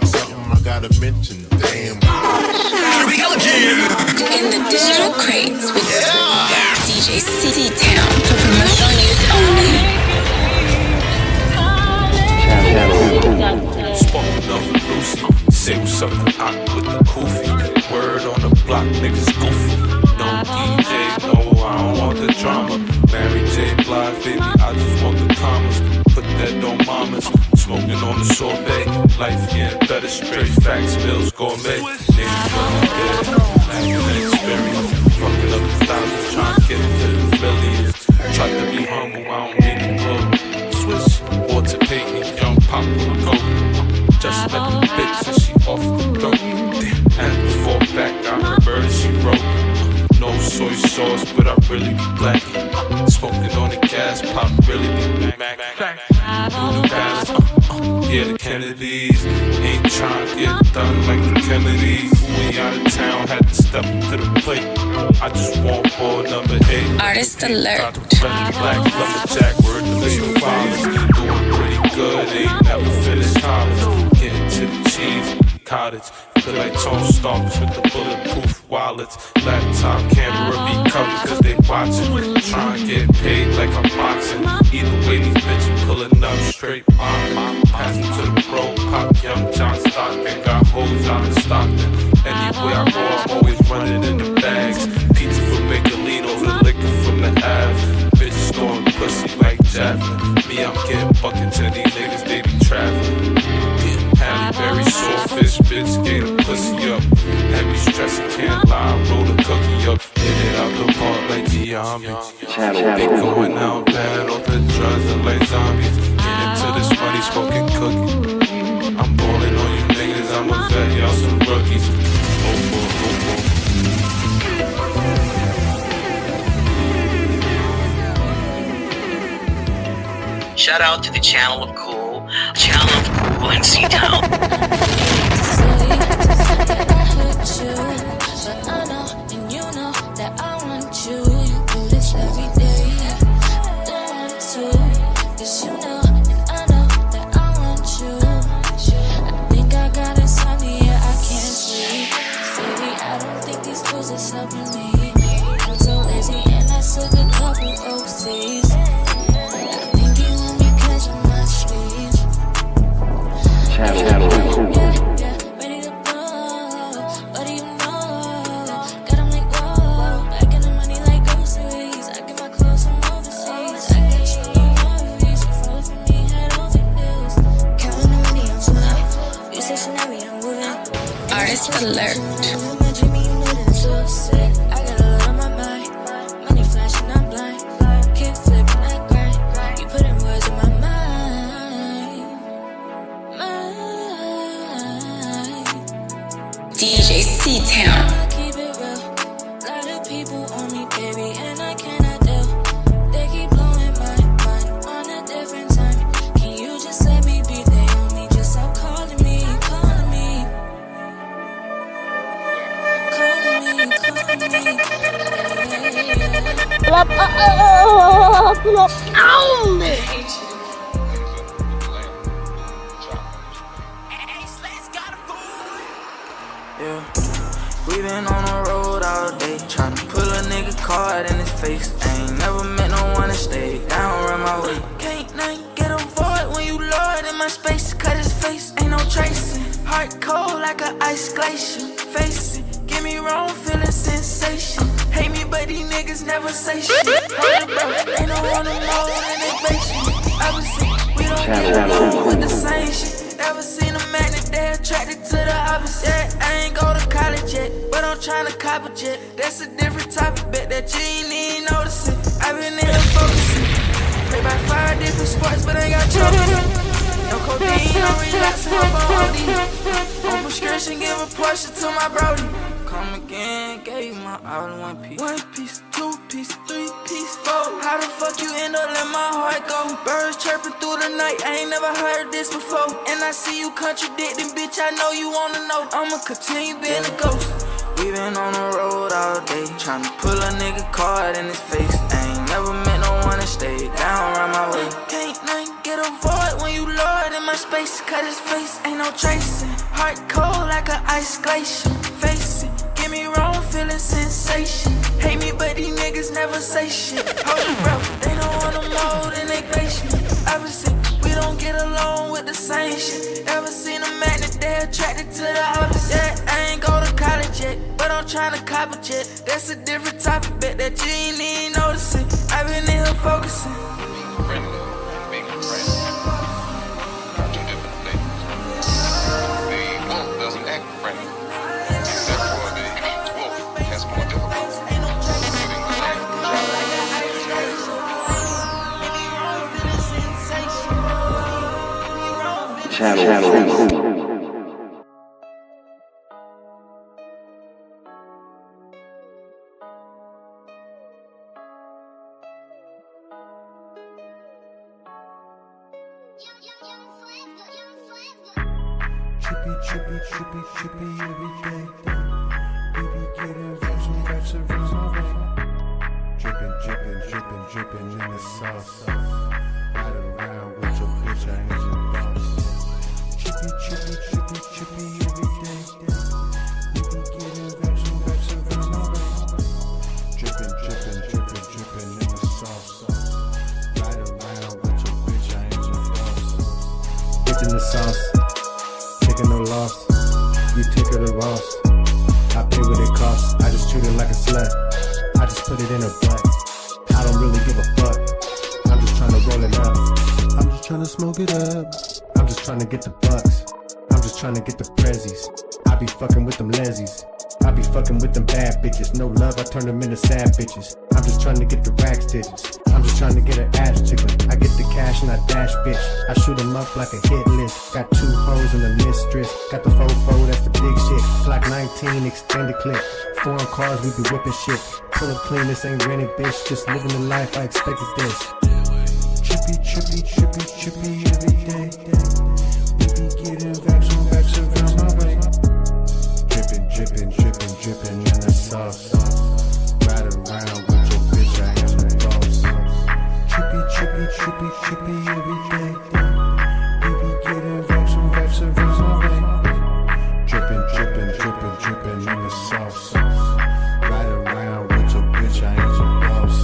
Something I gotta mention, damn. Here we go again. In the digital crates with DJ City Town for promotional use only. Spoken of Lucy, say what's up to Ock with the koofy. Word on the block, niggas goofy. No DJ, no, I don't want the drama. Mary J. Blige, baby, I just want the commas. Put that on mamas. Smoking on the sorbet, life getting better, straight facts, bills, gourmet. Niggas running dead, lacking experience. Fucking up the thousands, trying to get into the millions. Try to be humble, I don't need the glow. Switch, water painting, young pop with a coat. Just met the bitch and she off the throat. Had to fall back, I heard murder she wrote. No soy sauce, but I really be black. Smoking on the gas, pop really be back. Yeah, the Kennedys ain't trying to get done like the Kennedys. We out of town, had to step to the plate. I just want board number 8. Artist alert. Black lumberjack, word to little fathers. Doing pretty good, ain't never finished college. Getting to the cheese, cottage. Feel like Tone Starks with the bulletproof wallets. Laptop camera be covered cause they watching. Trying to get paid like I'm boxing. Either way these bitches pulling up straight. Passing to the road, pop young John Stockton. Got hoes out in Stockton. Anywhere I go I'm always running in the bags. Pizza from Michelino's and liquor from the Ave. Bitches throwing pussy like Javelin. Me I'm getting buckets and these niggas they be traveling. Halle Berry, swordfish, bitch, gave the pussy up. Heavy stressing, can't lie, roll the cookie up. Hit it out the park like Giambi. They going out bad off the drugs and like zombies. Get into this money, smoking cookie. I'm balling on you niggas, I'm a vet, y'all some rookies. Shout out to the Channel of Cool in C-Town. But I know, and you know that I want you. You do this every day. I don't want to, cause you know, and I know that I want you. I think I got insomnia, I can't sleep. Baby, I don't think these clothes is helping me. I'm so lazy and I took a couple OCs. I think you want me cause I'm my sleeves. Artist alert. DJ C-Town. Keep it real. A lot of people on me, baby, and I cannot deal. They keep blowing my mind on a different time. Can you just let me be there on me? Just stop calling me, calling me. Yeah, we been on the road all day, tryna pull a nigga card in his face. I ain't never met no one to stay down, run my way. Can't nothing get a void when you lord in my space. Cut his face, ain't no tracing. Heart cold like a ice glacier. Face it, get me wrong, feeling sensation. Hate me, but these niggas never say shit. Hold it, bro, ain't no one no more in they basement. Opposite, we don't get along with the same shit. Never seen a magnet, they attracted to the opposite. I ain't go to college yet, but I'm tryna cop a jet. That's a different type of bet that you ain't even noticing. I've been in here focusing. Play by 5 different sports, but I got trophies. No codeine, no relapsing, I'm on OD. On prescription, give a portion to my brody. come again. Gave you my all in one piece. 1 piece, 2 piece, 3 piece, 4. How the fuck you end up letting my heart go? Birds chirping through the night, I ain't never heard this before. And I see you contradicting, bitch, I know you wanna know. I'ma continue being a ghost. We been on the road all day, tryna pull a nigga card in his face. I ain't never met no one to stay down around my way. Can't nothing get a void when you lord in my space. Cut his face, ain't no tracing. Heart cold like an ice glacier. Face it, get me wrong, feeling sensation. Hate me, but these niggas never say shit. Hold your breath, they don't want to mold in they basement. Opposite, we don't get along with the same shit. Ever seen a magnet, they attracted to the opposite. I ain't go to college yet, but I'm tryna cop a jet. That's a different topic, bet that you ain't even noticing. I've been in here focusing. Friendly, being friendly. Two different things. The wolf doesn't act friendly. Therefore, the wolf has more difficulty. Channel. Trippy every day. We be getting vibes and around my way. Drippin' in the sauce. Ride around with your bitch, I ain't your boss. Trippy every day. We be getting vibes and around my way. Drippin' in the sauce. Ride around with your bitch, I ain't your boss. Bitch in the sauce. Taking no loss, you take her to Ross. I pay what it costs, I just treat it like a slut. I just put it in her butt. I don't really give a fuck. I'm just trying to roll it up. I'm just trying to smoke it up. I'm just trying to get the bucks. I'm just trying to get the prezzies. I be fucking with them lensies. I be fucking with them bad bitches. No love, I turn them into sad bitches. I'm just trying to get the rack stitches. I'm just trying to get her ass tickling. I get the cash and I dash, bitch. I shoot them up like a hit list. Got 2 hoes and a mistress. Got the 4-4, that's the big shit. Glock 19, extended clip. Foreign cars, we be whipping shit. Pull up clean, this ain't rented, bitch. Just living the life, I expected this. Trippy every day. We be getting vibes around my way. Drippin' in the sauce. Ride around with your bitch, I am the boss. Trippy every day. We be getting vibes around my way. Drippin' in the sauce. Ride around with your bitch, I am the boss.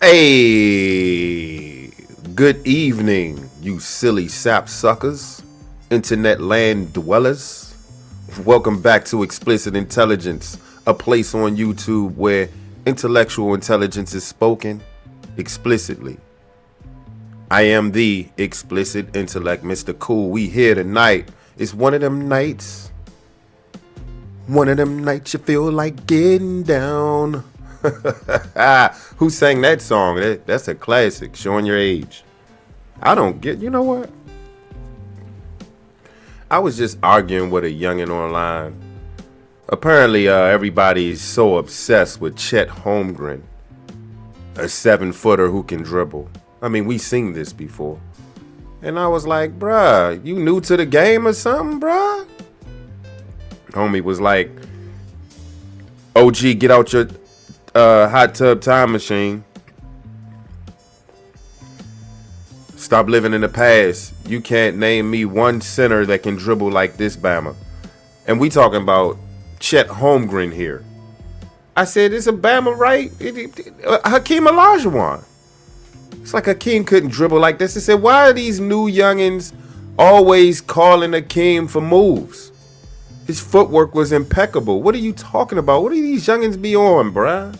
Hey, good evening, you silly sap suckers, internet land dwellers. Welcome back to Explicit Intelligence, a place on YouTube where intellectual intelligence is spoken explicitly. I am the explicit intellect, Mr. Cool. We here tonight. It's one of them nights. One of them nights you feel like getting down. Who sang that song? That's a classic, showing your age. I don't get, you know what? I was just arguing with a youngin' online. Apparently, everybody's so obsessed with Chet Holmgren, a 7-footer who can dribble. I mean, we seen this before. And I was like, bruh, you new to the game or something, bruh? Homie was like, OG, get out your hot tub time machine. Stop living in the past. You can't name me one center that can dribble like this Bama. And we talking about Chet Holmgren here. I said, it's a Bama, right? Hakeem Olajuwon. It's like Akin couldn't dribble like this. I said, why are these new youngins always calling Akin for moves? His footwork was impeccable. What are you talking about? What do these youngins be on, bruh?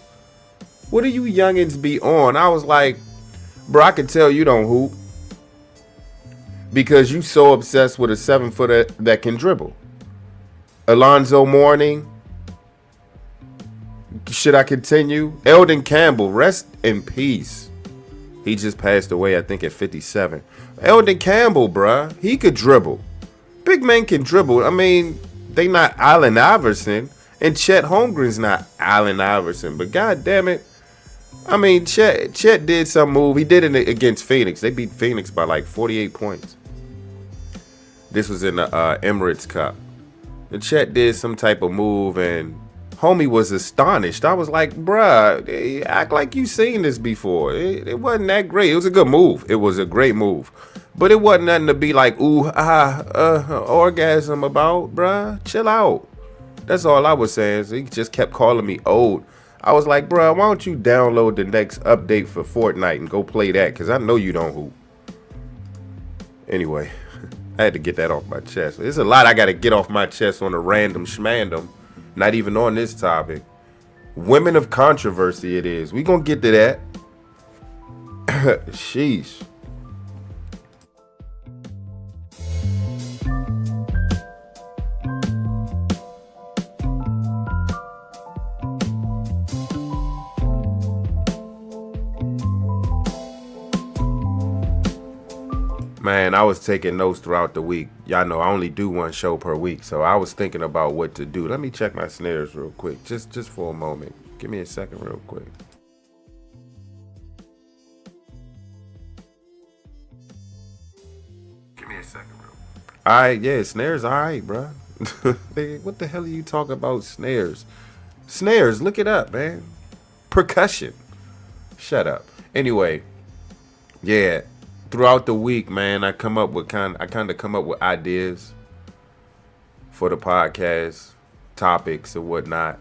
What do you youngins be on? I was like, bruh, I can tell you don't hoop. Because you so obsessed with a 7-footer that can dribble. Alonzo Mourning. Should I continue? Eldon Campbell, rest in peace. He just passed away, I think, at 57. Eldon Campbell, bruh, he could dribble. Big men can dribble. I mean, they not Allen Iverson. And Chet Holmgren's not Allen Iverson. But god damn it. I mean, Chet did some move. He did it against Phoenix. They beat Phoenix by like 48 points. This was in the Emirates Cup. And Chet did some type of move and homie was astonished. I was like, bruh, act like you seen this before. It wasn't that great. It was a good move. It was a great move. But it wasn't nothing to be like, orgasm about, bruh. Chill out. That's all I was saying. So he just kept calling me old. I was like, bruh, why don't you download the next update for Fortnite and go play that? Because I know you don't hoop. Anyway, I had to get that off my chest. There's a lot I got to get off my chest on a random schmandom. Not even on this topic. Women of controversy it is. We gonna get to that. Sheesh. Man, I was taking notes throughout the week. Y'all know I only do one show per week, so I was thinking about what to do. Let me check my snares real quick, just for a moment. Give me a second real quick. Give me a second real quick. All right, yeah, snares all right, bro. What the hell are you talking about, snares? Snares, look it up, man. Percussion. Shut up. Anyway, yeah. Throughout the week, man, I kind of come up with ideas for the podcast, topics and whatnot.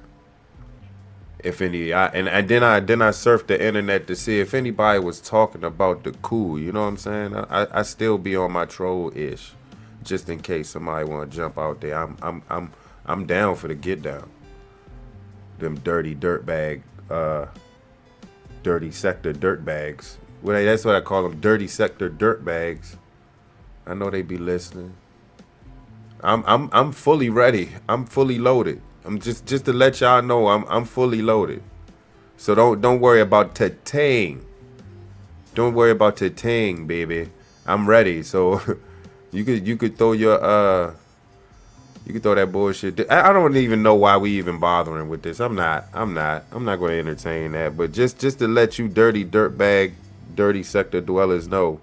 If any, then I surfed the internet to see if anybody was talking about the cool. You know what I'm saying? I still be on my troll-ish, just in case somebody want to jump out there. I'm down for the get down. Them dirty dirtbag, dirty sector dirtbags. Well, that's what I call them, dirty sector dirtbags. I know they be listening. I'm fully ready. I'm fully loaded. I'm just to let y'all know I'm fully loaded. So don't worry about ta-tang. Don't worry about ta-tang, baby. I'm ready. So you could throw your you could throw that bullshit. I don't even know why we even bothering with this. I'm not going to entertain that. But just to let you dirty dirtbag, dirty sector dwellers know,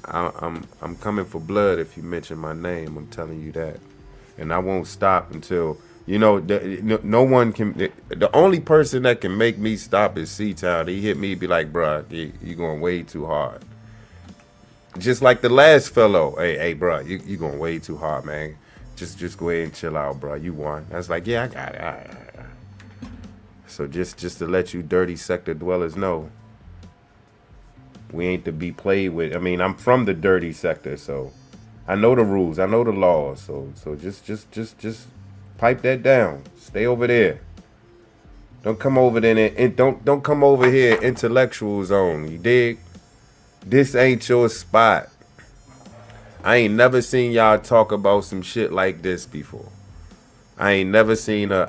I'm coming for blood if you mention my name. I'm telling you that, and I won't stop until no one can. The only person that can make me stop is C-Town. He hit me, be like, bruh, you going way too hard. Just like the last fellow, hey, bruh, you going way too hard, man. Just go ahead and chill out, bruh. You won. I was like, yeah, I got it. All right. So just to let you dirty sector dwellers know, we ain't to be played with. I mean, I'm from the dirty sector, so I know the rules, I know the laws. So just pipe that down. Stay over there. Don't come over there and don't come over here intellectual zone. You dig? This ain't your spot. I ain't never seen y'all talk about some shit like this before. I ain't never seen a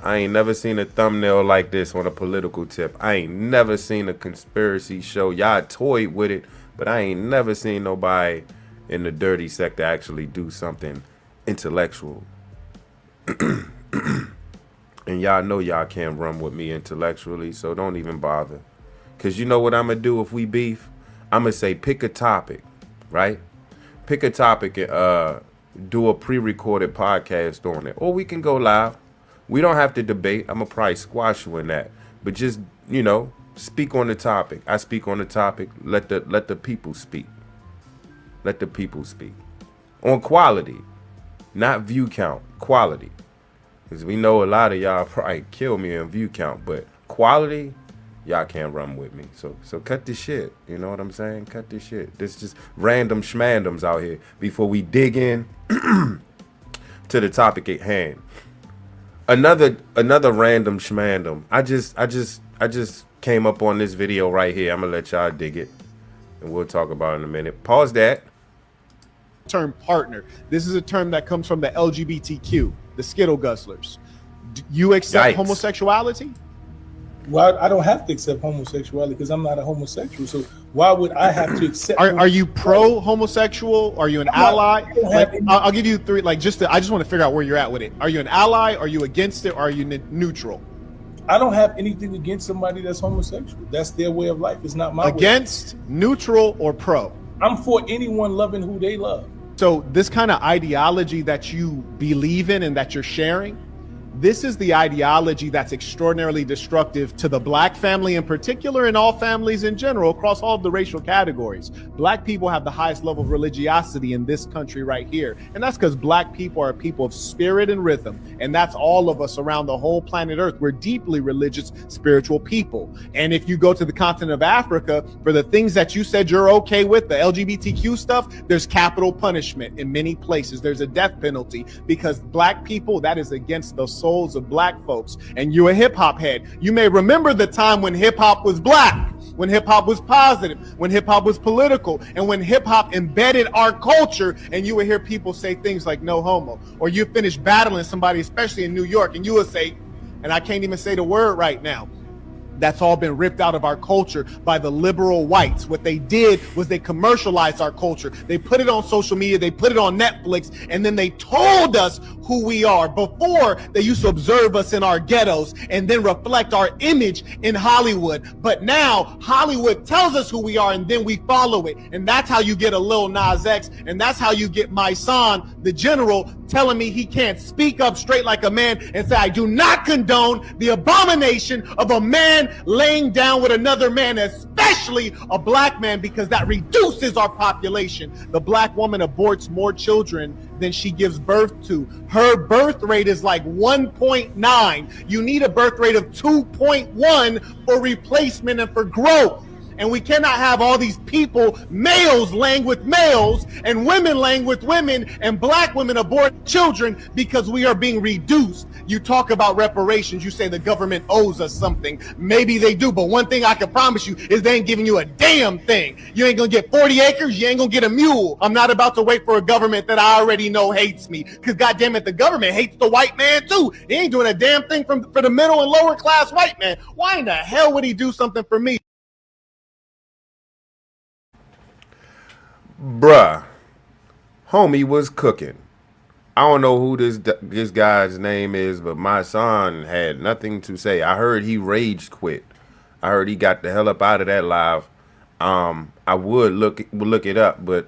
thumbnail like this on a political tip. I ain't never seen a conspiracy show. Y'all toyed with it, but I ain't never seen nobody in the dirty sector actually do something intellectual. And y'all know y'all can't run with me intellectually, so don't even bother. Cause you know what I'm gonna do if we beef? I'm gonna say pick a topic, right? Pick a topic and do a pre-recorded podcast on it. Or we can go live. We don't have to debate. I'm gonna probably squash you in that. But just, speak on the topic. I speak on the topic. Let the people speak. Let the people speak. On quality, not view count, quality. Because we know a lot of y'all probably kill me in view count, but quality, y'all can't run with me. So cut this shit. You know what I'm saying? Cut this shit. This just random schmandoms out here before we dig in to the topic at hand. Another random schmandom. I just came up on this video right here. I'm gonna let y'all dig it, and we'll talk about it in a minute. Pause that. Term partner. This is a term that comes from the LGBTQ, the Skittle Guzzlers. You accept homosexuality? Well, I don't have to accept homosexuality because I'm not a homosexual. So why would I have to accept? Are you pro homosexual? Are you an ally? I'll give you three. I just want to figure out where you're at with it. Are you an ally? Are you against it? Or are you neutral? I don't have anything against somebody that's homosexual. That's their way of life. It's not my against, neutral, or pro? I'm for anyone loving who they love. So this kind of ideology that you believe in and that you're sharing, this is the ideology that's extraordinarily destructive to the Black family in particular, and all families in general across all of the racial categories. Black people have the highest level of religiosity in this country right here. And that's because Black people are a people of spirit and rhythm. And that's all of us around the whole planet Earth. We're deeply religious, spiritual people. And if you go to the continent of Africa, for the things that you said you're okay with, the LGBTQ stuff, there's capital punishment in many places. There's a death penalty because Black people, that is against the souls of Black folks. And you're a hip hop head. You may remember the time when hip hop was Black, when hip hop was positive, when hip hop was political, and when hip hop embedded our culture. And you would hear people say things like no homo, or you finish battling somebody, especially in New York, and you would say, and I can't even say the word right now, that's all been ripped out of our culture by the liberal whites. What they did was they commercialized our culture. They put it on social media, they put it on Netflix, and then they told us who we are. Before, they used to observe us in our ghettos and then reflect our image in Hollywood. But now Hollywood tells us who we are and then we follow it. And that's how you get a Lil Nas X, and that's how you get my son, the general, telling me he can't speak up straight like a man and say, I do not condone the abomination of a man laying down with another man, especially a Black man, because that reduces our population. The Black woman aborts more children than she gives birth to. Her birth rate is like 1.9. You need a birth rate of 2.1 for replacement and for growth. And we cannot have all these people, males laying with males and women laying with women, and Black women abort children because we are being reduced. You talk about reparations. You say the government owes us something. Maybe they do, but one thing I can promise you is they ain't giving you a damn thing. You ain't gonna get 40 acres. You ain't gonna get a mule. I'm not about to wait for a government that I already know hates me, because goddamn it, the government hates the white man too. He ain't doing a damn thing for the middle and lower class white man. Why in the hell would he do something for me? Bruh, homie was cooking. I don't know who this guy's name is, but my son had nothing to say. I heard he rage quit. I heard he got the hell up out of that live. I would look it up, but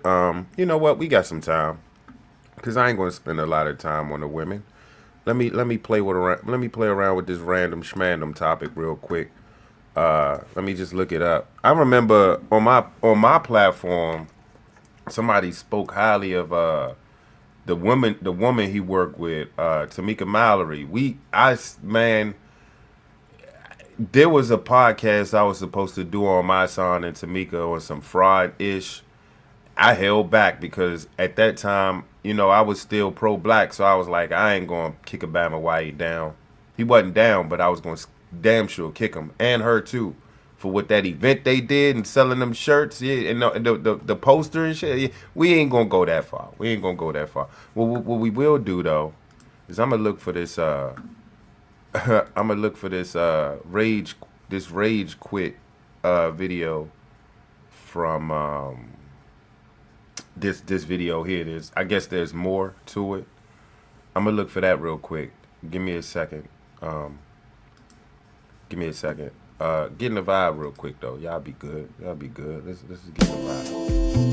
you know what? We got some time, cause I ain't gonna spend a lot of time on the women. Let me play around with this random schmandom topic real quick. Let me just look it up. I remember on my platform, somebody spoke highly of the woman he worked with, Tamika Mallory. There was a podcast I was supposed to do on my son and Tamika on some fraud-ish. I held back because at that time, you know, I was still pro-black, so I was like, I ain't going to kick Obama while he down. He wasn't down, but I was going to damn sure kick him, and her too, for what that event they did and selling them shirts, yeah, and the poster and shit. Yeah, we ain't going to go that far. We ain't going to go that far. What we will do, though, is I'm going to look for this, rage quit video from this video here. I guess there's more to it. I'm gonna look for that real quick. Give me a second. Get in the vibe real quick though. Y'all be good. Let's just get in the vibe.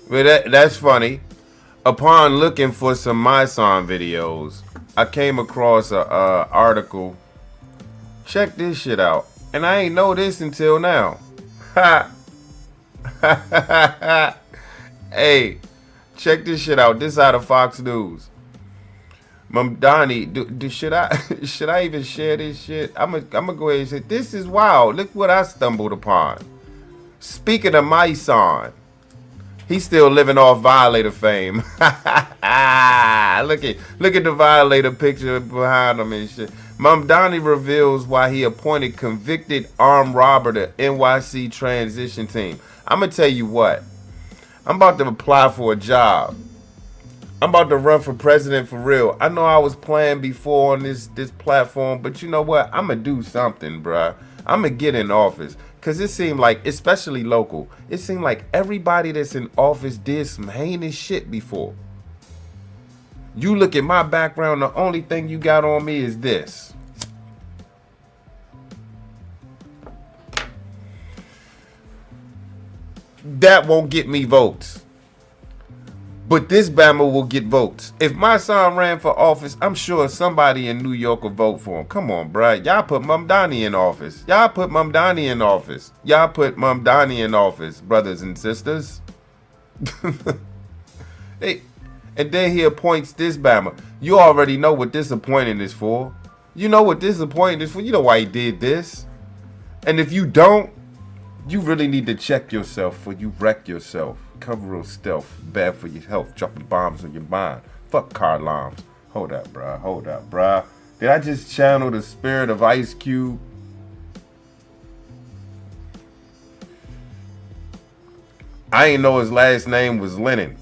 Well, that's funny. Upon looking for some My Song videos, I came across a article. Check this shit out. And I ain't know this until now. Hey, check this shit out. This out of Fox News. Donnie, should I even share this shit? I'm gonna go ahead and say this is wild. Look what I stumbled upon. Speaking of my son, he's still living off Violator fame. Look at the Violator picture behind him and shit. Donnie reveals why he appointed convicted armed robber to NYC transition team. I'm gonna tell you what. I'm about to apply for a job. I'm about to run for president for real. I know I was playing before on this platform, but you know what? I'm going to do something, bruh. I'm going to get in office. Because it seemed like, especially local, it seemed like everybody that's in office did some heinous shit before. You look at my background, the only thing you got on me is this. That won't get me votes. But this Bama will get votes. If my son ran for office, I'm sure somebody in New York will vote for him. Come on, bruh. Y'all put Mum Donnie in office. Y'all put Mum Donnie in office, brothers and sisters. Hey, and then he appoints this Bama. You already know what this appointing is for. You know what this appointing is for. You know why he did this. And if you don't, you really need to check yourself before you wreck yourself. Cover real stealth. Bad for your health. Dropping bombs on your mind. Fuck car alarms. Hold up, bruh. Did I just channel the spirit of Ice Cube? I ain't know his last name was Lennon.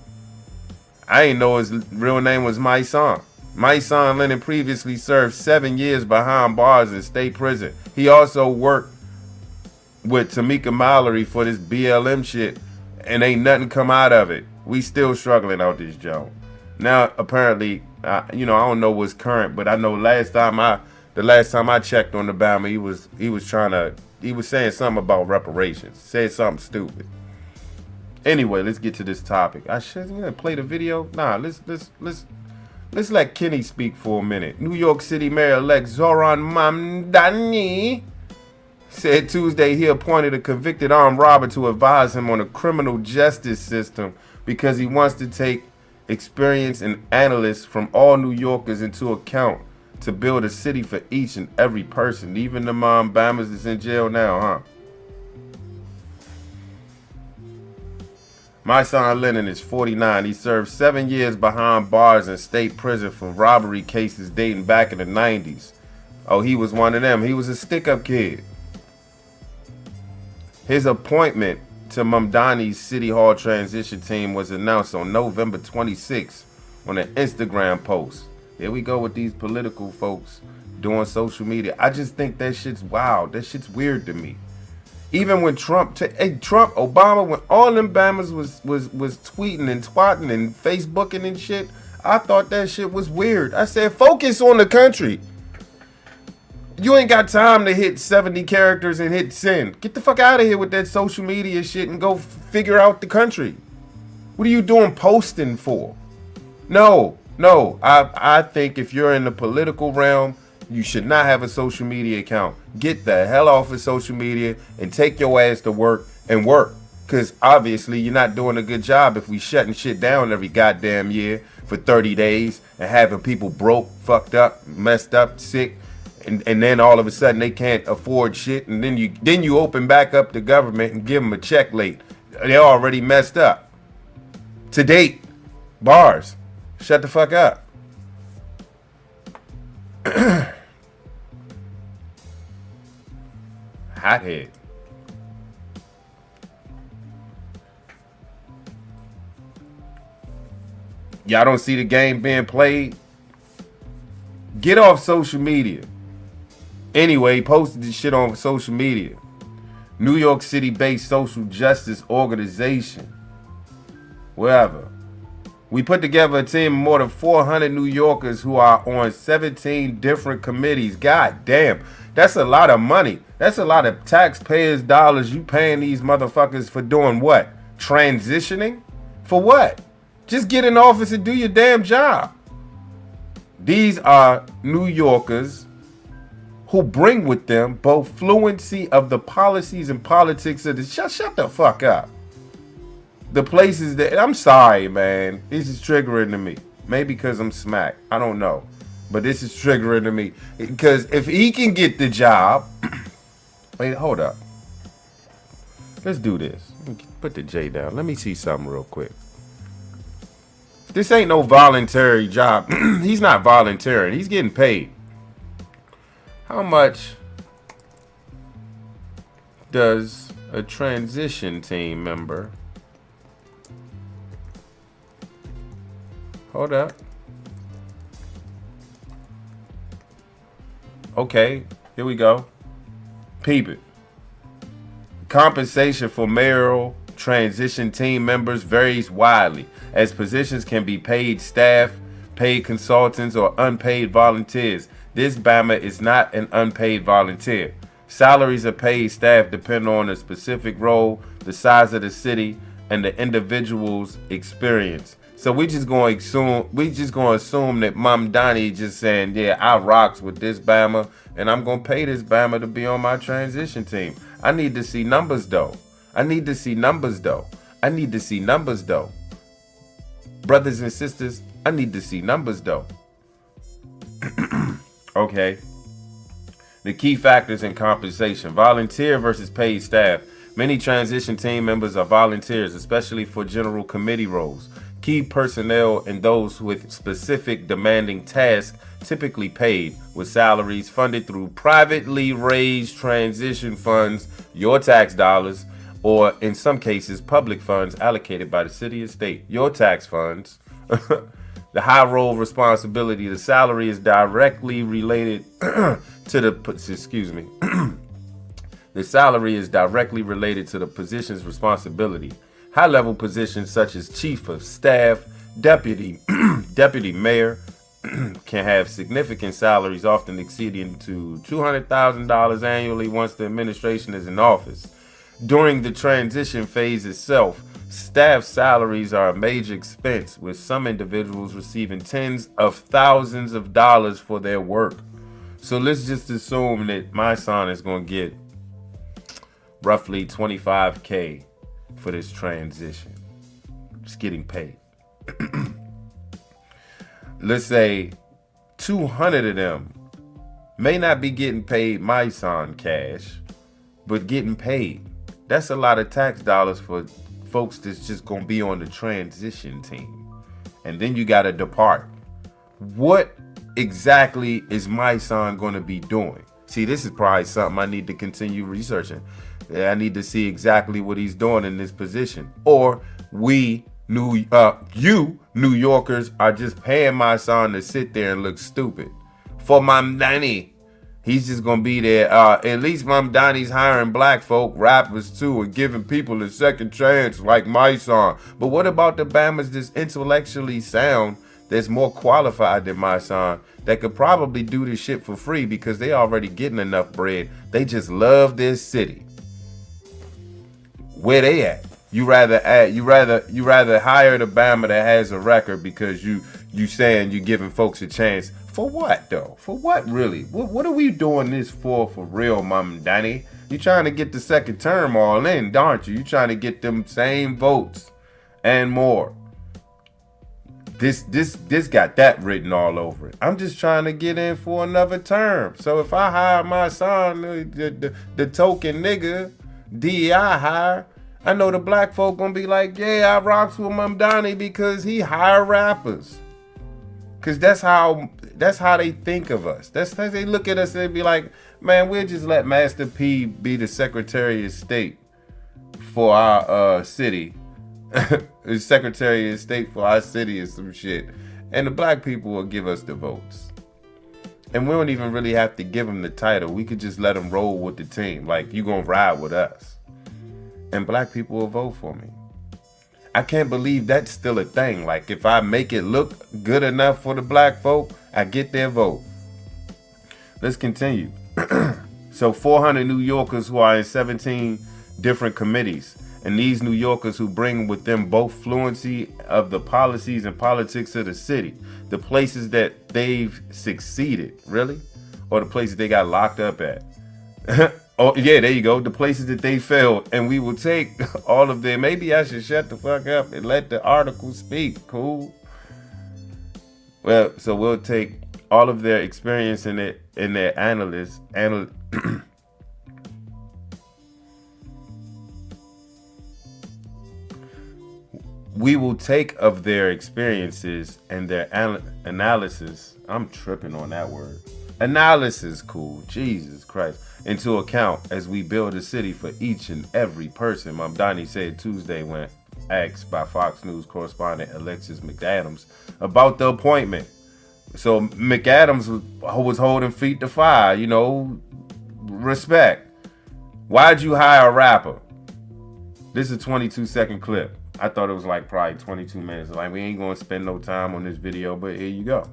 I ain't know his real name was My Son. My Son Lennon previously served 7 years behind bars in state prison. He also worked with Tamika Mallory for this BLM shit. And ain't nothing come out of it. We still struggling out this joint. Now, apparently, I don't know what's current, but I know the last time I checked on the Bama, he was saying something about reparations. Said something stupid. Anyway, let's get to this topic. I should play the video. Nah, let's let Kenny speak for a minute. New York City Mayor-elect Zohran Mamdani said Tuesday he appointed a convicted armed robber to advise him on the criminal justice system because he wants to take experience and analysts from all New Yorkers into account to build a city for each and every person, even the Bammers that's in jail now, huh? My son Lennon is 49. He served 7 years behind bars in state prison for robbery cases dating back in the 90s. Oh, he was one of them. He was a stick-up kid. His appointment to Mamdani's City Hall transition team was announced on November 26th on an Instagram post. Here we go with these political folks doing social media. I just think that shit's wild. That shit's weird to me. Even when Obama, when all them Bammers was tweeting and twatting and Facebooking and shit, I thought that shit was weird. I said, focus on the country. You ain't got time to hit 70 characters and hit send. Get the fuck out of here with that social media shit and go figure out the country. What are you doing posting for? No. I think if you're in the political realm, you should not have a social media account. Get the hell off of social media and take your ass to work and work. Because obviously you're not doing a good job if we shutting shit down every goddamn year for 30 days and having people broke, fucked up, messed up, sick. And then all of a sudden they can't afford shit. And then you open back up the government and give them a check late. They're already messed up. To date, bars. Shut the fuck up. Hothead. Y'all don't see the game being played? Get off social media. Anyway, posted this shit on social media. New York City-based social justice organization. Wherever. We put together a team of more than 400 New Yorkers who are on 17 different committees. God damn. That's a lot of money. That's a lot of taxpayers' dollars you paying these motherfuckers for doing what? Transitioning? For what? Just get in office and do your damn job. These are New Yorkers who bring with them both fluency of the policies and politics of the... Shut the fuck up. The places that... I'm sorry, man. This is triggering to me. Maybe because I'm smacked. I don't know. But this is triggering to me. Because if he can get the job... Wait, hold up. Let's do this. Put the J down. Let me see something real quick. This ain't no voluntary job. He's not volunteering. He's getting paid. How much does a transition team member... Hold up. Okay, here we go. Peep it. Compensation for mayoral transition team members varies widely, as positions can be paid staff, paid consultants, or unpaid volunteers. This Bama is not an unpaid volunteer. Salaries of paid staff depend on the specific role, the size of the city, and the individual's experience. So we just gonna assume that Mom Donnie just saying, yeah, I rocks with this Bama, and I'm gonna pay this Bama to be on my transition team. I need to see numbers though. Brothers and sisters, I need to see numbers though. Okay. The key factors in compensation: volunteer versus paid staff. Many transition team members are volunteers, especially for general committee roles. Key personnel and those with specific demanding tasks typically paid, with salaries funded through privately raised transition funds, your tax dollars, or in some cases public funds allocated by the city or state, your tax funds. The high role responsibility, the salary is directly related to the The salary is directly related to the position's responsibility. High-level positions such as chief of staff, deputy mayor can have significant salaries, often exceeding to $200,000 annually once the administration is in office. During the transition phase itself, staff salaries are a major expense, with some individuals receiving tens of thousands of dollars for their work. So let's just assume that my son is going to get roughly $25K for this transition. Just getting paid. Let's say 200 of them may not be getting paid MySon cash, but getting paid. That's a lot of tax dollars for folks that's just gonna be on the transition team. And then you gotta depart. What exactly is MySon gonna be doing? See, this is probably something I need to continue researching. I need to see exactly what he's doing in this position. Or you New Yorkers are just paying MySon to sit there and look stupid. For Mamdani, he's just gonna be there. At least Mamdani's hiring black folk, rappers too, and giving people a second chance like MySon. But what about the Bammers that's intellectually sound, that's more qualified than MySon, that could probably do this shit for free because they already getting enough bread? They just love this city. Where they at? You rather hire the Bama that has a record because you saying you giving folks a chance. For what though? For what really? What are we doing this for real, Mama Danny? You trying to get the second term all in, aren't you? You trying to get them same votes and more. This got that written all over it. I'm just trying to get in for another term. So if I hire my son, the token nigga, DEI hire, I know the black folk gonna be like, yeah, I rocks with Mamdani because he hire rappers. Cause that's how they think of us. That's how they look at us and they be like, man, we'll just let Master P be the Secretary of State for our city. The Secretary of State for our city or some shit. And the black people will give us the votes. And we don't even really have to give them the title. We could just let them roll with the team. Like, you gonna ride with us. And black people will vote for me. I can't believe that's still a thing. Like, if I make it look good enough for the black folk, I get their vote. Let's continue. So 400 New Yorkers who are in 17 different committees. And these New Yorkers who bring with them both fluency of the policies and politics of the city. The places that they've succeeded, really? Or the places they got locked up at. Oh, yeah, there you go. The places that they failed. And we will take all of them. Maybe I should shut the fuck up and let the article speak. Cool. Well, so we'll take all of their experience in their analysts. We will take of their experiences and their analysis. I'm tripping on that word. Analysis, cool. Jesus Christ. Into account as we build a city for each and every person. Mamdani said Tuesday when asked by Fox News correspondent Alexis McAdams about the appointment. So McAdams was holding feet to fire, respect. Why'd you hire a rapper? This is a 22-second clip. I thought it was like probably 22 minutes. Like, we ain't gonna spend no time on this video, but here you go.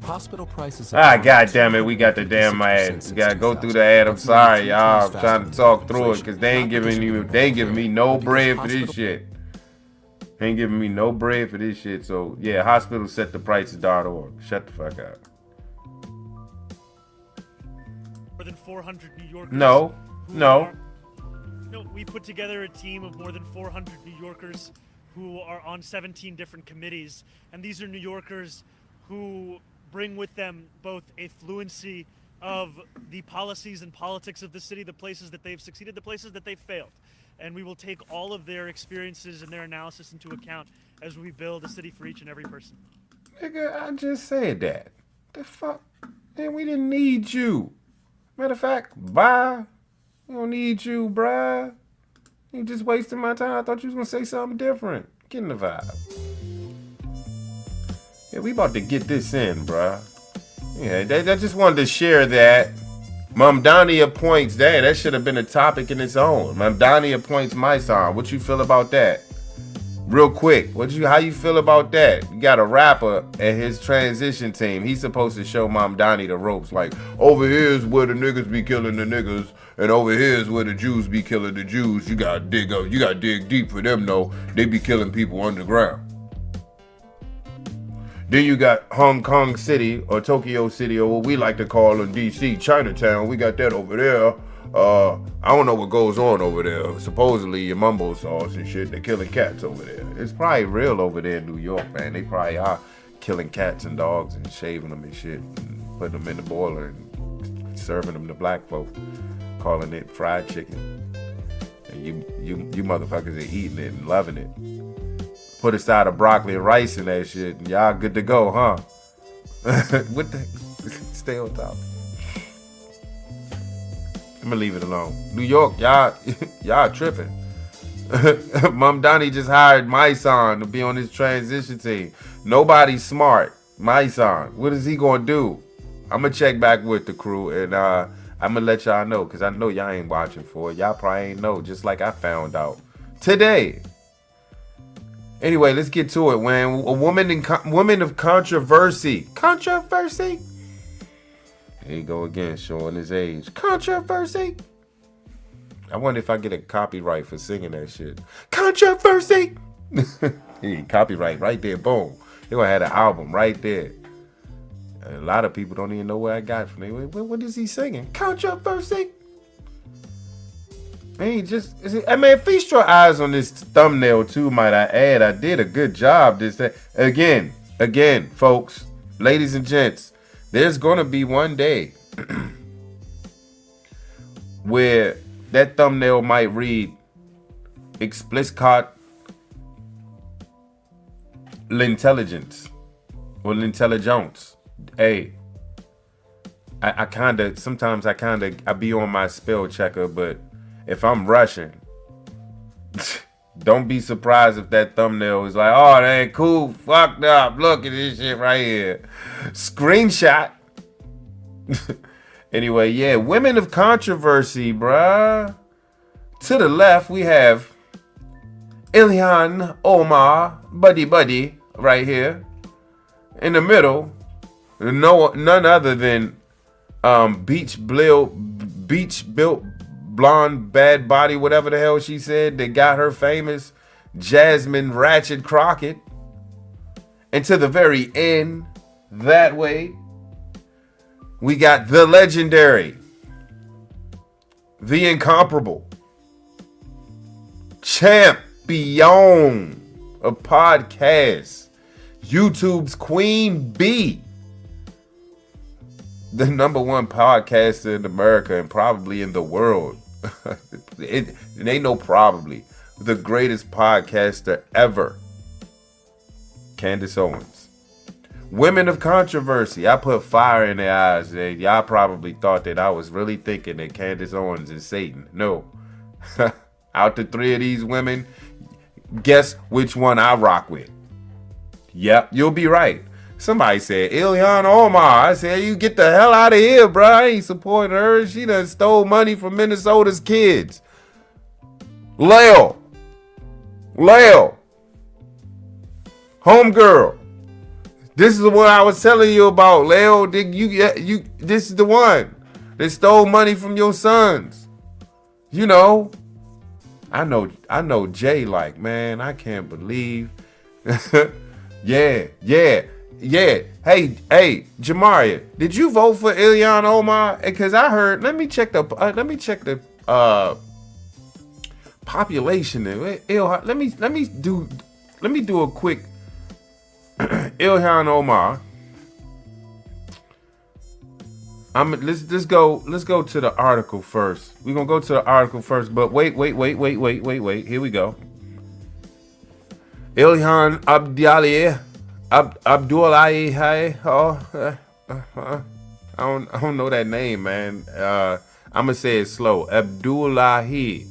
Hospital prices. God damn it, we got the damn ad. We gotta go through the ad. I'm sorry, y'all. I'm trying to talk through it because they ain't giving me no bread for this shit. They ain't giving me no bread for this shit. So yeah, hospital set the prices.org. Shut the fuck up. More than 400 New Yorkers. No. We put together a team of more than 400 New Yorkers who are on 17 different committees, and these are New Yorkers who bring with them both a fluency of the policies and politics of the city, the places that they've succeeded, the places that they've failed. And we will take all of their experiences and their analysis into account as we build a city for each and every person. Nigga, I just said that. The fuck? Man, we didn't need you. Matter of fact, bye. We don't need you, bruh. You just wasting my time. I thought you was gonna say something different. Get in the vibe. Yeah, we about to get this in, bruh. Yeah, I just wanted to share that. Mamdani appoints that should have been a topic in its own. Mamdani appoints MySon. What you feel about that? Real quick, how you feel about that? You got a rapper and his transition team. He's supposed to show Mamdani the ropes. Like, over here's where the niggas be killing the niggas, and over here's where the Jews be killing the Jews. You gotta dig up. You gotta dig deep for them, though. They be killing people underground. Then you got Hong Kong City or Tokyo City, or what we like to call in DC, Chinatown. We got that over there. I don't know what goes on over there. Supposedly your mumbo sauce and shit, they're killing cats over there. It's probably real over there in New York, man. They probably are killing cats and dogs and shaving them and shit and putting them in the boiler and serving them to black folk, calling it fried chicken. And you motherfuckers are eating it and loving it. Put a side of broccoli and rice in that shit and y'all good to go, huh? What the? Stay on top. I'm gonna leave it alone. New York, y'all tripping. Mom Donnie just hired my son to be on his transition team. Nobody's smart. My son, what is he gonna do? I'm gonna check back with the crew and I'm gonna let y'all know because I know y'all ain't watching for it. Y'all probably ain't know, just like I found out today. Anyway, let's get to it. When a woman of controversy. Controversy? Here you go again, showing his age. Controversy? I wonder if I get a copyright for singing that shit. Controversy? Hey, copyright right there, boom. They gonna have an album right there. A lot of people don't even know where I got it from. What is he singing? Controversy? I mean, feast your eyes on this thumbnail too, might I add. I did a good job this day. Again, folks, ladies and gents, there's gonna be one day where that thumbnail might read explicit l'intelligence or l'intelligence. Hey, sometimes I be on my spell checker, but if I'm rushing, don't be surprised if that thumbnail is like, oh, that ain't cool, fucked up, look at this shit right here. Screenshot. Anyway, yeah, women of controversy, bruh. To the left, we have Ilhan Omar, buddy, right here. In the middle, none other than beach-built blonde bad body, whatever the hell she said, that got her famous, Jasmine Ratchet Crockett. And to the very end, that way, we got the legendary, the incomparable, champion of podcasts, YouTube's Queen Bee, the #1 podcaster in America and probably in the world. It ain't no probably. The greatest podcaster ever. Candace Owens. Women of controversy. I put fire in their eyes. Y'all probably thought that I was really thinking that Candace Owens is Satan. No. Out the 3 of these women, guess which one I rock with. Yep, you'll be right. Somebody said, Ilhan Omar. I said, you get the hell out of here, bro. I ain't supporting her. She done stole money from Minnesota's kids. Leo. Homegirl. This is the one I was telling you about, Leo. This is the one that stole money from your sons. You know. I know Jay like, man, I can't believe. Yeah. Hey, Jamaria, did you vote for Ilhan Omar? Because I heard. Let me check the population. Let me do a quick Ilhan Omar. Let's go to the article first. We're gonna go to the article first, but wait. Here we go. Ilhan Abdullahi. I don't know that name, man. I'm gonna say it slow. Abdullahi.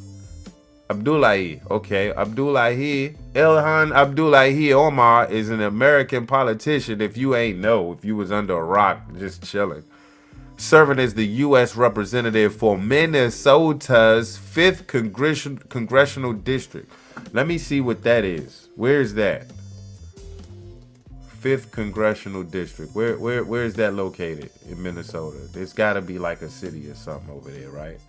Okay. Ilhan Abdullahi Omar is an American politician. If you ain't know, if you was under a rock, just chilling. Serving as the U.S. representative for Minnesota's 5th congressional district. Let me see what that is. Where's that? 5th congressional district. Where is that located in Minnesota? There's got to be like a city or something over there, right?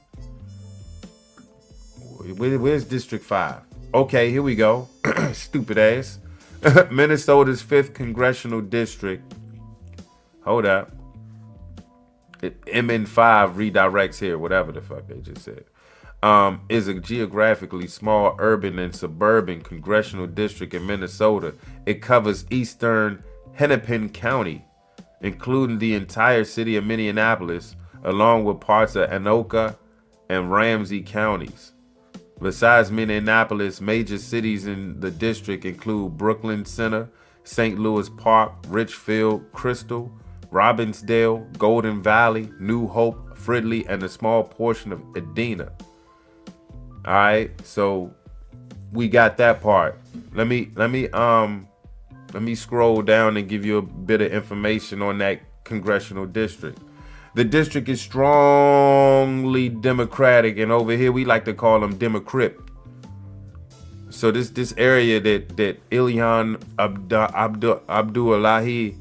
Where's District 5? Okay, here we go. Stupid ass. Minnesota's 5th congressional district. Hold up. MN5 redirects here, whatever the fuck they just said. Is a geographically small urban and suburban congressional district in Minnesota. It covers eastern Hennepin County, including the entire city of Minneapolis, along with parts of Anoka and Ramsey counties. Besides Minneapolis, major cities in the district include Brooklyn Center, St. Louis Park, Richfield, Crystal, Robbinsdale, Golden Valley, New Hope, Fridley, and a small portion of Edina. All right, so we got that part. Let me scroll down and give you a bit of information on that congressional district. The district is strongly Democratic, and over here we like to call them Democrat. So this area that Ilhan Abdullahi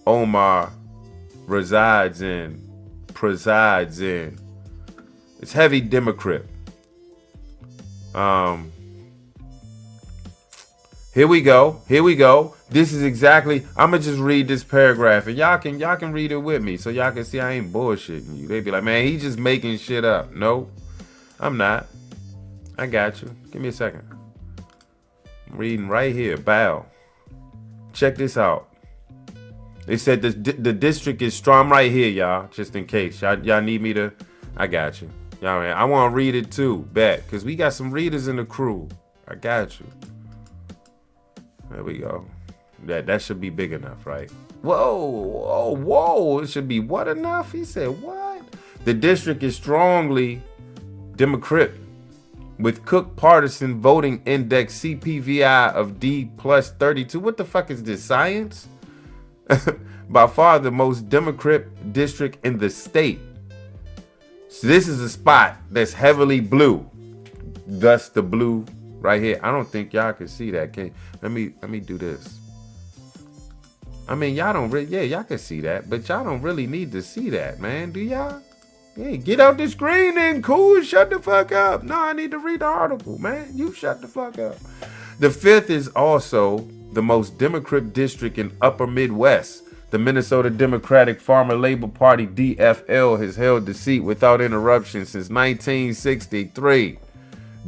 Omar presides in, it's heavy Democrat. Here we go. This is exactly, I'ma just read this paragraph and y'all can read it with me so y'all can see I ain't bullshitting you. They be like, man, he just making shit up. No, I'm not. I got you. Give me a second. I'm reading right here. Bow. Check this out. They said the district is strong right here, y'all, just in case. Y'all need me to, I got you. Y'all, I want to read it too, bet, because we got some readers in the crew. I got you. There we go. That should be big enough, right? Whoa. It should be what enough? He said, what? The district is strongly Democrat with Cook Partisan Voting Index CPVI of D plus 32. What the fuck is this, science? By far the most Democrat district in the state. So this is a spot that's heavily blue. Thus the blue right here. I don't think y'all can see that. Let me do this. I mean, y'all don't really, yeah, y'all can see that, but y'all don't really need to see that, man. Do y'all? Hey, get out the screen then, cool. Shut the fuck up. No, I need to read the article, man. You shut the fuck up. The fifth is also the most Democrat district in Upper Midwest. The Minnesota Democratic Farmer Labor Party, DFL, has held the seat without interruption since 1963.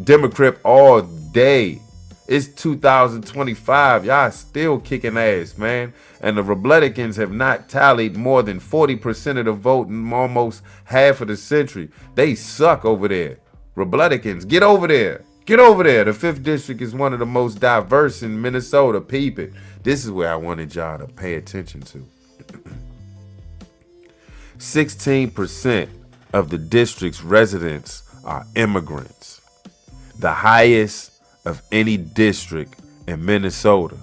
Democrat all day. It's 2025. Y'all still kicking ass, man. And the Republicans have not tallied more than 40% of the vote in almost half of the century. They suck over there. Republicans, get over there. Get over there. The 5th district is one of the most diverse in Minnesota. Peep it. This is where I wanted y'all to pay attention to. 16% of the district's residents are immigrants. The highest of any district in Minnesota,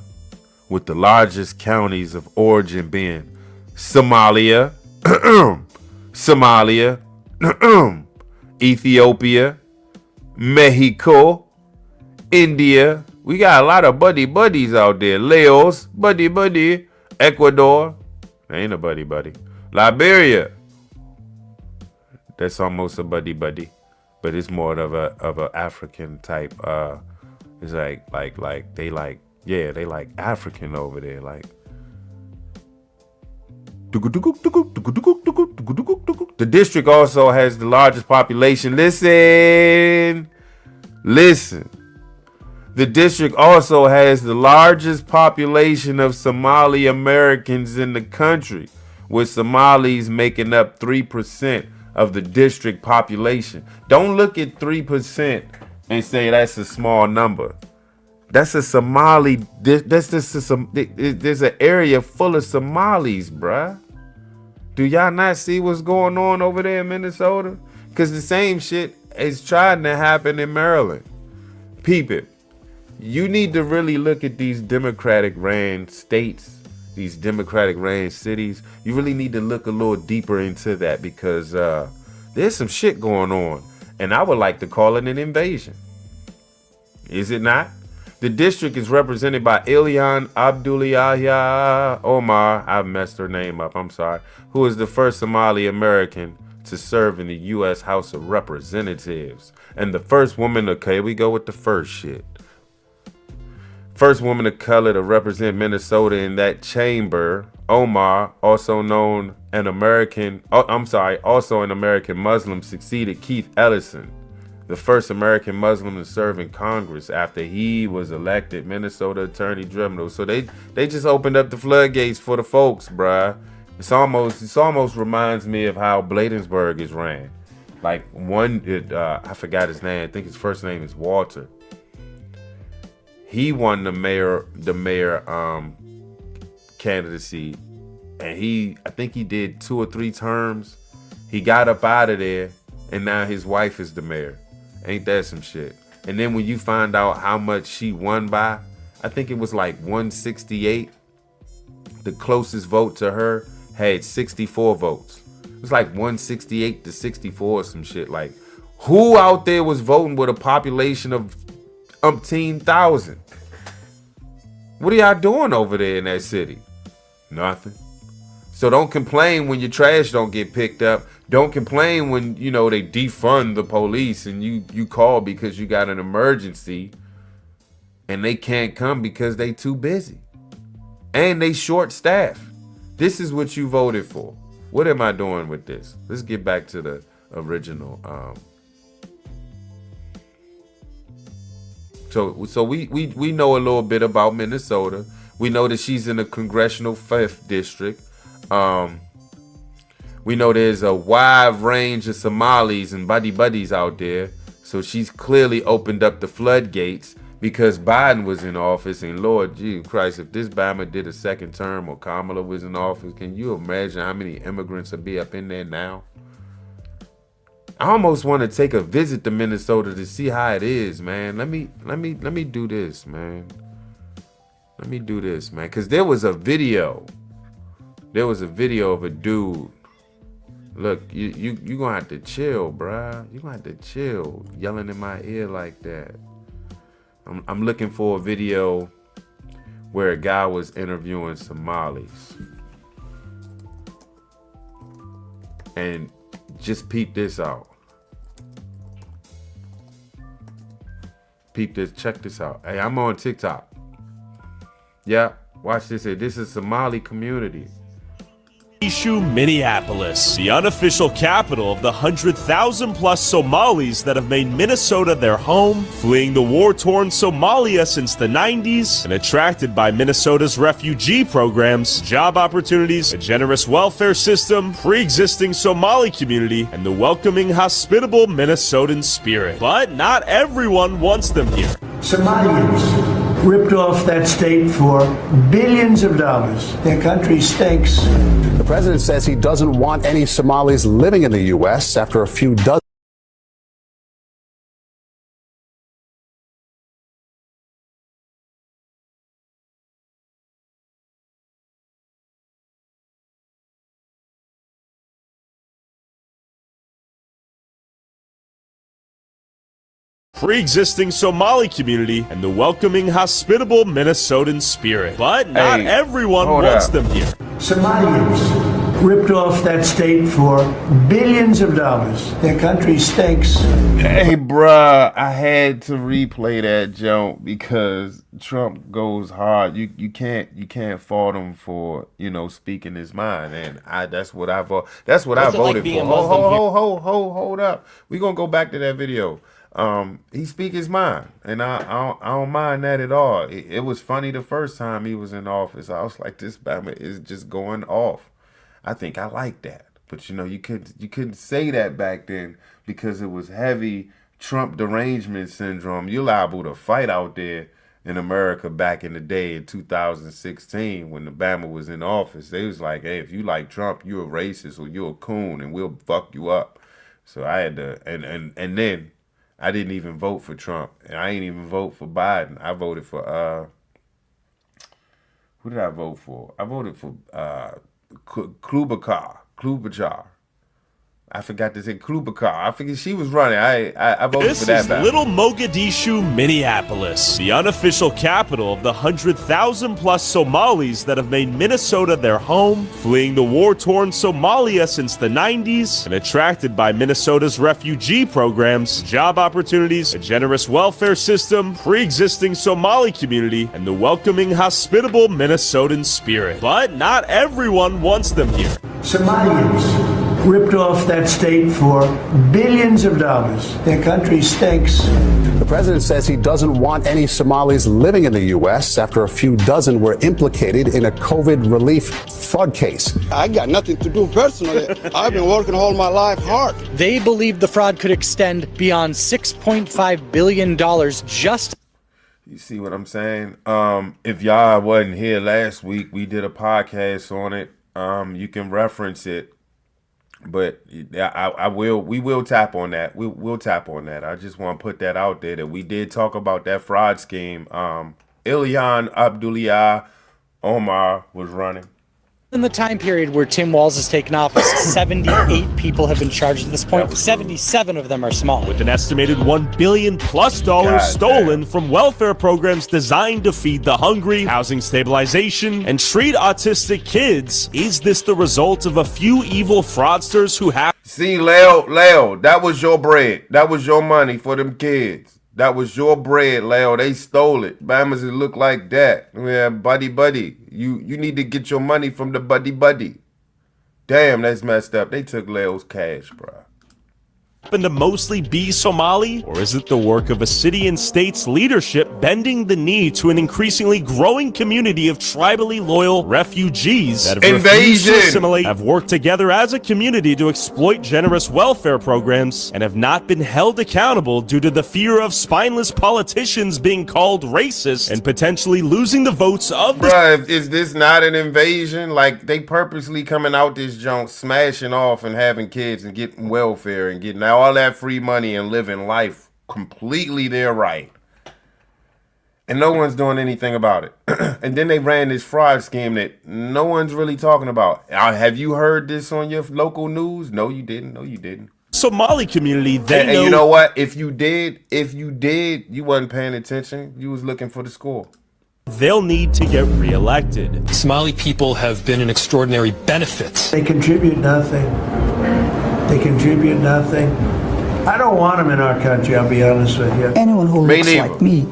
with the largest counties of origin being Somalia, Ethiopia, Mexico, India. We got a lot of buddies out there. Laos, buddy. Ecuador, ain't a buddy. Liberia, that's almost a buddy, but it's more of a African type. It's like they like African over there, like. The district also has the largest population. Listen. The district also has the largest population of Somali Americans in the country, with Somalis making up 3% of the district population. Don't look at 3% and say that's a small number. That's a Somali. There's an area full of Somalis, bruh. Do y'all not see what's going on over there in Minnesota? Because the same shit is trying to happen in Maryland. Peep it. You need to really look at these Democratic ran states, these Democratic ran cities. You really need to look a little deeper into that, because there's some shit going on. And I would like to call it an invasion. Is it not? The district is represented by Ilhan Abdullahi Omar, I messed her name up, I'm sorry, who is the first Somali American to serve in the U.S. House of Representatives. And the first woman, okay, we go with the first shit. First woman of color to represent Minnesota in that chamber, Omar, also an American Muslim, succeeded Keith Ellison, the first American Muslim to serve in Congress after he was elected Minnesota Attorney General. So they just opened up the floodgates for the folks, bruh. It's almost reminds me of how Bladensburg is ran. Like I forgot his name. I think his first name is Walter. He won the mayor candidacy, and I think he did 2 or 3 terms. He got up out of there, and now his wife is the mayor. Ain't that some shit? And then when you find out how much she won by, I think it was like 168. The closest vote to her had 64 votes. It was like 168 to 64 or some shit. Like, who out there was voting with a population of umpteen thousand? What are y'all doing over there in that city? Nothing. So don't complain when your trash don't get picked up. Don't complain when, they defund the police and you call because you got an emergency and they can't come because they too busy. And they short staffed. This is what you voted for. What am I doing with this? Let's get back to the original. So we know a little bit about Minnesota. We know that she's in the congressional 5th district. We know there's a wide range of Somalis and buddies out there. So she's clearly opened up the floodgates because Biden was in office. And Lord Jesus Christ, if this Bama did a second term or Kamala was in office, can you imagine how many immigrants would be up in there now? I almost want to take a visit to Minnesota to see how it is, man. Let me do this, man. Let me do this, man. Cause there was a video. There was a video of a dude. Look, you gonna have to chill, bruh. You gonna have to chill, yelling in my ear like that. I'm looking for a video where a guy was interviewing Somalis. And just peep this out. Peep this, check this out. Hey, I'm on TikTok. Yeah, watch this here. This is Somali community. Minneapolis, the unofficial capital of the 100,000 plus Somalis that have made Minnesota their home, fleeing the war-torn Somalia since the 90s, and attracted by Minnesota's refugee programs, job opportunities, a generous welfare system, pre-existing Somali community, and the welcoming, hospitable Minnesotan spirit. But not everyone wants them here. Somalians ripped off that state for billions of dollars. Their country stinks. The president says he doesn't want any Somalis living in the U.S. after a few dozen. Pre-existing Somali community and the welcoming, hospitable Minnesotan spirit. But not everyone wants them here. Somalians ripped off that state for billions of dollars. Their country stinks. Hey, bruh, I had to replay that joke because Trump goes hard. You can't fault him for speaking his mind, and that's what I voted. That's what I voted for. Hold up. We gonna go back to that video. He speak his mind, and I don't mind that at all. It was funny the first time he was in office. I was like, this Bama is just going off. I think I like that, but you couldn't say that back then because it was heavy Trump derangement syndrome. You're liable to fight out there in America back in the day in 2016 when the Bama was in office. They was like, hey, if you like Trump, you're a racist or you're a coon, and we'll fuck you up. So I had to, and then. I didn't even vote for Trump, and I ain't even vote for Biden. I voted for who did I vote for? I voted for Klobuchar. I forgot to say Klubakar. I figured she was running. I voted This for that is battle. Little Mogadishu, Minneapolis, the unofficial capital of the 100,000 plus Somalis that have made Minnesota their home, fleeing the war-torn Somalia since the 90s, and attracted by Minnesota's refugee programs, job opportunities, a generous welfare system, pre-existing Somali community, and the welcoming, hospitable Minnesotan spirit. But not everyone wants them here. Somalians ripped off that state for billions of dollars. Their country stinks. The president says he doesn't want any Somalis living in the U.S. after a few dozen were implicated in a COVID relief fraud case. I got nothing to do personally. I've been working all my life hard. They believe the fraud could extend beyond $6.5 billion just. You see what I'm saying? If y'all wasn't here last week, we did a podcast on it. You can reference it. But we will tap on that. We'll tap on that. I just want to put that out there that we did talk about that fraud scheme. Ilhan Abdullah Omar was running. In the time period where Tim Walz has taken office, 78 people have been charged at this point. 77 of them are Somali. With an estimated $1 billion+ stolen from welfare programs designed to feed the hungry, housing stabilization, and treat autistic kids, is this the result of a few evil fraudsters who have... See, Leo, that was your bread. That was your money for them kids. That was your bread, Leo. They stole it. Bammers, it look like that. Yeah, buddy. You need to get your money from the buddy. Damn, that's messed up. They took Leo's cash, bro. happen to mostly be Somali? Or is it the work of a city and state's leadership bending the knee to an increasingly growing community of tribally loyal refugees that have refused to assimilate, have worked together as a community to exploit generous welfare programs, and have not been held accountable due to the fear of spineless politicians being called racist and potentially losing the votes of the... Bruh, is this not an invasion? Like, they purposely coming out this junk, smashing off and having kids and getting welfare and getting all that free money and living life completely their right. And no one's doing anything about it. And then they ran this fraud scheme that no one's really talking about. Have you heard this on your local news? No, you didn't. No, you didn't. Somali community, and you know what? If you did, you wasn't paying attention. You was looking for the score. They'll need to get reelected. Somali people have been an extraordinary benefit. They contribute nothing. They contribute nothing. I don't want them in our country, I'll be honest with you. Anyone who looks like me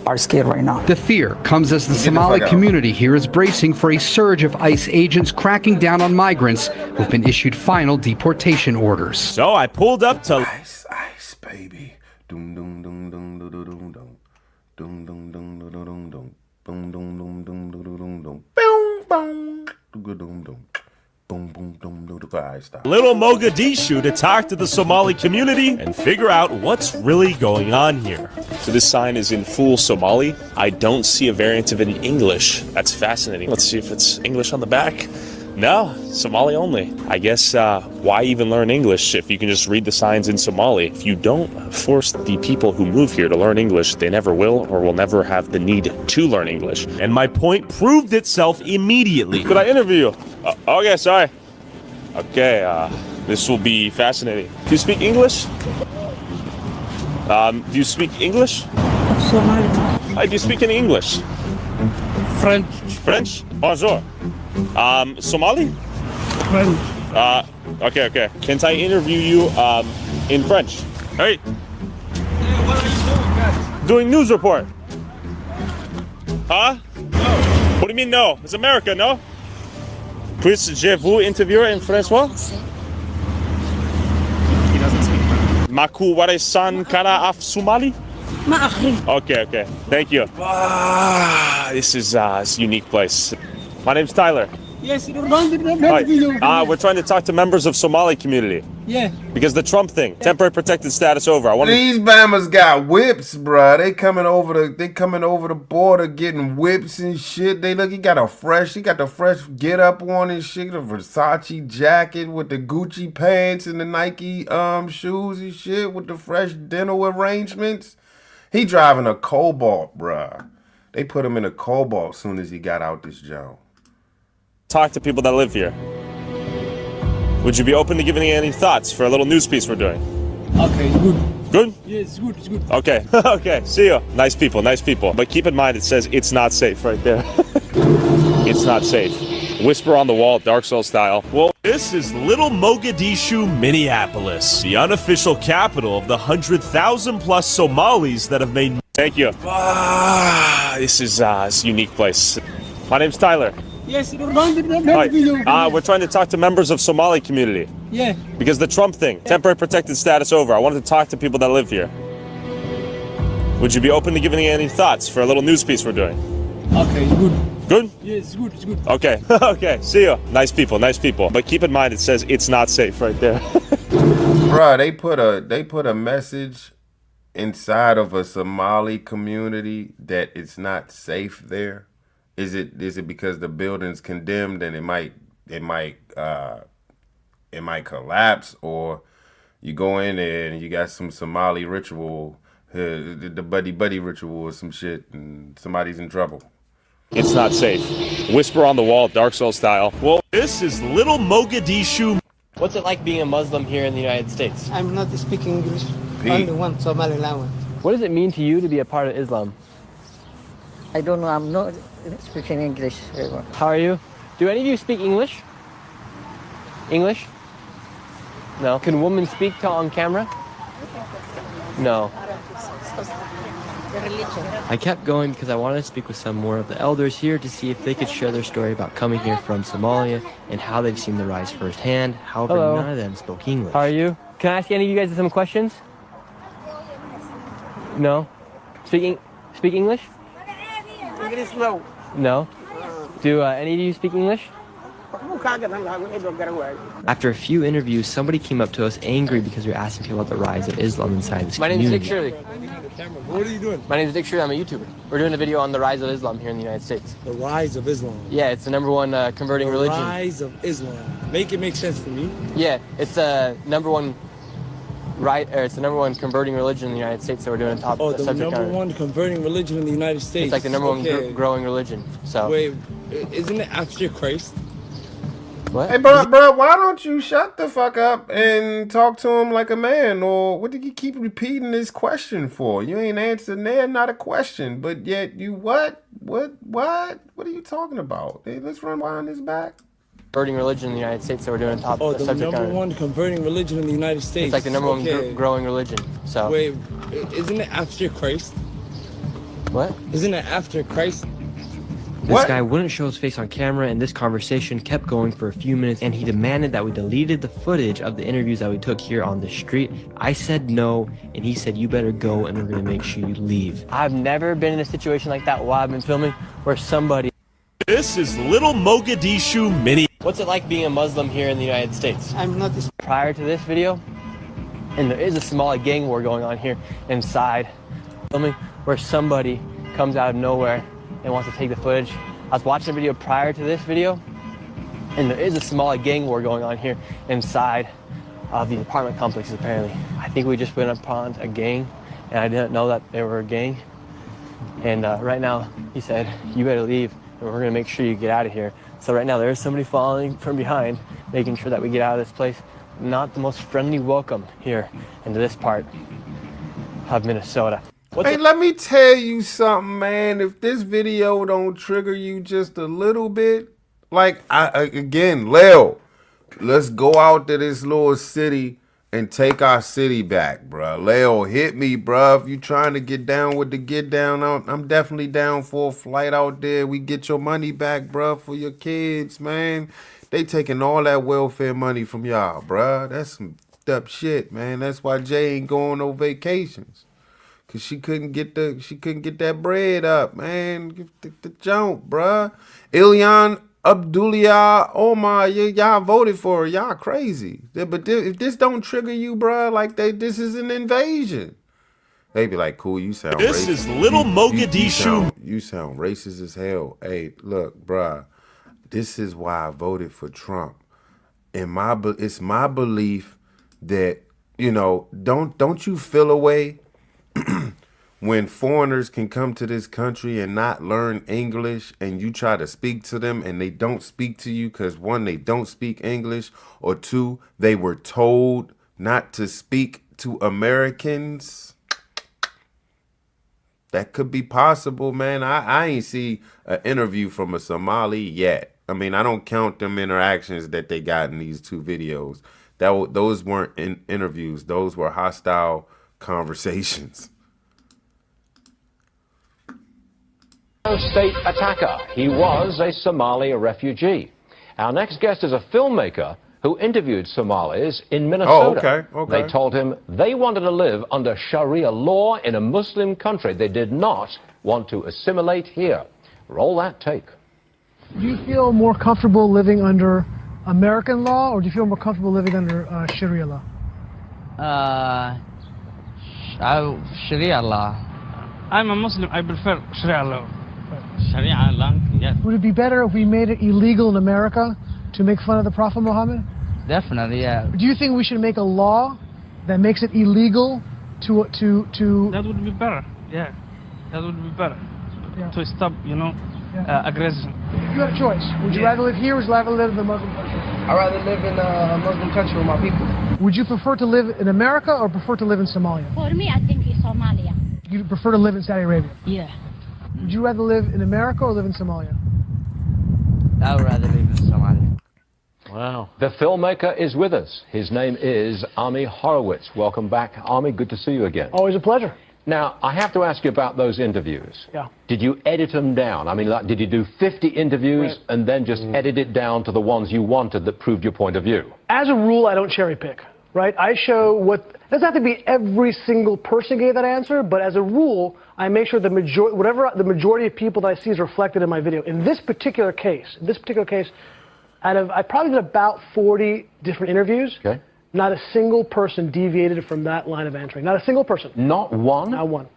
are scared right now. The fear comes as the Somali community here is bracing for a surge of ICE agents cracking down on migrants who've been issued final deportation orders. So I pulled up to Ice, baby. Doom doom doom doom doom doom doom doom doom doom doom doom doom doom boom doom doom doom doom doom doom boom boom doom doom doom. Boom, boom, boom, boom, Little Mogadishu to talk to the Somali community and figure out what's really going on here. So this sign is in full Somali. I don't see a variant of it in English. That's fascinating. Let's see if it's English on the back. No, Somali only. I guess why even learn English if you can just read the signs in Somali? If you don't force the people who move here to learn English, they never will or will never have the need to learn English. And my point proved itself immediately. Could I interview you? Okay, sorry. Okay, this will be fascinating. Do you speak English? Do you speak English? Do you speak any English? French. French? Bonjour. Somali? French. Okay. Can I interview you in French? Hey. What are you doing, guys? Doing news report. Huh? No. What do you mean no? It's America, no? Puis-je vous interviewer in François? He doesn't speak French. Maku warisan kana af Somali? Okay. Thank you. This is a unique place. My name's Tyler. Yes, we're trying to talk to members of Somali community. Yeah. Because the Trump thing, temporary protected status over. These Bammers got whips, bruh. They coming over the border getting whips and shit. He got the fresh get up on and shit, the Versace jacket with the Gucci pants and the Nike shoes and shit with the fresh dental arrangements. He driving a Cobalt, bruh. They put him in a Cobalt as soon as he got out this joint. Talk to people that live here. Would you be open to giving any thoughts for a little news piece we're doing? Okay, good. Good? Yeah, it's good. It's good. Okay. Okay. See you. Nice people. Nice people. But keep in mind, it says it's not safe right there. It's not safe. Whisper on the wall, Dark Souls style. Well, this is Little Mogadishu, Minneapolis, the unofficial capital of the 100,000 plus Somalis that have made. Thank you. This is a unique place. My name's Tyler. Yes, Hi. We're trying to talk to members of Somali community. Yeah. Because the Trump thing, temporary protected status over. I wanted to talk to people that live here. Would you be open to giving any thoughts for a little news piece we're doing? Okay, good. Good? Yeah, it's good. It's good. Okay. Okay. See you. Nice people. Nice people. But keep in mind, it says it's not safe right there. Bruh, they put a message inside of a Somali community that it's not safe there. Is it because the building's condemned and it might collapse, or you go in there and you got some Somali ritual, the buddy ritual or some shit, and somebody's in trouble? It's not safe. Whisper on the wall, Dark Souls style. Well, this is Little Mogadishu. What's it like being a Muslim here in the United States? I'm not speaking English, Pete. only one Somali language. What does it mean to you to be a part of Islam? I don't know, I'm not speaking English very well. How are you? Do any of you speak English? English? No. Can women speak on camera? No. I kept going because I wanted to speak with some more of the elders here to see if they could share their story about coming here from Somalia and how they've seen the rise firsthand. However, none of them spoke English. How are you? Can I ask any of you guys some questions? No? Speak English? English no. No? Do any of you speak English? After a few interviews, somebody came up to us angry because we were asking people about the rise of Islam inside this community. My name is Dick Shirley. What are you doing? My name is Dick Shirley. I'm a YouTuber. We're doing a video on the rise of Islam here in the United States. The rise of Islam. Yeah, it's the #1 converting religion. The rise of Islam. Make it make sense for me. Yeah, it's the #1 it's the #1 converting religion in the United States. So we're doing a top the subject #1 converting religion in the United States. It's like the #1 growing religion. So wait, isn't it after Christ? What? Hey, bro, why don't you shut the fuck up and talk to him like a man? Or what did you keep repeating this question for? You ain't answering there, not a question, but yet you what? What are you talking about? Hey, let's run behind his back. Converting religion in the United States. So we're doing a top the subject #1 converting religion in the United States. It's like the #1 growing religion. So wait, isn't it after Christ? What? Isn't it after Christ? This guy wouldn't show his face on camera, and this conversation kept going for a few minutes, and he demanded that we deleted the footage of the interviews that we took here on the street. I said no, and he said, you better go, and we're gonna make sure you leave. I've never been in a situation like that while I've been filming, where somebody... This is Little Mogadishu, Mini. What's it like being a Muslim here in the United States? I'm not... Prior to this video, and there is a Somali gang war going on here inside, filming, where somebody comes out of nowhere and wants to take the footage. I was watching a video prior to this video, and there is a Somali gang war going on here inside of the apartment complexes, apparently. I think we just went upon a gang, and I didn't know that they were a gang. And right now, he said, you better leave, and we're gonna make sure you get out of here. So right now, there's somebody following from behind, making sure that we get out of this place. Not the most friendly welcome here into this part of Minnesota. Hey, let me tell you something, man. If this video don't trigger you just a little bit, like, again, Leo, let's go out to this little city and take our city back, bro. Leo, hit me, bro. If you trying to get down with the get down, I'm definitely down for a flight out there. We get your money back, bro, for your kids, man. They taking all that welfare money from y'all, bro. That's some up shit, man. That's why Jay ain't going no vacations. Cause she couldn't get that bread up, man. Give the jump, bruh. Ilyan Abdullah Omar, y'all voted for her. Y'all crazy. But if this don't trigger you, bruh, like this is an invasion. They be like, cool, you sound this racist. This is Little Mogadishu. You sound racist as hell. Hey, look, bruh. This is why I voted for Trump. And it's my belief that, don't you feel a way when foreigners can come to this country and not learn English, and you try to speak to them and they don't speak to you because, one, they don't speak English, or two, they were told not to speak to Americans. That could be possible, man. I ain't see an interview from a Somali yet. I mean, I don't count them interactions that they got in these two videos. Those weren't interviews. Those were hostile conversations. State attacker. He was a Somali refugee. Our next guest is a filmmaker who interviewed Somalis in Minnesota. Oh, okay. They told him they wanted to live under Sharia law in a Muslim country. They did not want to assimilate here. Roll that tape. Do you feel more comfortable living under American law, or do you feel more comfortable living under Sharia law? Sharia law. I'm a Muslim. I prefer Sharia law. Sharia law, yes. Would it be better if we made it illegal in America to make fun of the Prophet Muhammad? Definitely, yeah. Do you think we should make a law that makes it illegal to? That would be better. Yeah, that would be better. Yeah. To stop, aggression. If you had a choice, would you rather live here or would you rather live in a Muslim country? I'd rather live in a Muslim country with my people. Would you prefer to live in America or prefer to live in Somalia? For me, I think it's Somalia. You prefer to live in Saudi Arabia? Yeah. Would you rather live in America or live in Somalia? I would rather live in Somalia. Wow. The filmmaker is with us. His name is Ami Horowitz. Welcome back, Ami. Good to see you again. Always a pleasure. Now, I have to ask you about those interviews. Yeah. Did you edit them down? I mean, like, did you do 50 interviews and then just edit it down to the ones you wanted that proved your point of view? As a rule, I don't cherry pick, right? I show what, it doesn't have to be every single person gave that answer, but as a rule, I make sure whatever the majority of people that I see is reflected in my video. In this particular case, I probably did about 40 different interviews. Okay. Not a single person deviated from that line of answering. Not a single person. Not one? Not one.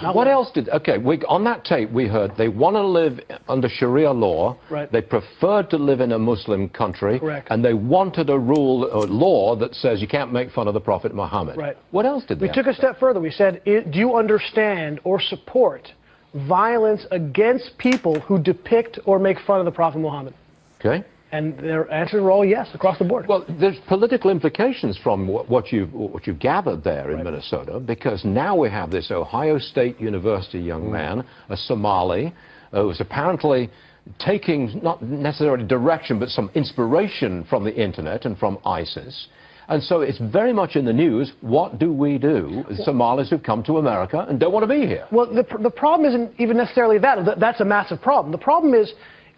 What else did... Okay, on that tape we heard they want to live under Sharia law. Right. They preferred to live in a Muslim country. Correct. And they wanted a rule or law that says you can't make fun of the Prophet Muhammad. Right. What else did they We took a step further. We said, do you understand or support violence against people who depict or make fun of the Prophet Muhammad? Okay. And their answers were all yes, across the board. Well, there's political implications from what you've gathered there in Minnesota, because now we have this Ohio State University young man, a Somali, who was apparently taking not necessarily direction, but some inspiration from the internet and from ISIS. And so it's very much in the news. What do we do with Somalis who've come to America and don't want to be here? Well, the problem isn't even necessarily that. That's a massive problem. The problem is,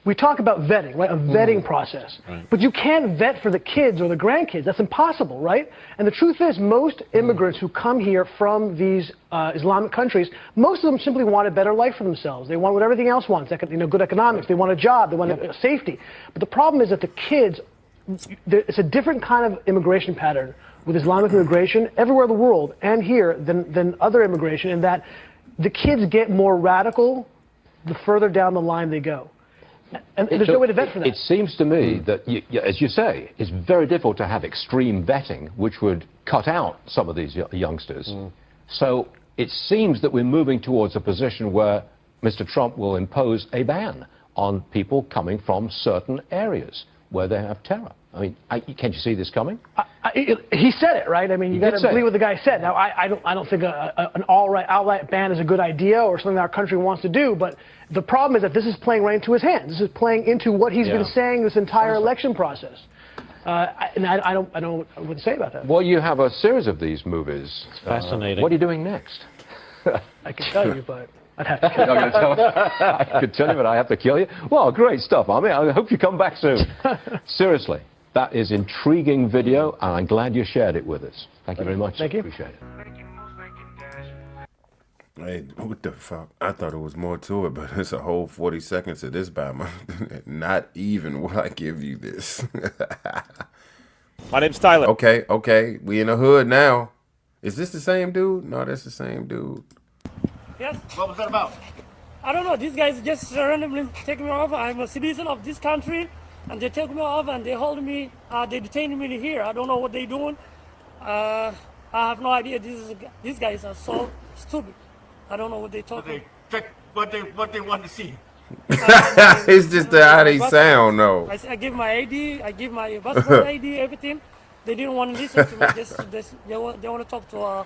we talk about vetting, right? A vetting process. Right. But you can't vet for the kids or the grandkids. That's impossible, right? And the truth is, most immigrants who come here from these Islamic countries, most of them simply want a better life for themselves. They want what everything else wants, good economics. They want a job. They want safety. But the problem is that the kids, it's a different kind of immigration pattern with Islamic immigration everywhere in the world and here than other immigration, in that the kids get more radical the further down the line they go. And there's no way to vet for that. It seems to me that, as you say, it's very difficult to have extreme vetting, which would cut out some of these youngsters. So it seems that we're moving towards a position where Mr. Trump will impose a ban on people coming from certain areas where they have terror. I mean, can't you see this coming? He said it, right? I mean, you got to believe what the guy said. Now, I don't think an outright ban is a good idea or something that our country wants to do, but the problem is that this is playing right into his hands. This is playing into what he's been saying this entire election process. And I don't know what to say about that. Well, you have a series of these movies. It's fascinating. What are you doing next? I can tell you, but I'd have to kill you. I could tell you, but I have to kill you. Well, great stuff. I mean, I hope you come back soon. Seriously, that is intriguing video, and I'm glad you shared it with us. Thank you very much. Thank you. Appreciate it. Hey, what the fuck? I thought it was more to it, but it's a whole 40 seconds of this by my... Not even will I give you this. My name's Tyler. Okay. We in the hood now. Is this the same dude? No, that's the same dude. Yes. What was that about? I don't know. These guys just randomly take me off. I'm a citizen of this country, and they take me off and they hold me. They detain me here. I don't know what they're doing. I have no idea. These guys are so stupid. I don't know what they talking. Check what they want to see. It's just how they sound, though. I give my ID, I give my passport ID, everything. They didn't want to listen to me. They want to talk to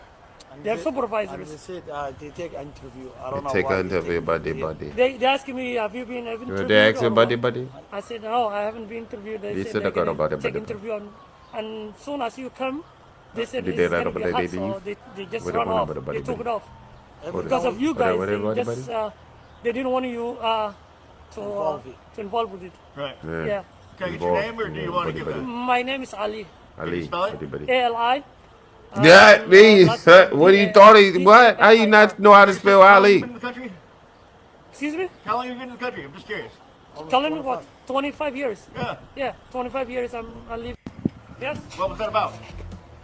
their supervisors. They said they take an interview. I don't know Take why an interview, buddy. They asked me, have you been interviewed? They asked you, buddy. I said, no, I haven't been interviewed. They said they're going to take interview. And soon as you come, they said it's going to be hot, so they just run off. They took it off. Because of you guys, they didn't want you to involve with it. Right. Yeah. Can I get your name, or do you want to give it? My name is Ali. Can you spell it? Ali. Yeah, me. What do you thought? What? How you not know how to spell Ali? Excuse me? How long have you been in the country? I'm just curious. Telling me what? 25 years. Yeah. Yeah, 25 years I live. Yes. What was that about?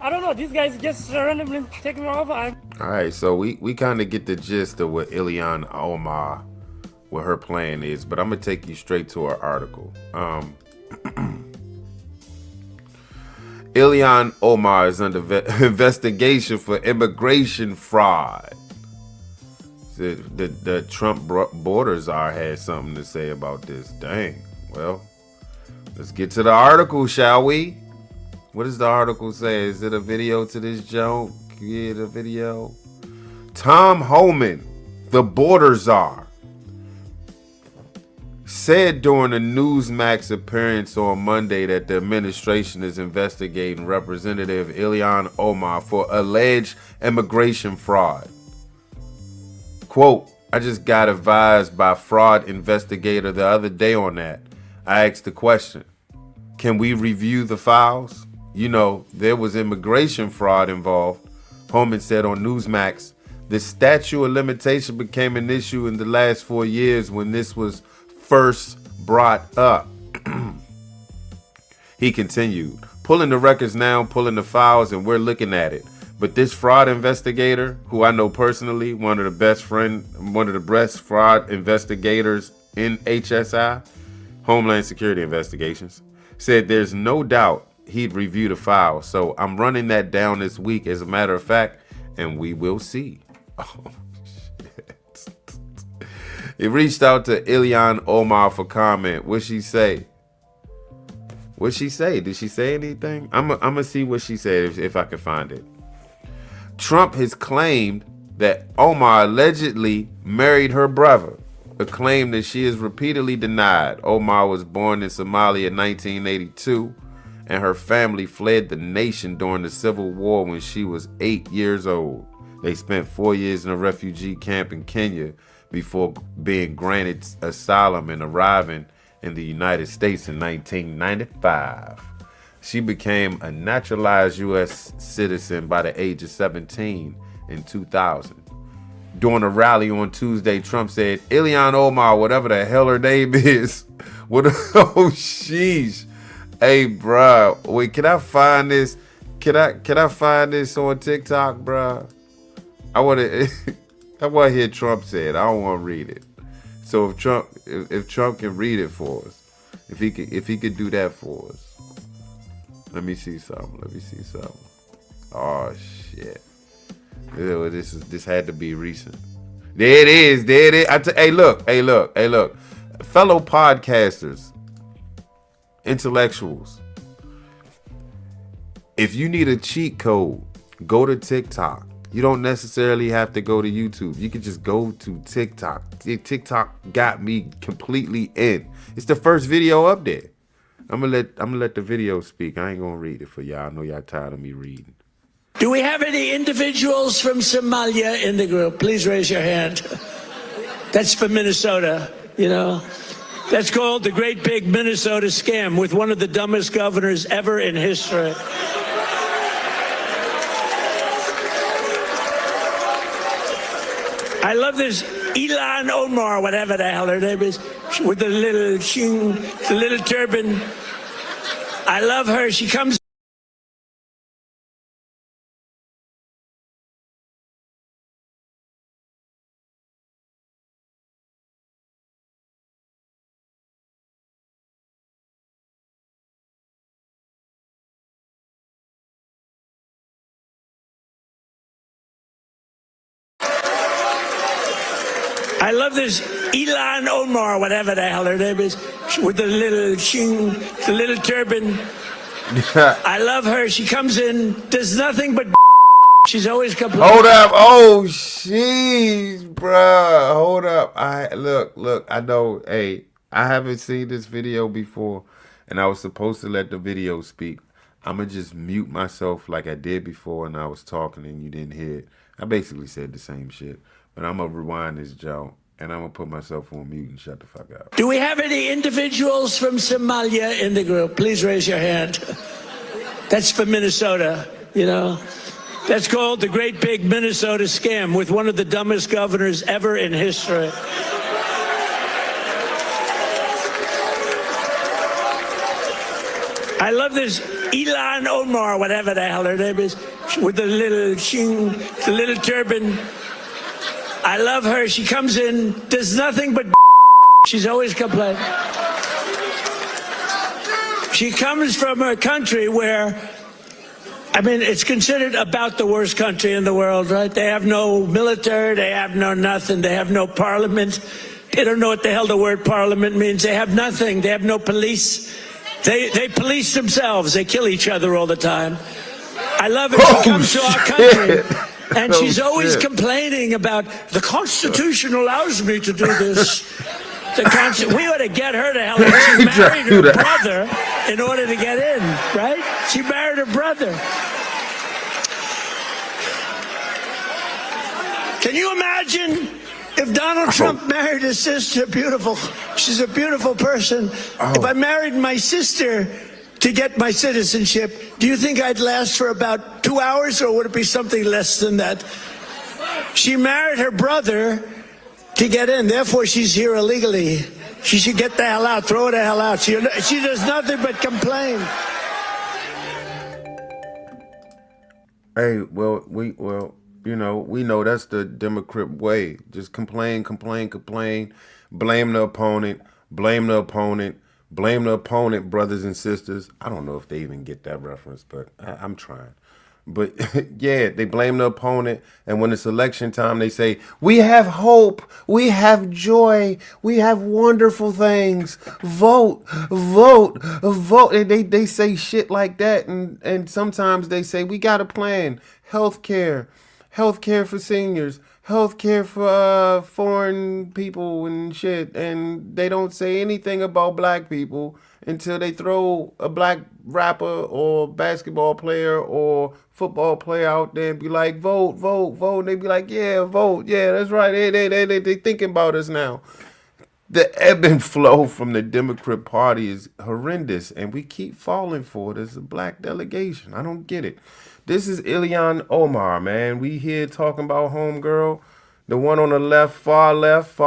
I don't know. These guys just randomly take me over. All right, so we kind of get the gist of what Ilhan Omar, what her plan is, but I'm gonna take you straight to her article. Ilhan Omar is under investigation for immigration fraud. The Trump border czar had something to say about this. Dang. Well, let's get to the article, shall we? What does the article say? Is it a video to this joke? Yeah, the video. Tom Homan, the border czar, said during a Newsmax appearance on Monday that the administration is investigating Representative Ilhan Omar for alleged immigration fraud. Quote, I just got advised by a fraud investigator the other day on that. I asked the question, can we review the files? You know, there was immigration fraud involved. Homan said on Newsmax, the statute of limitation became an issue in the last 4 years when this was first brought up. He continued, pulling the records now, pulling the files, and we're looking at it. But this fraud investigator, who I know personally, one of the best fraud investigators in HSI, Homeland Security Investigations, said there's no doubt he'd review the file. So I'm running that down this week, as a matter of fact, and we will see. Oh, shit. He reached out to Ilhan Omar for comment. What'd she say? What'd she say? Did she say anything? I'm gonna see what she said if I can find it. Trump has claimed that Omar allegedly married her brother, a claim that she has repeatedly denied. Omar was born in Somalia in 1982, and her family fled the nation during the Civil War when she was 8 years old. They spent 4 years in a refugee camp in Kenya before being granted asylum and arriving in the United States in 1995. She became a naturalized U.S. citizen by the age of 17 in 2000. During a rally on Tuesday, Trump said, Ilhan Omar, whatever the hell her name is, oh, sheesh. Hey, bruh, wait, can I find this? Can I find this on TikTok, bruh? I want to hear Trump say it. I don't want to read it. So if Trump can read it for us, if he could do that for us. Let me see something. Oh shit. Ew, this had to be recent. There it is. Hey, look. Fellow podcasters, intellectuals. If you need a cheat code, go to TikTok. You don't necessarily have to go to YouTube. You can just go to TikTok. TikTok got me completely in. It's the first video up there. I'm gonna let the video speak. I ain't gonna read it for y'all. I know y'all tired of me reading. Do we have any individuals from Somalia in the group? Please raise your hand. That's for Minnesota, you know. That's called the Great Big Minnesota Scam with one of the dumbest governors ever in history. I love this Ilhan Omar, whatever the hell her name is, with the little turban. I love her. She comes. I love this Ilan Omar, whatever the hell her name is, with the little turban. I love her. She comes in, does nothing but she's always complaining. Hold up. Oh, sheesh, bruh. Hold up. Look, I know, hey, I haven't seen this video before, and I was supposed to let the video speak. I'm going to just mute myself like I did before, and I was talking and you didn't hear it. I basically said the same shit, but I'm going to rewind this joke, and I'm going to put myself on mute and shut the fuck up. Do we have any individuals from Somalia in the group? Please raise your hand. That's for Minnesota, you know. That's called the Great Big Minnesota Scam with one of the dumbest governors ever in history. I love this Ilan Omar, whatever the hell her name is, with the little turban. I love her. She comes in, does nothing but she's always complaining. She comes from a country where, I mean, it's considered about the worst country in the world, right? They have no military, they have no nothing, they have no parliament. They don't know what the hell the word parliament means. They have nothing, they have no police. They police themselves, they kill each other all the time. I love it. She comes to our country and she's always complaining about the Constitution allows me to do this. We ought to get her to hell. She married her brother in order to get in, right? She married her brother. Can you imagine if Donald Trump married his sister? Beautiful. She's a beautiful person. If I married my sister to get my citizenship, do you think I'd last for about 2 hours, or would it be something less than that? She married her brother to get in, therefore she's here illegally. She should get the hell out, throw her the hell out. She does nothing but complain. Hey, we know that's the Democrat way. Just complain, blame the opponent, brothers and sisters. I don't know if they even get that reference, but I'm trying. But yeah, they blame the opponent, and when it's election time, they say, we have hope, we have joy, we have wonderful things, vote. And they say shit like that, and sometimes they say, we got a plan, healthcare for seniors, healthcare for foreign people and shit, and they don't say anything about black people until they throw a black rapper or basketball player or football player out there and be like, vote. And they be like, yeah, vote. Yeah, that's right. They thinking about us now. The ebb and flow from the Democrat Party is horrendous, and we keep falling for it as a black delegation. I don't get it. This is Ilan Omar, man. We here talking about homegirl, the one on the left, far left.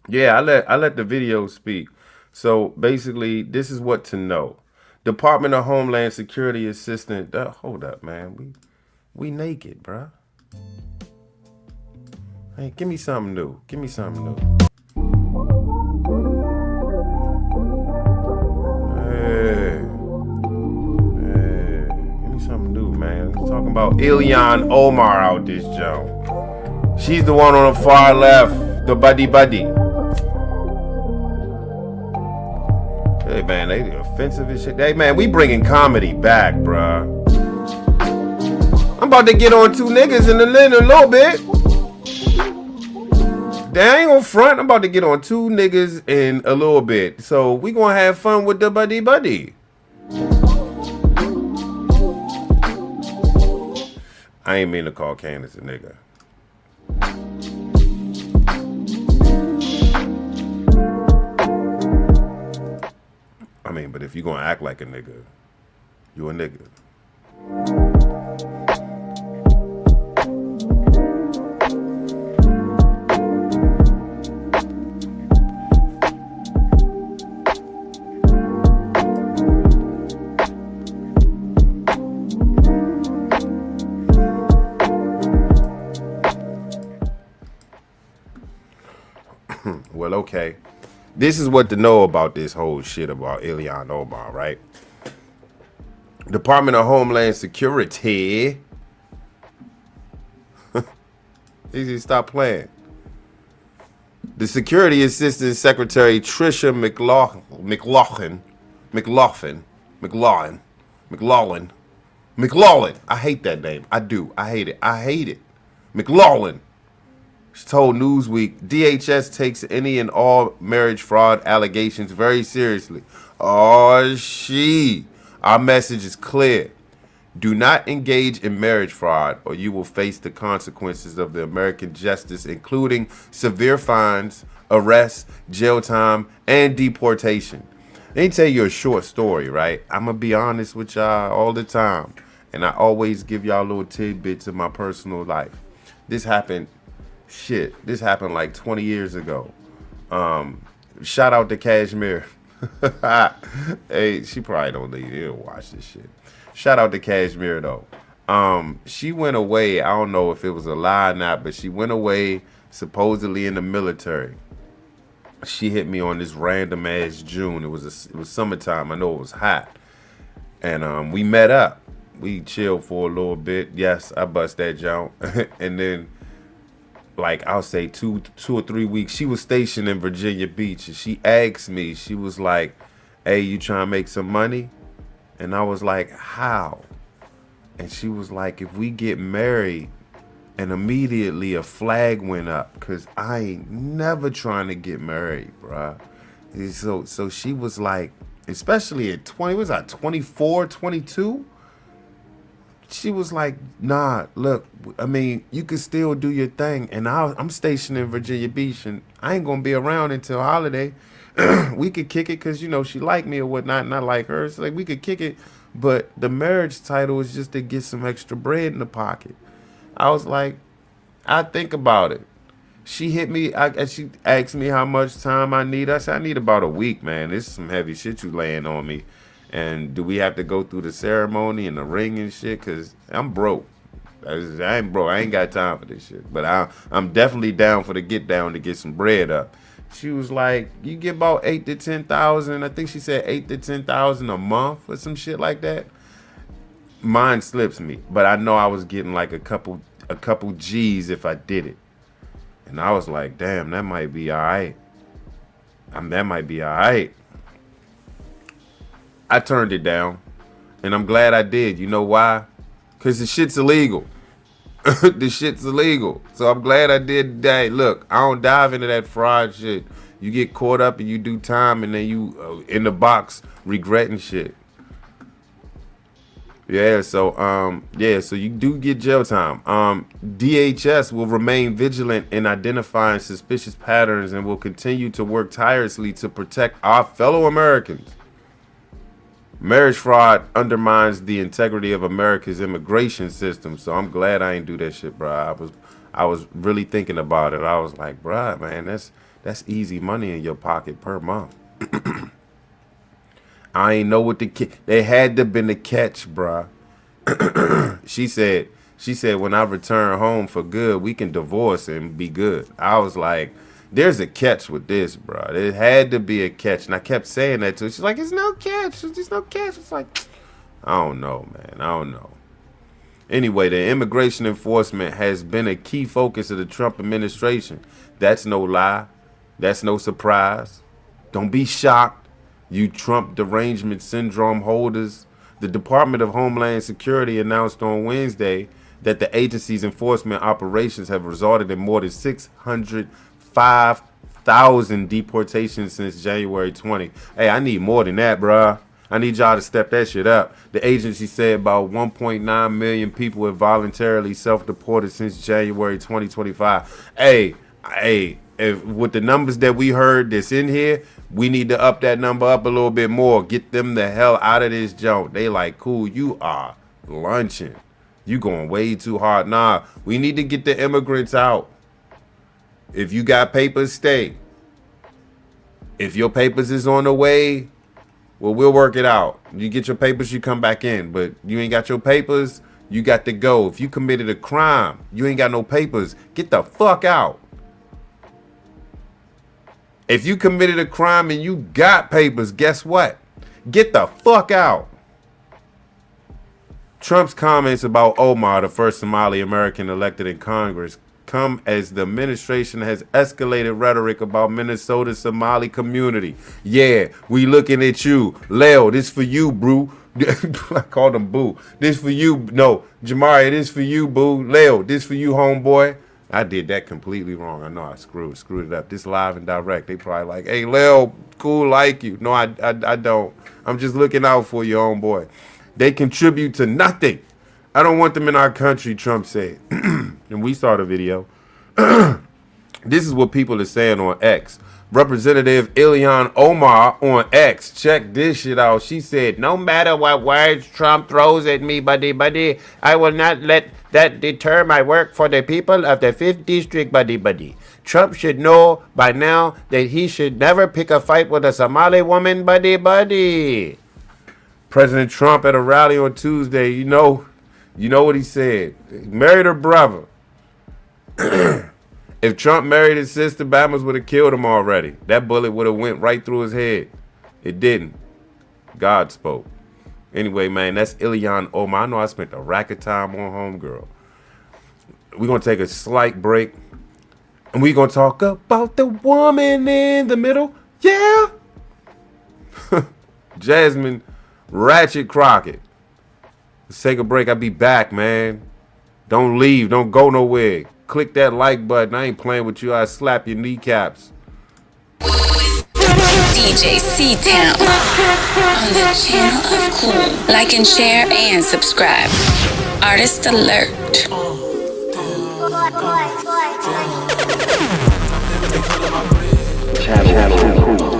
Yeah, I let the video speak. So basically, this is what to know. Department of Homeland Security Assistant. Hold up, man. We naked, bruh. Hey, give me something new. Hey, give me something new, man. We're talking about Ilan Omar out this joint. She's the one on the far left, the buddy. Hey, man, they offensive as shit. Hey, man, we bringing comedy back, bruh. I'm about to get on two niggas in a little bit. They ain't gonna front. I'm about to get on two niggas in a little bit. So we gonna have fun with the buddy. I ain't mean to call Candace a nigga. I mean, but if you gonna act like a nigga, you a nigga. Well, okay. This is what to know about this whole shit about Ilan Omar, right? Department of Homeland Security Easy, stop playing. The Security Assistant Secretary Tricia McLaughlin. I hate that name. I do. I hate it. McLaughlin. She told Newsweek, DHS takes any and all marriage fraud allegations very seriously. Our message is clear. Do not engage in marriage fraud or you will face the consequences of the American justice, including severe fines, arrest, jail time, and deportation. Let me tell you a short story, right? I'm going to be honest with y'all all the time. And I always give y'all little tidbits of my personal life. This happened like 20 years ago. Shout out to Kashmir. Hey, she probably don't need to watch this shit. Shout out to Kashmir though. She went away. I don't know if it was a lie or not, but she went away supposedly in the military. She hit me on this random ass June. It was summertime. I know it was hot, and we met up. We chilled for a little bit. Yes, I bust that jump, and then like I'll say 2 or 3 weeks. She was stationed in Virginia Beach, and she asked me. She was like, "Hey, you trying to make some money?" And I was like, how? And she was like, if we get married, and immediately a flag went up, because I ain't never trying to get married, bruh. So she was like, especially at 24, 22? She was like, nah, look, I mean, you can still do your thing. And I'm stationed in Virginia Beach, and I ain't going to be around until holiday. We could kick it because, you know, she liked me or whatnot, and I like her. So, like, we could kick it. But the marriage title is just to get some extra bread in the pocket. I was like, I think about it. She hit me. She asked me how much time I need. I said, I need about a week, man. This is some heavy shit you laying on me. And do we have to go through the ceremony and the ring and shit? Because I'm broke. I ain't broke. I ain't got time for this shit. But I'm definitely down for the get down to get some bread up. She was like, you get about 8 to 10,000. I think she said 8 to 10,000 a month or some shit like that. Mine slips me, but I know I was getting like a couple G's if I did it. And I was like, damn, that might be all right. That might be all right. I turned it down, and I'm glad I did. You know why? Because the shit's illegal. The shit's illegal. So I'm glad I did that. Look, I don't dive into that fraud shit. You get caught up and you do time, and then you in the box regretting shit. Yeah, so you do get jail time. DHS will remain vigilant in identifying suspicious patterns and will continue to work tirelessly to protect our fellow Americans. Marriage fraud undermines the integrity of America's immigration system, so I'm glad I ain't do that shit, bro. I was really thinking about it. I was like, bro, man, that's easy money in your pocket per month. I ain't know what they had to been the catch, bruh. She said when I return home for good, we can divorce and be good. I was like, there's a catch with this, bruh. There had to be a catch, and I kept saying that to her. She's like, it's no catch. There's no catch. It's like, I don't know, man. I don't know. Anyway, the immigration enforcement has been a key focus of the Trump administration. That's no lie. That's no surprise. Don't be shocked, you Trump derangement syndrome holders. The Department of Homeland Security announced on Wednesday that the agency's enforcement operations have resulted in more than 605,000 deportations since January 20. Hey, I need more than that, bruh. I need y'all to step that shit up. The agency said about 1.9 million people have voluntarily self-deported since January 2025. Hey, if with the numbers that we heard that's in here, we need to up that number up a little bit more. Get them the hell out of this junk. They like, cool, you are lunching. You going way too hard. Nah, we need to get the immigrants out. If you got papers, stay. If your papers is on the way, well, we'll work it out. You get your papers, you come back in. But you ain't got your papers, you got to go. If you committed a crime, you ain't got no papers, get the fuck out. If you committed a crime and you got papers, guess what? Get the fuck out. Trump's comments about Omar, the first Somali American elected in Congress, come as the administration has escalated rhetoric about Minnesota's Somali community. Yeah, we looking at you. Leo, this for you, bro. I called him Boo. This for you. No, Jamari, this for you, Boo. Leo, this for you, homeboy. I did that completely wrong. I know I screwed it up. This live and direct. They probably like, hey, Leo, cool, like you. No, I don't. I'm just looking out for you, homeboy. They contribute to nothing. I don't want them in our country, Trump said. And we saw the video. This is what people are saying on X. Representative Ilhan Omar on X. Check this shit out. She said, no matter what words Trump throws at me, buddy, I will not let that deter my work for the people of the 5th District, buddy. Trump should know by now that he should never pick a fight with a Somali woman, buddy. President Trump at a rally on Tuesday, you know what he said. He married her brother. If Trump married his sister, Bammers would have killed him already. That bullet would have went right through his head. It didn't. God spoke. Anyway, man, that's Ilhan Omar. I know I spent a rack of time on Homegirl. We're going to take a slight break. And we're going to talk about the woman in the middle. Yeah. Jasmine Ratchet Crockett. Let's take a break. I'll be back, man. Don't leave. Don't go nowhere. Click that like button. I ain't playing with you. I slap your kneecaps. DJ C-Town on the channel of Cool. Like and share and subscribe. Artist alert. Channel Cool.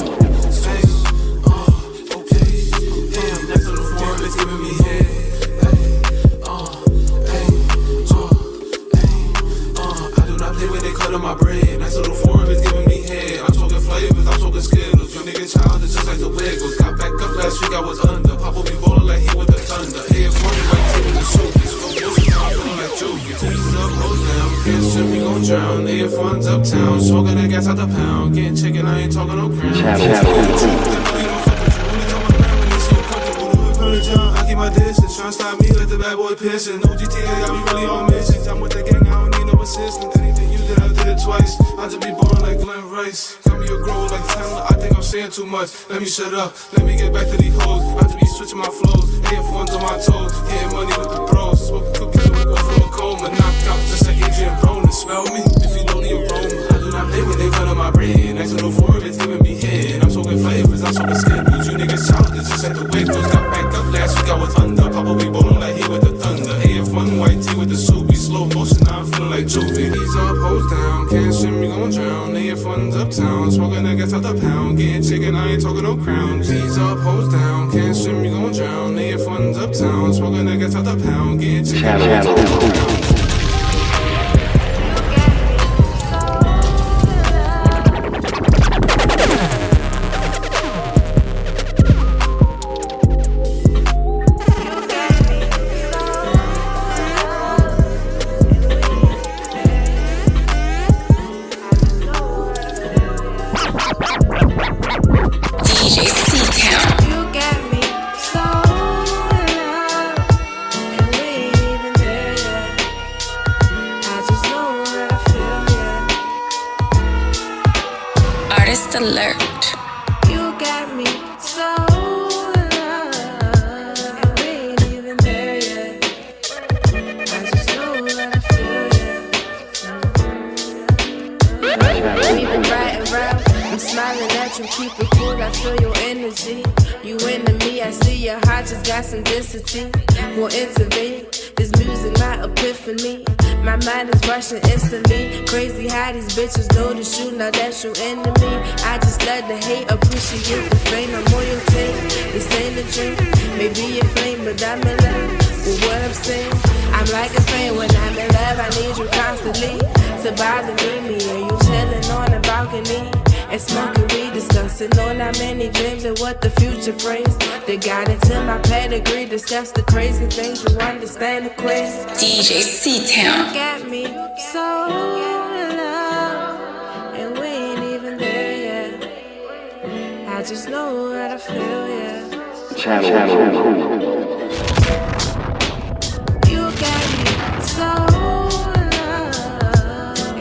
On my brain, nice little form is giving me head. I'm talking flavors, I'm talking Skittles. Young nigga childish just like the Wiggles. Got back up last week, I was under. Papa be ballin' like he with the thunder. AF running like Tim in the showbiz. I'm feeling like Jovi. Teams up, hoes down. Can't shit, we gon' drown. AF funds uptown. Smoking that gas out the pound. Getting chicken, I ain't talking no crown. I keep my distance, tryna stop me like the bad boy pissing. No GTA, I be really on missions. I'm with the gang, I don't need no assistance. Anything you did, I did it twice. I just be born like Glenn Rice. Got me a grow like Taylor, I think I'm saying too much. Let me shut up, let me get back to these hoes. I just be switching my flows, AF1s on my toes. Getting money with the bros, smoking cookies and we go for a coma. Knocked out just like Adrian Broner. Smell me, if you know the aroma. I do not play when they run on my brain. Next to the forward, it's giving me head. I'm talking flavors, I'm talking Skittles. You niggas childish, just like the Wiggles. Got back up last week, I was under. Papa be ballin' like he with the thunder. AF1 white tee with the soup. Be slow motion, now I'm feeling like Jovi. He's up, hoes down, can't swim, you gon' drown. AF1's uptown, smoking that gas out the pound. Getting chicken, I ain't talking no crown. G's up, hoes down, can't swim, you gon' drown. AF1's uptown, smoking that gas out the pound. Getting chicken, I ain't talking no crown. Alert. You got me so in love, and we ain't even there yet. I just know that I feel you. We've been right around. I'm smiling at you, keep it cool. I feel your energy. You into me, I see your heart just got some density. Won't intervene. This music, my epiphany. My mind is rushing instantly. Crazy how these bitches notice you, now that's your enemy. I just love the hate, appreciate the fame. I'm on your team, this ain't a dream. Maybe a flame, but I'm in love with what I'm saying. I'm like a fan when I'm in love, I need you constantly to bother me and you chilling on the balcony and smoking weed, discussing on how many dreams and what the future brings. They got into my pedigree, discuss the crazy things, you understand the quiz. DJ C-Town. You got me so in love, and we ain't even there yet. I just know that I feel, yeah. Channel. You got me so in love.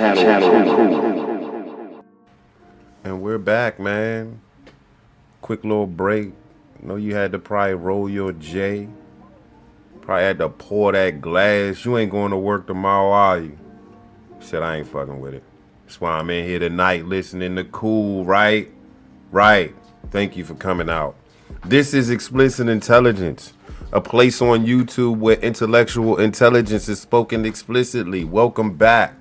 And we're back, man. Quick little break. Know you had to probably roll your J. Probably had to pour that glass. You ain't going to work tomorrow, are you? Said I ain't fucking with it. That's why I'm in here tonight listening to Cool, right? Right. Thank you for coming out. This is Explicit Intelligence, a place on YouTube where intellectual intelligence is spoken explicitly. Welcome back.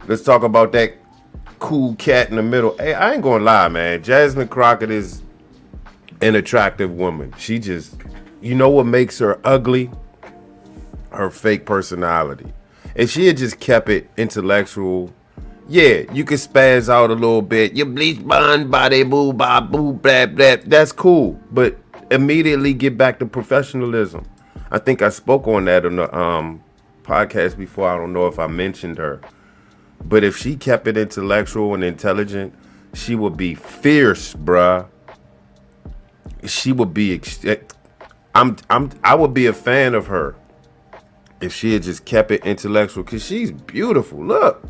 Let's talk about that cool cat in the middle. Hey, I ain't gonna lie, man. Jasmine Crockett is an attractive woman. She just, you know what makes her ugly? Her fake personality. If she had just kept it intellectual, yeah, you could spaz out a little bit. You bleach blonde body, boo, ba, boo, blah, blah. That's cool. But immediately get back to professionalism. I think I spoke on that on the podcast before. I don't know if I mentioned her. But if she kept it intellectual and intelligent, she would be fierce, bruh. She would be. I would be a fan of her if she had just kept it intellectual, because she's beautiful. Look,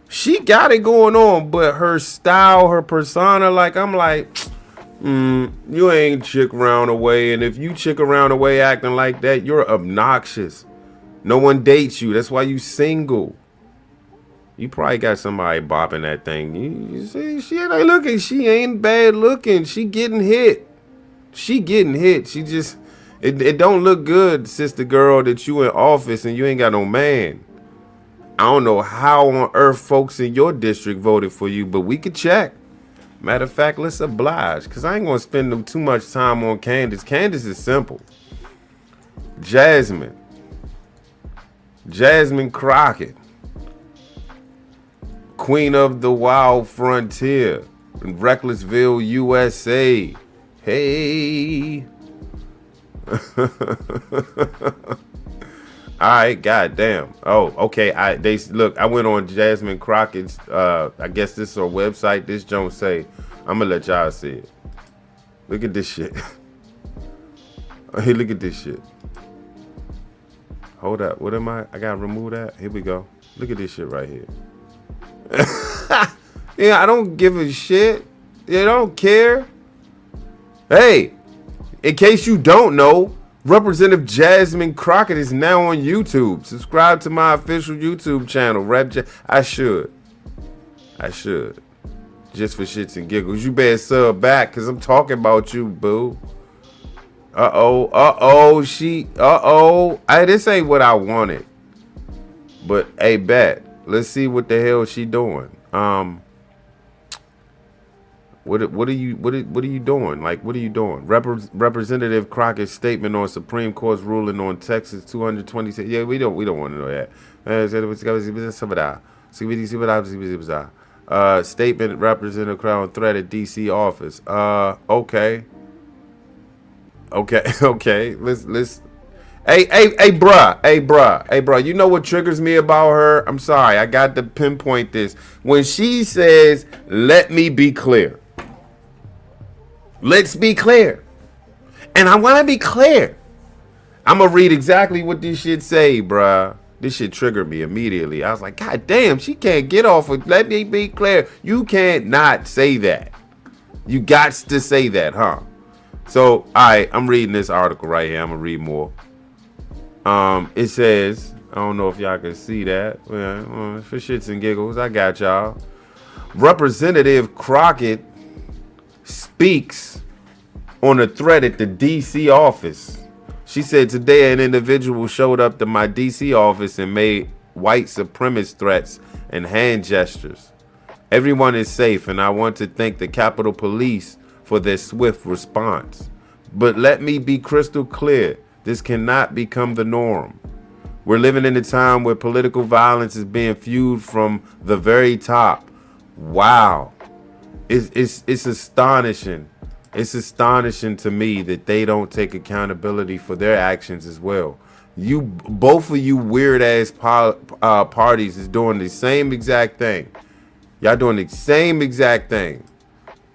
she got it going on, but her style, her persona, like I'm like, you ain't chick around away, and if you chick around away acting like that, you're obnoxious. No one dates you. That's why you single. You probably got somebody bopping that thing. You see, she ain't looking. She ain't bad looking. She getting hit. She getting hit. She just, it don't look good, sister girl, that you in office and you ain't got no man. I don't know how on earth folks in your district voted for you, but we could check. Matter of fact, let's oblige, because I ain't going to spend too much time on Candace. Candace is simple. Jasmine Crockett, Queen of the Wild Frontier in Recklessville, USA. Hey. All right, goddamn. Oh, okay. I went on Jasmine Crockett's. I guess this is her website. This don't say. I'm gonna let y'all see it. Look at this shit. Hey, look at this shit. Hold up. What am I? I gotta remove that. Here we go. Look at this shit right here. Yeah, I don't give a shit. I don't care. Hey, in case you don't know, Representative Jasmine Crockett is now on YouTube. Subscribe to my official YouTube channel. I should. Just for shits and giggles. You better sub back, because I'm talking about you, boo. Hey, this ain't what I wanted. But, hey, bet. Let's see what the hell she doing. What are you doing? Like, what are you doing? Representative Crockett's statement on Supreme Court's ruling on Texas 226. Yeah, we don't want to know that. Statement Representative Crown threat at DC office. Okay. Let's. Hey, bruh. You know what triggers me about her? I'm sorry, I got to pinpoint this. When she says, "Let me be clear." Let's be clear. And I want to be clear. I'm going to read exactly what this shit say, bruh. This shit triggered me immediately. I was like, God damn, she can't get off with "let me be clear." You can't not say that. You got to say that, huh? So, all right, I'm reading this article right here. I'm going to read more. It says, I don't know if y'all can see that. Well, for shits and giggles, I got y'all. Representative Crockett speaks on a threat at the DC office. She said, today an individual showed up to my DC office and made white supremacist threats and hand gestures. Everyone is safe, and I want to thank the Capitol Police for their swift response. But let me be crystal clear. This cannot become the norm. We're living in a time where political violence is being fueled from the very top. Wow. It's astonishing. It's astonishing to me that they don't take accountability for their actions as well. Both of you weird ass parties is doing the same exact thing. Y'all doing the same exact thing.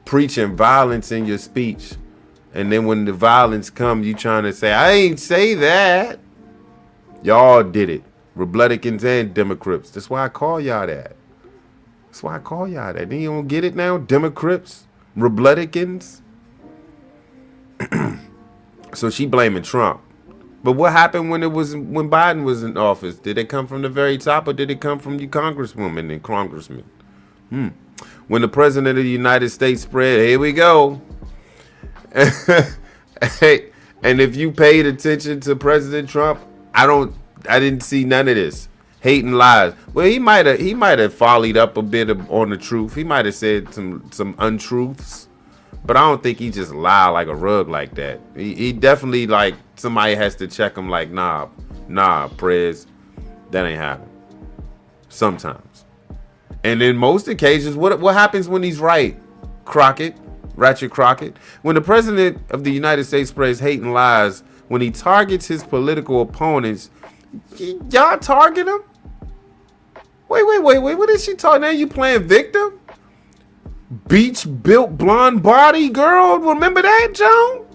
Preaching violence in your speech. And then when the violence comes, you trying to say, I ain't say that. Y'all did it. Republicans and Democrats. That's why I call y'all that. That's why I call y'all that. Then you don't get it now? Democrats? Republicans? So she blaming Trump. But what happened when Biden was in office? Did it come from the very top, or did it come from you congresswomen and congressmen? When the president of the United States spread, here we go. Hey, and if you paid attention to President Trump, I didn't see none of this hate and lies. Well, he might have follied up a bit on the truth. He might have said some untruths, but I don't think he just lied like a rug like that. He definitely, like, somebody has to check him like, nah, Prez, that ain't happening. Sometimes. And in most occasions, what happens when he's right? Ratchet Crockett. When the president of the United States spreads hate and lies, when he targets his political opponents, y'all target him? Wait. What is she talking? Now you playing victim? Beach built blonde body girl. Remember that, Joan?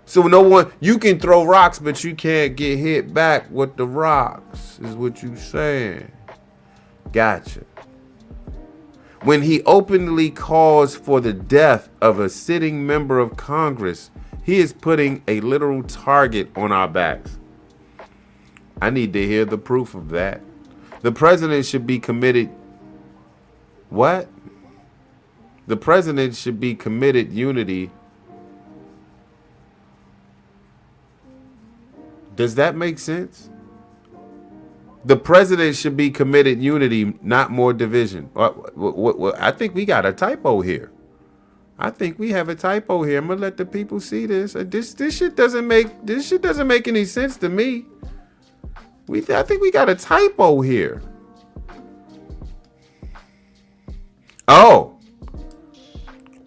So no one, you can throw rocks, but you can't get hit back with the rocks, is what you saying. Gotcha. When he openly calls for the death of a sitting member of Congress, he is putting a literal target on our backs. I need to hear the proof of that. The president should be committed. What? The president should be committed unity. Does that make sense? The president should be committed unity, not more division. I think we got a typo here. I think we have a typo here. I'm gonna let the people see this. This shit doesn't make any sense to me. I think we got a typo here. Oh,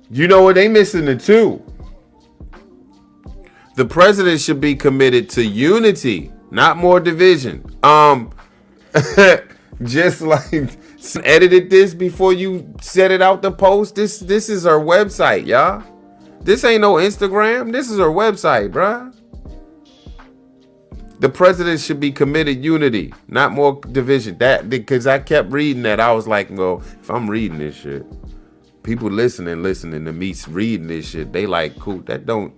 you know what? They missing the two. The president should be committed to unity, not more division. Just like edited this before you set it out the post. This is our website, y'all. This ain't no Instagram. This is our website, bruh. The president should be committed unity, not more division. That because I kept reading that, I was like, well, if I'm reading this shit, people listening to me reading this shit, they like, cool. That don't.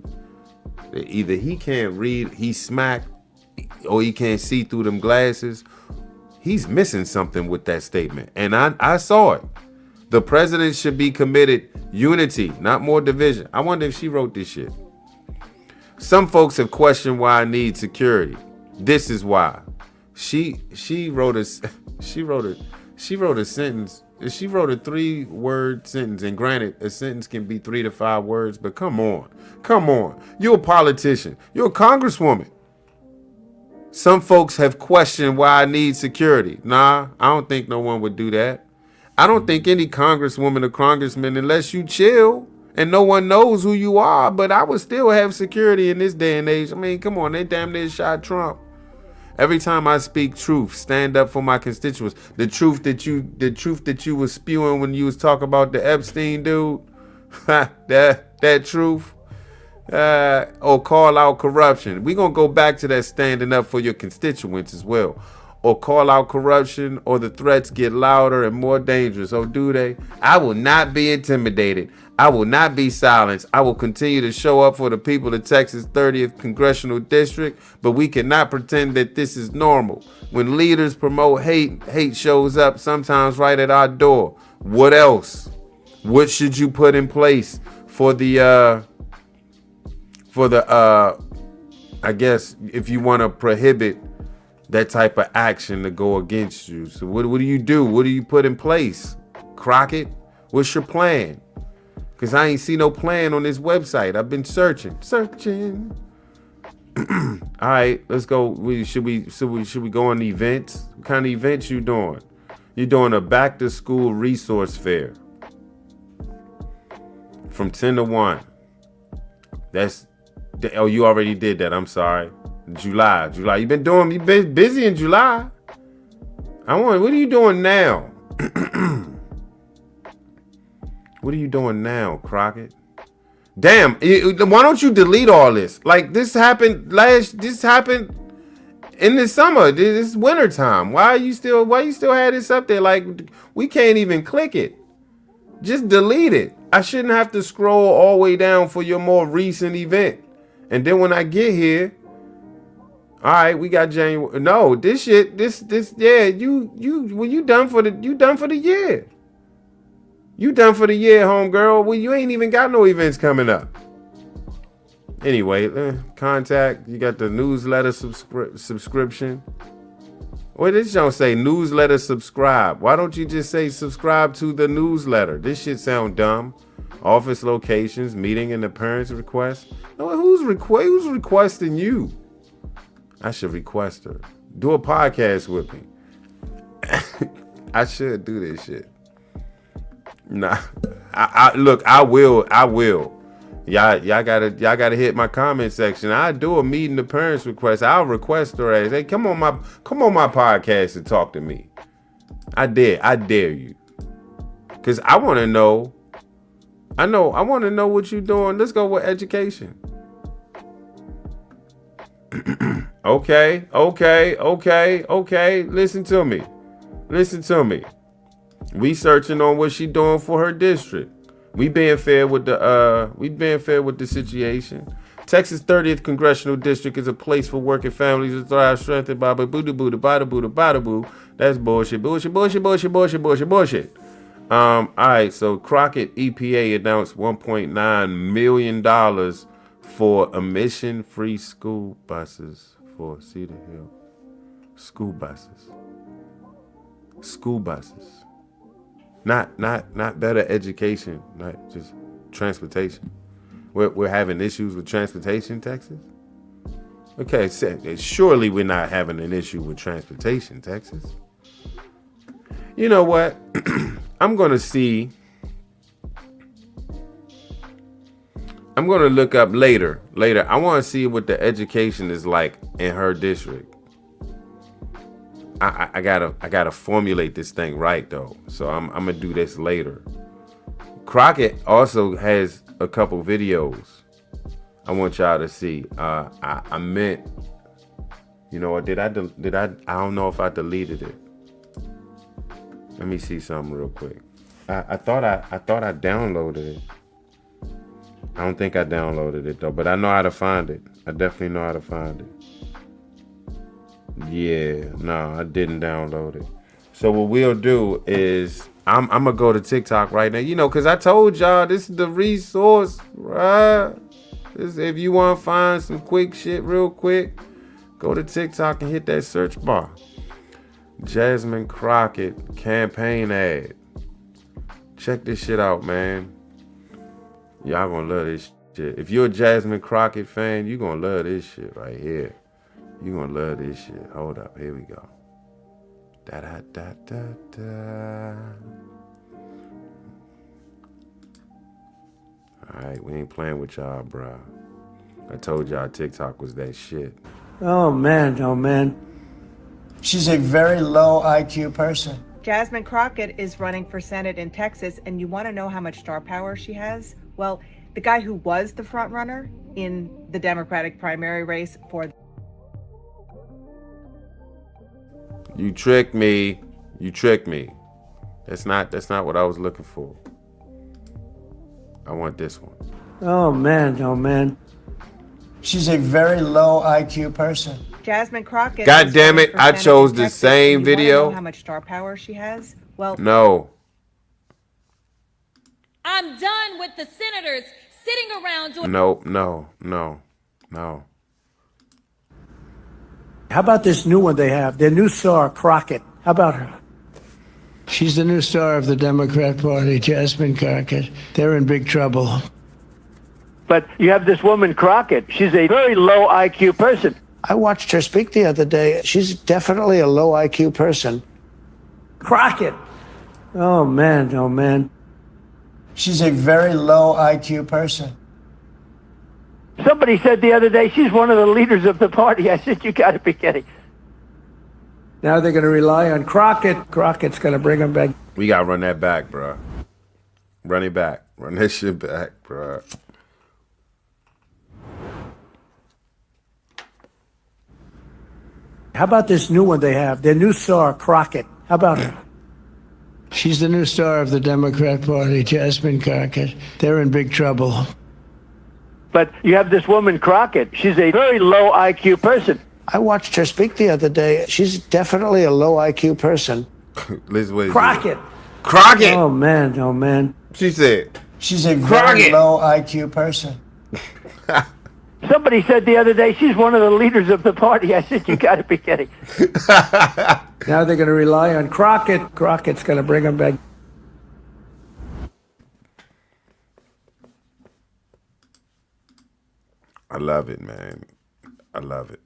Either he can't read, he's smacked, or he can't see through them glasses. He's missing something with that statement. And I saw it. The president should be committed unity, not more division. I wonder if she wrote this shit. Some folks have questioned why I need security. This is why. She wrote a sentence. She wrote a 3-word sentence. And granted, a sentence can be 3 to 5 words, but come on. You're a politician. You're a congresswoman. Some folks have questioned why I need security. Nah, I don't think no one would do that. I don't think any congresswoman or congressman, unless you chill and no one knows who you are, but I would still have security in this day and age. I mean, come on, they damn near shot Trump. Every time I speak truth, stand up for my constituents. The truth that you was spewing when you was talking about the Epstein dude, that truth. Or call out corruption. We're going to go back to that standing up for your constituents as well. Or call out corruption, or the threats get louder and more dangerous. Oh, do they? I will not be intimidated. I will not be silenced. I will continue to show up for the people of Texas 30th Congressional District, but we cannot pretend that this is normal. When leaders promote hate shows up sometimes right at our door. What else? What should you put in place for the I guess if you want to prohibit that type of action to go against you? So what do you do? What do you put in place? Crockett, what's your plan? Because I ain't see no plan on this website. I've been searching. All right, let's go. Should we go on events? What kind of events you doing? You're doing a back to school resource fair from 10 to 1. Oh, you already did that. I'm sorry. July. You've been busy in July. What are you doing now? What are you doing now, Crockett? Damn, why don't you delete all this? Like, this happened in the summer. It's winter time. Why you still have this up there? Like, we can't even click it. Just delete it. I shouldn't have to scroll all the way down for your more recent event. And then when I get here, all right, we got January. No, this shit, this, yeah, you done for the year. You done for the year, homegirl. Well, you ain't even got no events coming up. Anyway, contact. You got the newsletter subscription. Well, this don't say newsletter subscribe. Why don't you just say subscribe to the newsletter? This shit sound dumb. Office locations, meeting and appearance request. Who's requesting you? I should request her. Do a podcast with me. I should do this shit. Nah, look, I will. Y'all gotta hit my comment section. I do a meeting appearance request. I'll request her as, hey, come on my podcast and talk to me. I dare you. Cause I want to know. I want to know what you're doing. Let's go with education. Okay. Listen to me. We searching on what she doing for her district. We being fair with the situation. Texas 30th Congressional District is a place for working families to thrive, strengthened by boo boo bada boo. That's bullshit. All right, so Crockett EPA announced $1.9 million for emission-free school buses for Cedar Hill. School buses. Not better education, not just transportation. We're having issues with transportation, Texas? Okay, surely we're not having an issue with transportation, Texas. You know what? I'm going to look up later. I want to see what the education is like in her district. I gotta formulate this thing right though. So I'm gonna do this later. Crockett also has a couple videos I want y'all to see. I meant, you know what? I don't know if I deleted it. Let me see something real quick. I thought I downloaded it. I don't think I downloaded it though, but I know how to find it. I definitely know how to find it. Yeah, no, I didn't download it. So what we'll do is I'm gonna go to TikTok right now. You know, cause I told y'all this is the resource, right? If you want to find some quick shit real quick, go to TikTok and hit that search bar. Jasmine Crockett campaign ad. Check this shit out, man. Y'all gonna love this shit. If you're a Jasmine Crockett fan, you gonna love this shit right here. You gonna love this shit. Hold up, here we go. Da da da da da. All right, we ain't playing with y'all, bro. I told y'all TikTok was that shit. Oh man. She's a very low IQ person. Jasmine Crockett is running for Senate in Texas, and you want to know how much star power she has? Well, the guy who was the front runner in the Democratic primary race for... You tricked me. That's not what I was looking for. I want this one. Oh man. She's a very low IQ person. Jasmine Crockett. God damn it, I chose the same video. Know how much star power she has? Well, no. I'm done with the senators sitting around doing... No. How about this new one they have? Their new star, Crockett. How about her? She's the new star of the Democrat Party, Jasmine Crockett. They're in big trouble. But you have this woman, Crockett. She's a very low IQ person. I watched her speak the other day. She's definitely a low IQ person. Crockett. Oh, man. She's a very low IQ person. Somebody said the other day she's one of the leaders of the party. I said, you got to be kidding. Now they're going to rely on Crockett. Crockett's going to bring them back. We got to run that back, bro. Run it back. Run that shit back, bro. How about this new one they have? Their new star, Crockett. How about her? She's the new star of the Democrat Party, Jasmine Crockett. They're in big trouble. But you have this woman, Crockett. She's a very low IQ person. I watched her speak the other day. She's definitely a low IQ person. Crockett. Crockett. Oh, man. Oh, man. She said. She's a very Crockett. low IQ person. Somebody said the other day she's one of the leaders of the party. I said, you got to be kidding. Now they're going to rely on Crockett. Crockett's going to bring them back. I love it, man. I love it.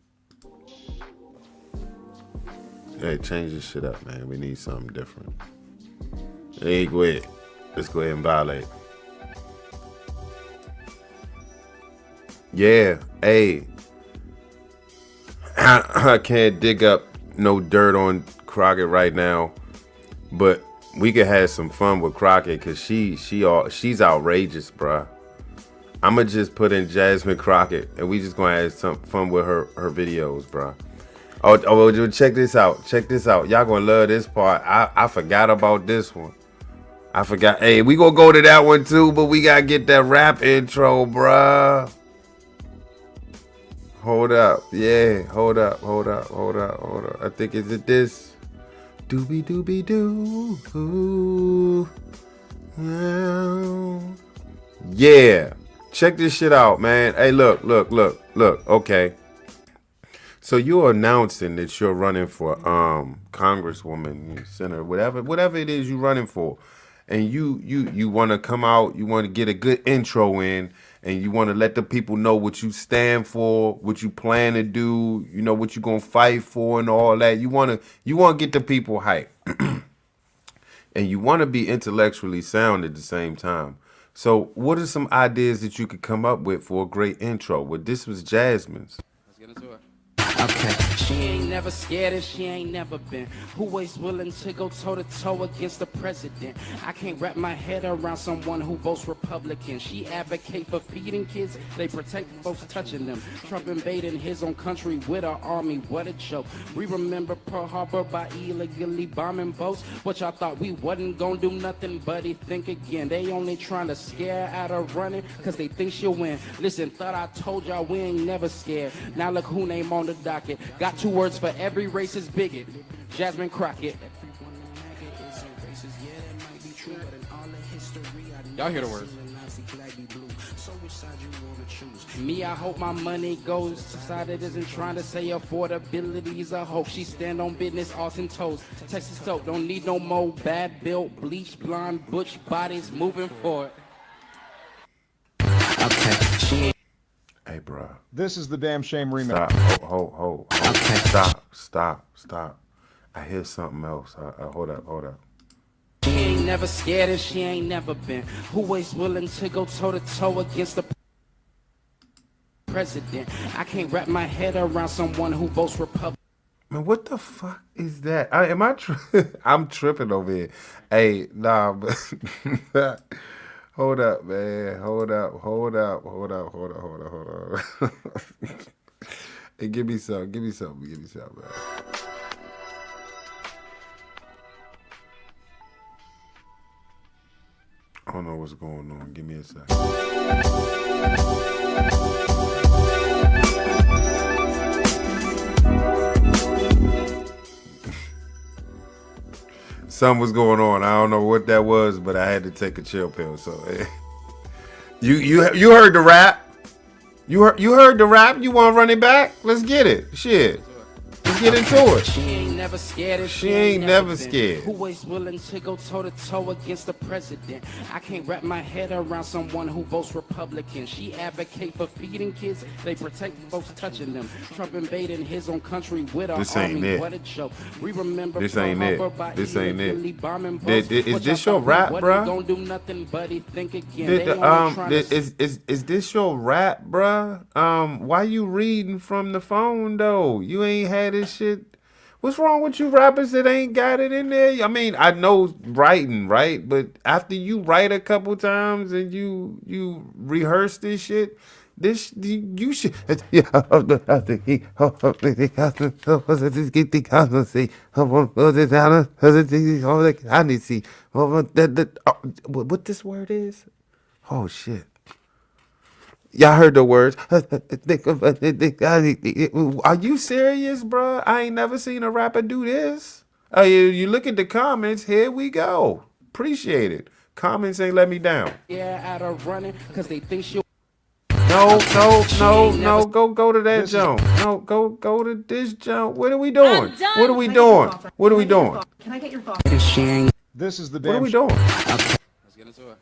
Hey, change this shit up, man. We need something different. Hey, go ahead. Let's go ahead and violate. Yeah, hey. I can't dig up no dirt on Crockett right now, but we could have some fun with Crockett because she's outrageous, bruh. I'ma just put in Jasmine Crockett and we just gonna have some fun with her videos, bruh. Oh, check this out. Check this out. Y'all gonna love this part. I forgot about this one. I forgot. Hey, we gonna go to that one too, but we gotta get that rap intro, bruh. Hold up. Yeah, hold up. I think is it this? Doobie doobie doo. Ooh. Yeah. Check this shit out, man. Hey, look. Okay. So you're announcing that you're running for congresswoman, senator, whatever it is you're running for. And you want to come out, you want to get a good intro in, and you want to let the people know what you stand for, what you plan to do, you know, what you're going to fight for and all that. You want to get the people hyped. And you want to be intellectually sound at the same time. So what are some ideas that you could come up with for a great intro? Well, this was Jasmine's. Let's get into it. Okay. She ain't never scared and she ain't never been. Who is willing to go toe-to-toe against the president? I can't wrap my head around someone who votes Republican. She advocate for feeding kids, they protect folks touching them. Trump invading his own country with our army, what a joke. We remember Pearl Harbor by illegally bombing boats. What y'all thought we wasn't gonna do nothing, buddy, think again. They only trying to scare out of running cause they think she'll win. Listen, thought I told y'all we ain't never scared. Now look who name on the docket. Got 2 words for every racist bigot. Jasmine Crockett. Y'all hear the words. Me, I hope my money goes to side that isn't trying to say affordability is a hoax. She stand on business, Austin toes. Texas soap, don't need no more bad built, bleach, blonde, butch bodies moving forward. Okay, she ain't. Hey, bro. This is the Damn Shame remix. Stop. Hold. Okay. Stop. I hear something else. Hold up. She ain't never scared and she ain't never been. Who is willing to go toe-to-toe against the president? I can't wrap my head around someone who votes Republican. Man, what the fuck is that? I'm tripping over here. Hey, nah, but... Hold up, man. Hold up. Hey, give me some, man. I don't know what's going on. Give me a second. Something was going on. I don't know what that was, but I had to take a chill pill. So, you heard the rap. You heard the rap. You want to run it back? Let's get it. Shit. Let's get into it. She ain't never scared and she ain't never scared. Who is willing to go toe-to-toe against the president? I can't wrap my head around someone who votes Republican. She advocate for feeding kids, they protect folks touching them. Trump invading his own country with our army, what a joke. We remember this ain't it. This ain't it. Is this your rap, bruh? Don't do nothing, buddy. Think again. Is this your rap, bruh? Why you reading from the phone though? You ain't had this shit. What's wrong with you rappers that ain't got it in there? I mean, I know writing, right? But after you write a couple times and you rehearse this shit, This you should. What this word is? Oh shit. Y'all heard the words. Are you serious, bro? I ain't never seen a rapper do this. Oh, you look at the comments. Here we go. Appreciate it. Comments ain't let me down. Yeah, out of running, cause they think she'll. No. Go to that jump. No, go to this jump. What are we doing? What are we doing? What are we doing? Can I get your phone? This is the What are damn. we doing? Let's get into it.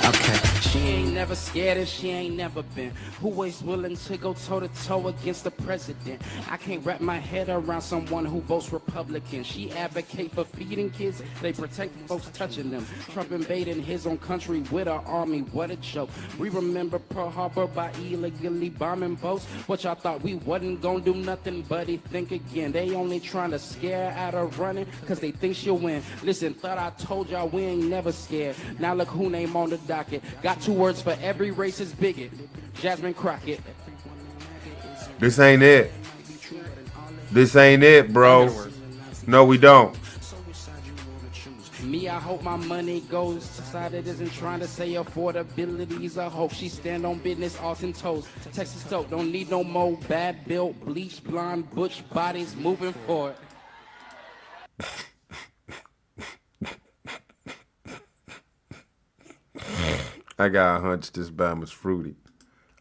Okay. She ain't never scared and she ain't never been. Who always willing to go toe to toe against the president? I can't wrap my head around someone who votes Republican. She advocate for feeding kids, they protect folks touching them. Trump invading his own country with our army, what a joke. We remember Pearl Harbor by illegally bombing boats. What y'all thought we wasn't gonna do nothing, buddy? Think again. They only trying to scare out of running, cause they think she'll win. Listen, thought I told y'all we ain't never scared. Now look who name on the docket. Got 2 words for every racist bigot. Jasmine Crockett. This ain't it. This ain't it, bro. No, we don't. Me, I hope my money goes to side that isn't trying to say affordability's a hope. She stand on business, all 10 toes. Texas dope, don't need no more bad built, bleached, blonde, butch bodies moving forward. I got a hunch this Bama's fruity.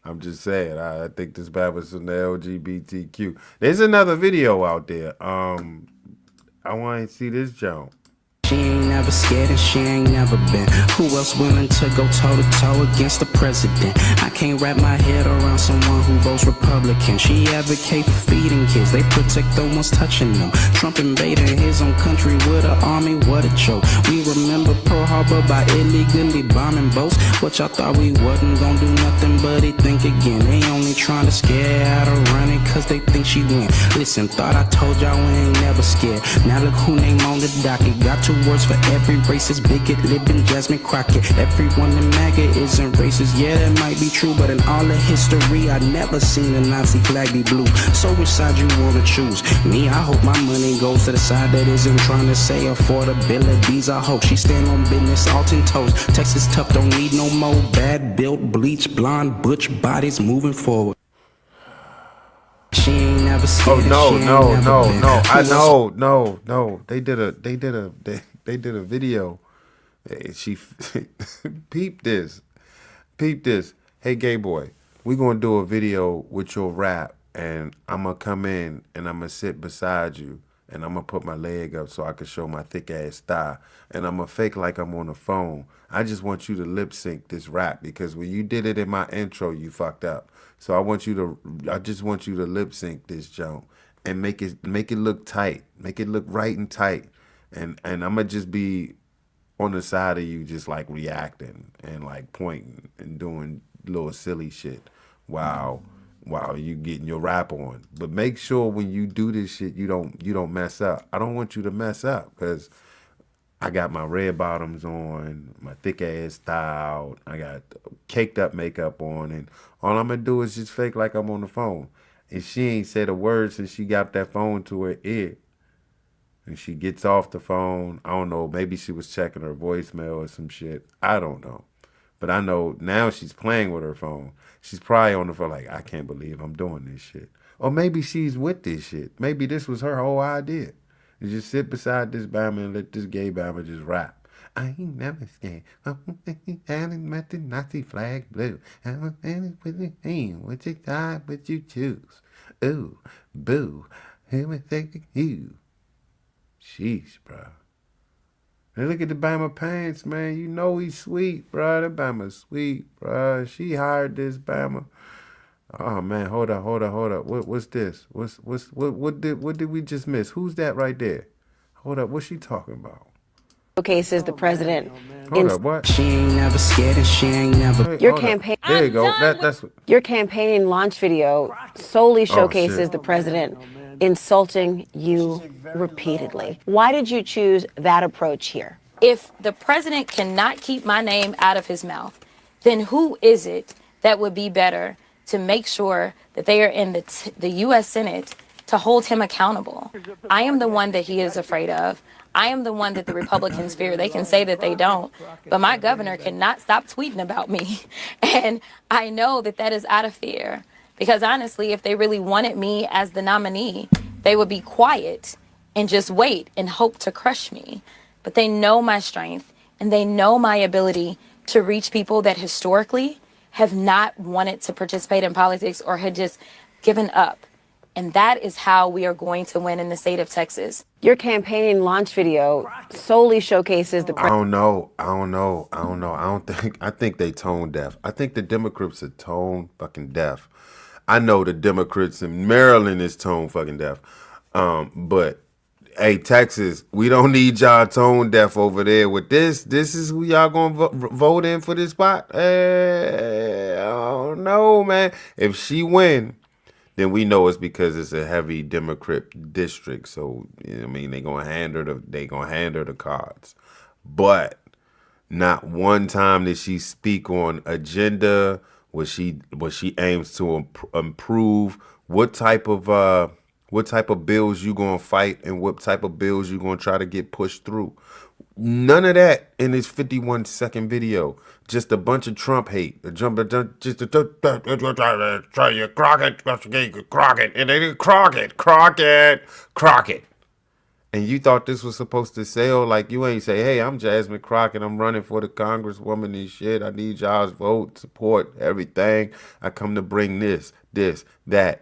I'm just saying. I think this Bama's from the LGBTQ. There's another video out there. I want to see this jump. She ain't never scared and she ain't never been. Who else willing to go toe to toe against the president? I can't wrap my head around someone who votes Republican. She advocate for feeding kids, they protect the ones touching them. Trump invading his own country with an army, what a joke. We remember Pearl Harbor by illegally bombing boats. What y'all thought we wasn't gonna do nothing but they think again. They only trying to scare out of running cause they think she win. Listen, thought I told y'all we ain't never scared. Now look who name on the docket. Got 2 words for every racist bigot, living Jasmine Crockett. Everyone in MAGA isn't racist, yeah that might be true, but in all of history I never seen a Nazi flag be blue. So which side you wanna choose? Me, I hope my money goes to the side that isn't trying to say affordabilities. I hope she stand on business, all 10 toes. Texas tough, don't need no more bad built, bleached, blonde, butch bodies moving forward. She ain't never scared. Oh no! I know, no. They did a video. She peep this. Hey, gay boy, we gonna do a video with your rap, and I'm gonna come in and I'm gonna sit beside you, and I'm gonna put my leg up so I can show my thick ass thigh, and I'm gonna fake like I'm on the phone. I just want you to lip sync this rap because when you did it in my intro, you fucked up. So I just want you to lip sync this jump and make it look tight, make it look right and tight, and I'm gonna just be on the side of you, just like reacting and like pointing and doing little silly shit while you getting your rap on. But make sure when you do this shit, you don't mess up. I don't want you to mess up because I got my red bottoms on, my thick ass style. I got caked up makeup on, and all I'm gonna do is just fake like I'm on the phone. And she ain't said a word since she got that phone to her ear. And she gets off the phone. I don't know, maybe she was checking her voicemail or some shit. I don't know. But I know now she's playing with her phone. She's probably on the phone like, I can't believe I'm doing this shit. Or maybe she's with this shit. Maybe this was her whole idea. You just sit beside this Bama and let this gay Bama just rap. I ain't never scared. I'm met the Nazi flag blue. I'm a man with a hand. What you die, but you choose. Ooh, boo. Who was thinking you? Sheesh, bro. Hey, look at the Bama pants, man. You know he's sweet, bro. That Bama's sweet, bro. She hired this Bama. Oh man, hold up. What's this? What did we just miss? Who's that right there? Hold up, what's she talking about? Showcases the president. Hold up, what? She ain't never scared and she ain't never. Your campaign. There you go. That's your campaign launch video solely showcases the president insulting you repeatedly. Why did you choose that approach here? If the president cannot keep my name out of his mouth, then who is it that would be better to make sure that they are in the U.S. Senate to hold him accountable. I am the one that he is afraid of. I am the one that the Republicans fear. They can say that they don't, but my governor cannot stop tweeting about me. And I know that that is out of fear, because honestly, if they really wanted me as the nominee, they would be quiet and just wait and hope to crush me. But they know my strength, and they know my ability to reach people that historically have not wanted to participate in politics or had just given up. And that is how we are going to win in the state of Texas. Your campaign launch video solely showcases the I don't know. I think they tone deaf. I think the Democrats are tone fucking deaf. I know the Democrats in Maryland is tone fucking deaf. But hey, Texas, we don't need y'all tone deaf over there with this. This is who y'all gonna vote in for this spot? I don't know, man. If she win, then we know it's because it's a heavy Democrat district. So, you know what I mean, they gonna hand her the cards. But not one time did she speak on agenda, what she aims to improve, what type of bills you gonna fight, and what type of bills you gonna try to get pushed through. None of that in this 51-second video. Just a bunch of Trump hate. Crockett, and then Crockett. And you thought this was supposed to sell? Like, you ain't say, hey, I'm Jasmine Crockett, I'm running for the congresswoman and shit. I need y'all's vote, support, everything. I come to bring this, that,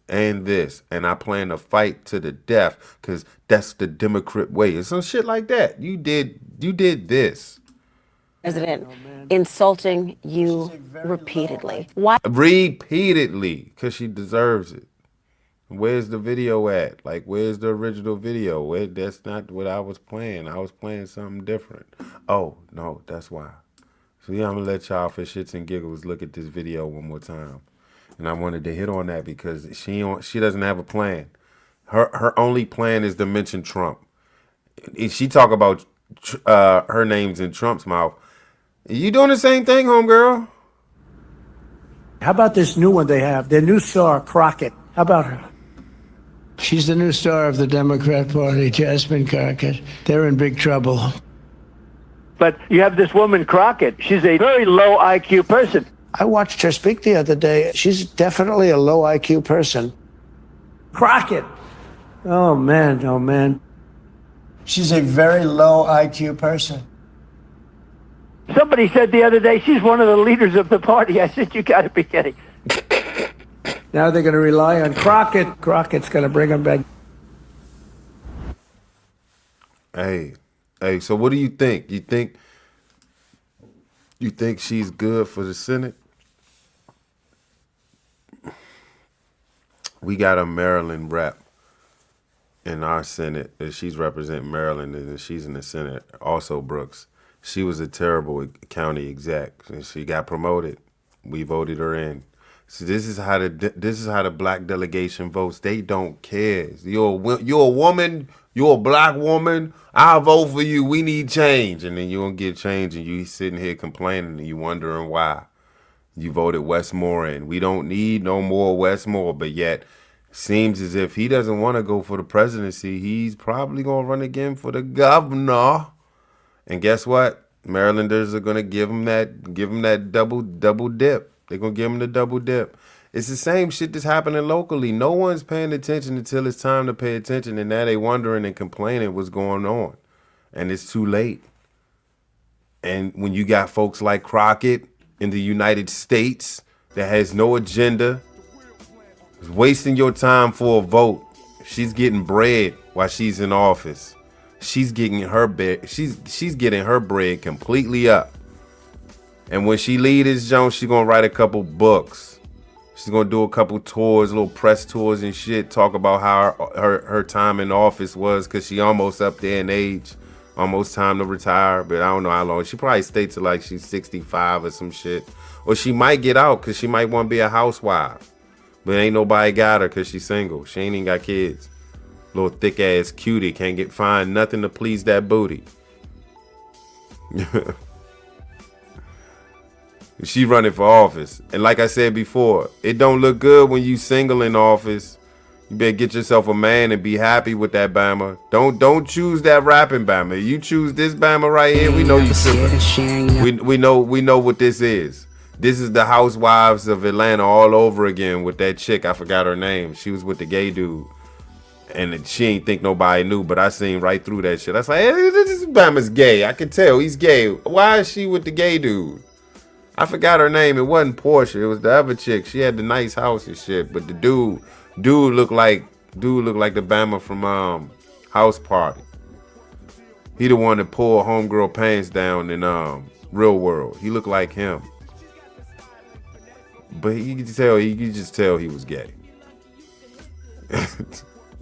and I plan to fight to the death, because that's the Democrat way. It's some shit like that. You did this. President insulting you repeatedly. Why? Repeatedly, because she deserves it. Where's the video at? Like, where's the original video? That's not what I was playing. I was playing something different. Oh, no, that's why. So yeah, I'm gonna let y'all for shits and giggles look at this video one more time. And I wanted to hit on that because she doesn't have a plan. Her only plan is to mention Trump. If she talk about her name's in Trump's mouth, you doing the same thing, homegirl? How about this new one they have? Their new star, Crockett. How about her? She's the new star of the Democrat Party, Jasmine Kirk. They're in big trouble. But you have this woman, Crockett. She's a very low IQ person. I watched her speak the other day. She's definitely a low IQ person. Crockett. Oh, man. She's a very low IQ person. Somebody said the other day she's one of the leaders of the party. I said, you got to be kidding. Now they're going to rely on Crockett. Crockett's going to bring them back. Hey, so what do you think? You think she's good for the Senate? We got a Maryland rep in our Senate. She's representing Maryland, and she's in the Senate. Also, Brooks. She was a terrible county exec, and she got promoted. We voted her in. So this is how the black delegation votes. They don't care. You're a woman. You're a black woman. I'll vote for you. We need change, and then you don't get change, and you sitting here complaining, and you wondering why. You voted Westmore in. We don't need no more Westmore, but yet seems as if he doesn't want to go for the presidency. He's probably gonna run again for the governor. And guess what? Marylanders are gonna give him that double dip. They're gonna give him the double dip. It's the same shit that's happening locally. No one's paying attention until it's time to pay attention, and now they wondering and complaining what's going on. And it's too late. And when you got folks like Crockett in the United States that has no agenda, is wasting your time for a vote. She's getting bread while she's in office. She's getting her bread. She's getting her bread completely up. And when she leave this joint, she's gonna write a couple books. She's gonna do a couple tours, little press tours and shit. Talk about how her time in office was, cause she almost up there in age, almost time to retire. But I don't know how long. She probably stay till like she's 65 or some shit. Or she might get out, cause she might want to be a housewife. But ain't nobody got her, cause she's single. She ain't even got kids. Little thick ass cutie, can't find nothing to please that booty. She running for office. And like I said before, it don't look good when you single in office. You better get yourself a man and be happy with that Bama. Don't choose that rapping Bama. You choose this Bama right here. We know you tripping. We know what this is. This is the Housewives of Atlanta all over again with that chick. I forgot her name. She was with the gay dude. And she ain't think nobody knew, but I seen right through that shit. I was like, hey, this Bama's gay. I can tell he's gay. Why is she with the gay dude? I forgot her name. It wasn't Portia. It was the other chick. She had the nice house and shit. But the dude looked like the Bama from House Party. He the one that pulled homegirl pants down in Real World. He looked like him. But you could just tell he was gay.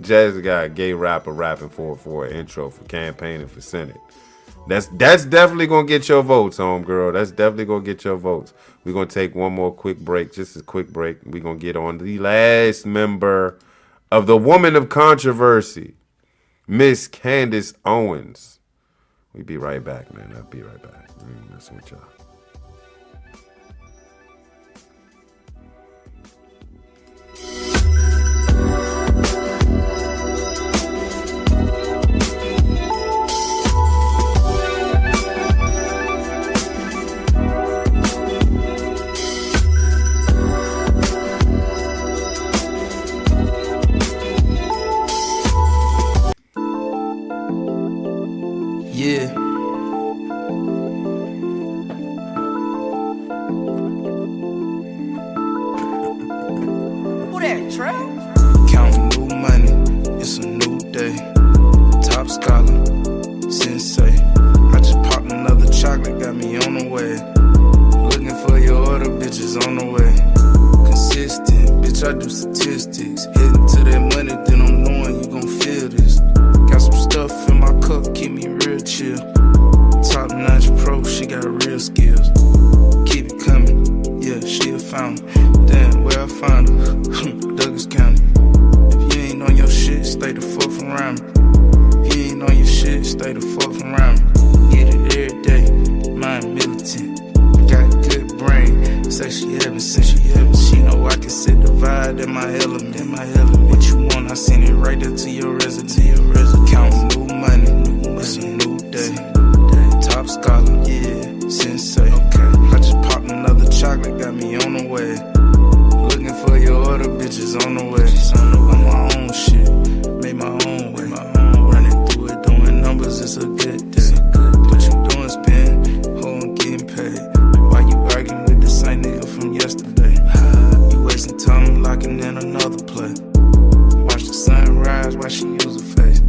Jazz got a gay rapper rapping for an intro for campaigning for Senate. That's definitely gonna get your votes, homegirl. That's definitely gonna get your votes. We're gonna take one more quick break, just a quick break. We're gonna get on the last member of the Woman of Controversy, Miss Candace Owens. We be right back, man. I'll be right back. We ain't messing with y'all. Yeah. Who that, Trey? Counting new money, it's a new day. Top scholar, sensei. I just popped another chocolate, got me on the way. Looking for your order, bitches on the way. Consistent, bitch, I do statistics. Heading to that money, then I'm knowing you gon' feel this. Got some stuff in my cup, keep me real chill. Top notch pro, she got real skills. Keep it coming, yeah, she a fountain. Damn, where I found her, Douglas County. If you ain't on your shit, stay the fuck from around me. If you ain't on your shit, stay the fuck from around me. Get it every day, mind militant. Got good brain, say she heaven since she heaven. She know I can set the vibe in my element. What you want, I send it right there to your residence. Counting new money, it's a new day. Top scholar, yeah, sensei. I just popped another chocolate, got me on the way. Looking for your order, bitches on the way. On my own shit, made my own way. Running through it, doing numbers, it's a good day. What you doing, spin? Hold on, getting paid. Why you arguing with the same nigga from yesterday? You wasting time, locking in another play. Watch the sun rise, watch she use her face.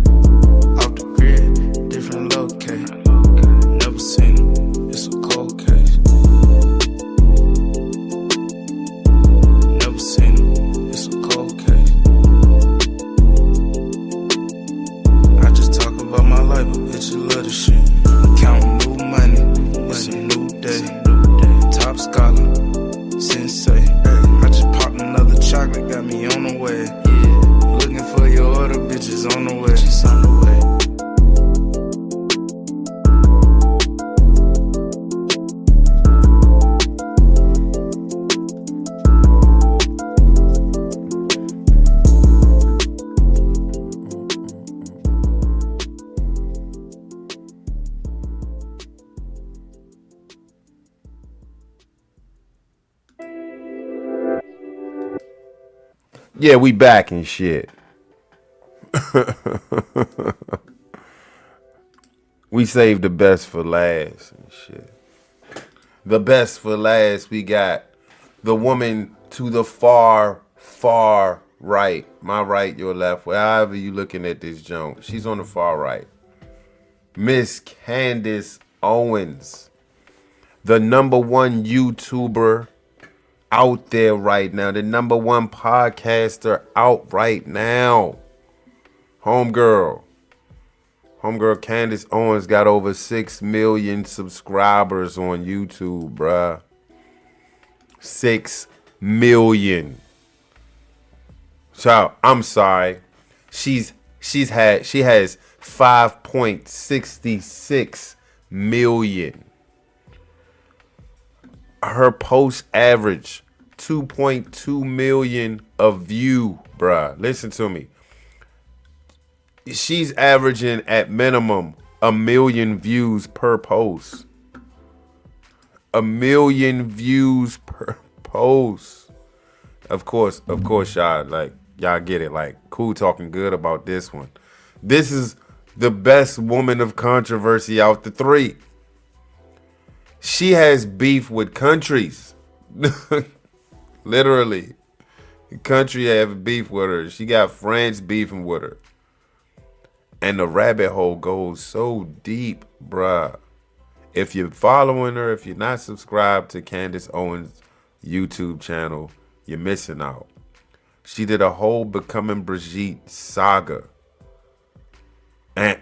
Off the grid, different locate. Never seen him, it's a cold case. Never seen him, it's a cold case. I just talk about my life, but bitches love the shit. Counting new money, it's a new day. Top scholar, sensei. I just popped another chocolate, got me on the way. Looking for your order, bitches on the way. Yeah, we back and shit. We saved the best for last and shit. The best for last, we got the woman to the far, far right. My right, your left, however you looking at this joint. She's on the far right. Miss Candace Owens, the #1 YouTuber out there right now, the #1 podcaster out right now. Homegirl Candace Owens got over 6 million subscribers on YouTube, bruh. 6 million. So I'm sorry. She has 5.66 million. Her post average 2.2 million of view, bruh. Listen to me. She's averaging at minimum 1 million views per post. 1 million views per post. Of course, y'all get it. Like, cool talking good about this one. This is the best woman of controversy out the three. She has beef with countries. Literally. The country have beef with her. She got France beefing with her. And the rabbit hole goes so deep, bruh. If you're following her, if you're not subscribed to Candace Owens' YouTube channel, you're missing out. She did a whole Becoming Brigitte saga. And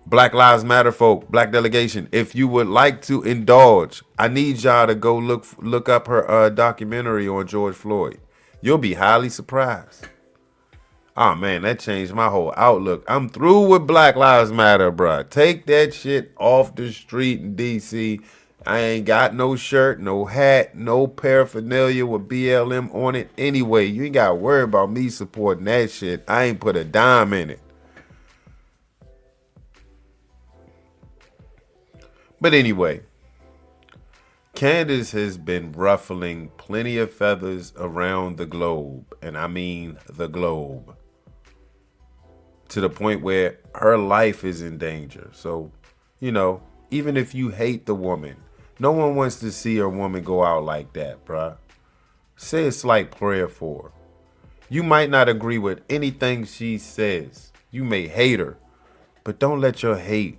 Black Lives Matter folk, Black delegation, if you would like to indulge, I need y'all to go look up her documentary on George Floyd. You'll be highly surprised. Oh man, that changed my whole outlook. I'm through with Black Lives Matter, bruh. Take that shit off the street in DC. I ain't got no shirt, no hat, no paraphernalia with BLM on it anyway. You ain't got to worry about me supporting that shit. I ain't put a dime in it. But anyway, Candace has been ruffling plenty of feathers around the globe, and I mean the globe, to the point where her life is in danger. So, even if you hate the woman, no one wants to see a woman go out like that, bruh. Say a slight prayer for her. You might not agree with anything she says. You may hate her, but don't let your hate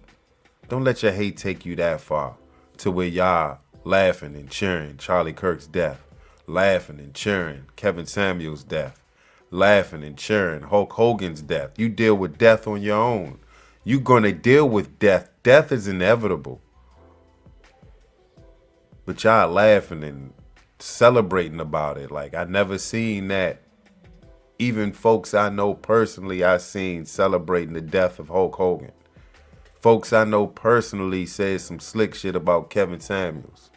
take you that far to where y'all laughing and cheering Charlie Kirk's death, laughing and cheering Kevin Samuels' death, laughing and cheering Hulk Hogan's death. You deal with death on your own. You're going to deal with death. Death is inevitable. But y'all laughing and celebrating about it. Like, I never seen that. Even folks I know personally, I seen celebrating the death of Hulk Hogan. Folks I know personally said some slick shit about Kevin Samuels.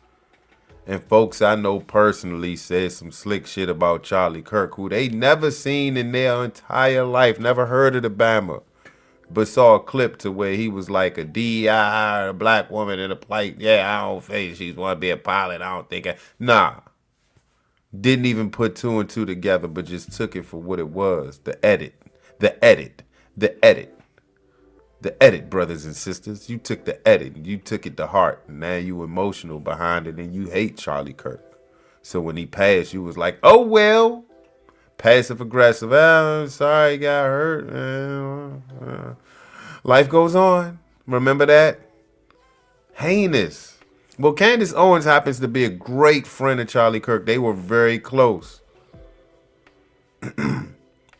And folks I know personally said some slick shit about Charlie Kirk, who they never seen in their entire life, never heard of the Bama, but saw a clip to where he was like a DEI, a black woman in a plight. Yeah, I don't think she's want to be a pilot. I don't think nah. Didn't even put two and two together, but just took it for what it was. The edit, brothers and sisters. You took the edit and you took it to heart. And now you emotional behind it and you hate Charlie Kirk. So when he passed, you was like, oh, well. Passive aggressive. Oh, sorry, he got hurt. Life goes on. Remember that? Heinous. Well, Candace Owens happens to be a great friend of Charlie Kirk. They were very close.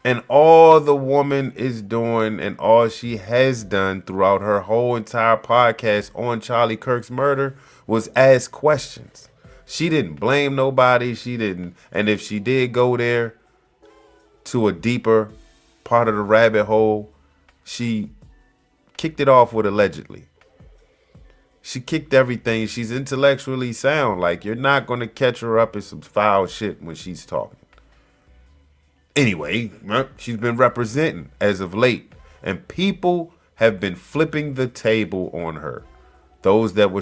And all the woman is doing and all she has done throughout her whole entire podcast on Charlie Kirk's murder was ask questions. She didn't blame nobody. She didn't. And if she did go there to a deeper part of the rabbit hole, she kicked it off with allegedly. She kicked everything. She's intellectually sound. Like, you're not going to catch her up in some foul shit when she's talking. Anyway, she's been representing as of late, and people have been flipping the table on her. Those that were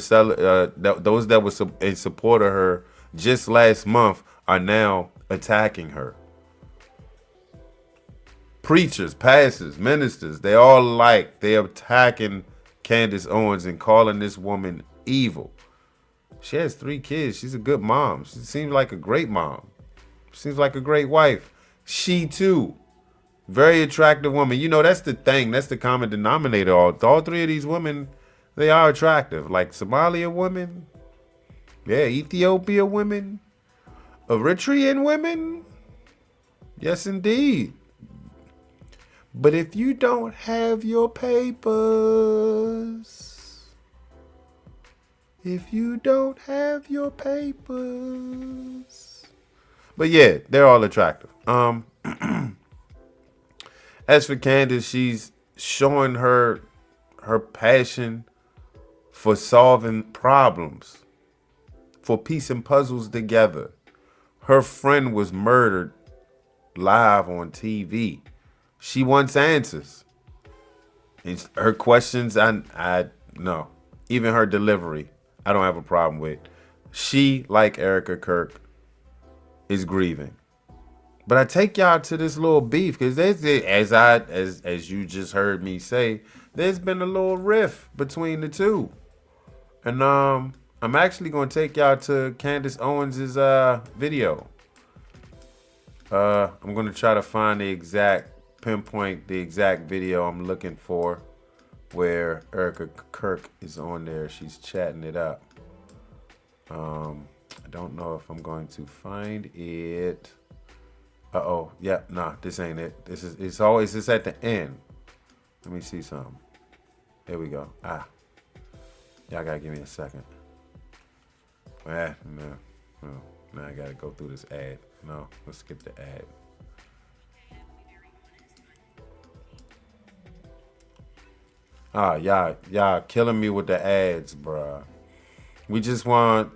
in support of her just last month are now attacking her. Preachers, pastors, ministers, they're attacking Candace Owens and calling this woman evil. She has 3 kids. She's a good mom. She seems like a great mom. Seems like a great wife. She too, very attractive woman. That's the thing. That's the common denominator. All 3 of these women, they are attractive. Like Somalia women, yeah, Ethiopia women, Eritrean women. Yes, indeed. But if you don't have your papers, but yeah, they're all attractive. As for Candace, she's showing her passion for solving problems, for piecing puzzles together. Her friend was murdered live on TV. She wants answers. And her questions, I no. Even her delivery, I don't have a problem with. She, like Erika Kirk, is grieving. But I take y'all to this little beef because as you just heard me say, there's been a little rift between the two. And I'm actually going to take y'all to Candace Owens' video. I'm going to try to find pinpoint the exact video I'm looking for where Erika Kirk is on there. She's chatting it up. I don't know if I'm going to find it. This ain't it. It's always at the end. Let me see something. Here we go. Y'all gotta give me a second. No, I gotta go through this ad. No, let's skip the ad. Y'all killing me with the ads, bruh. We just want,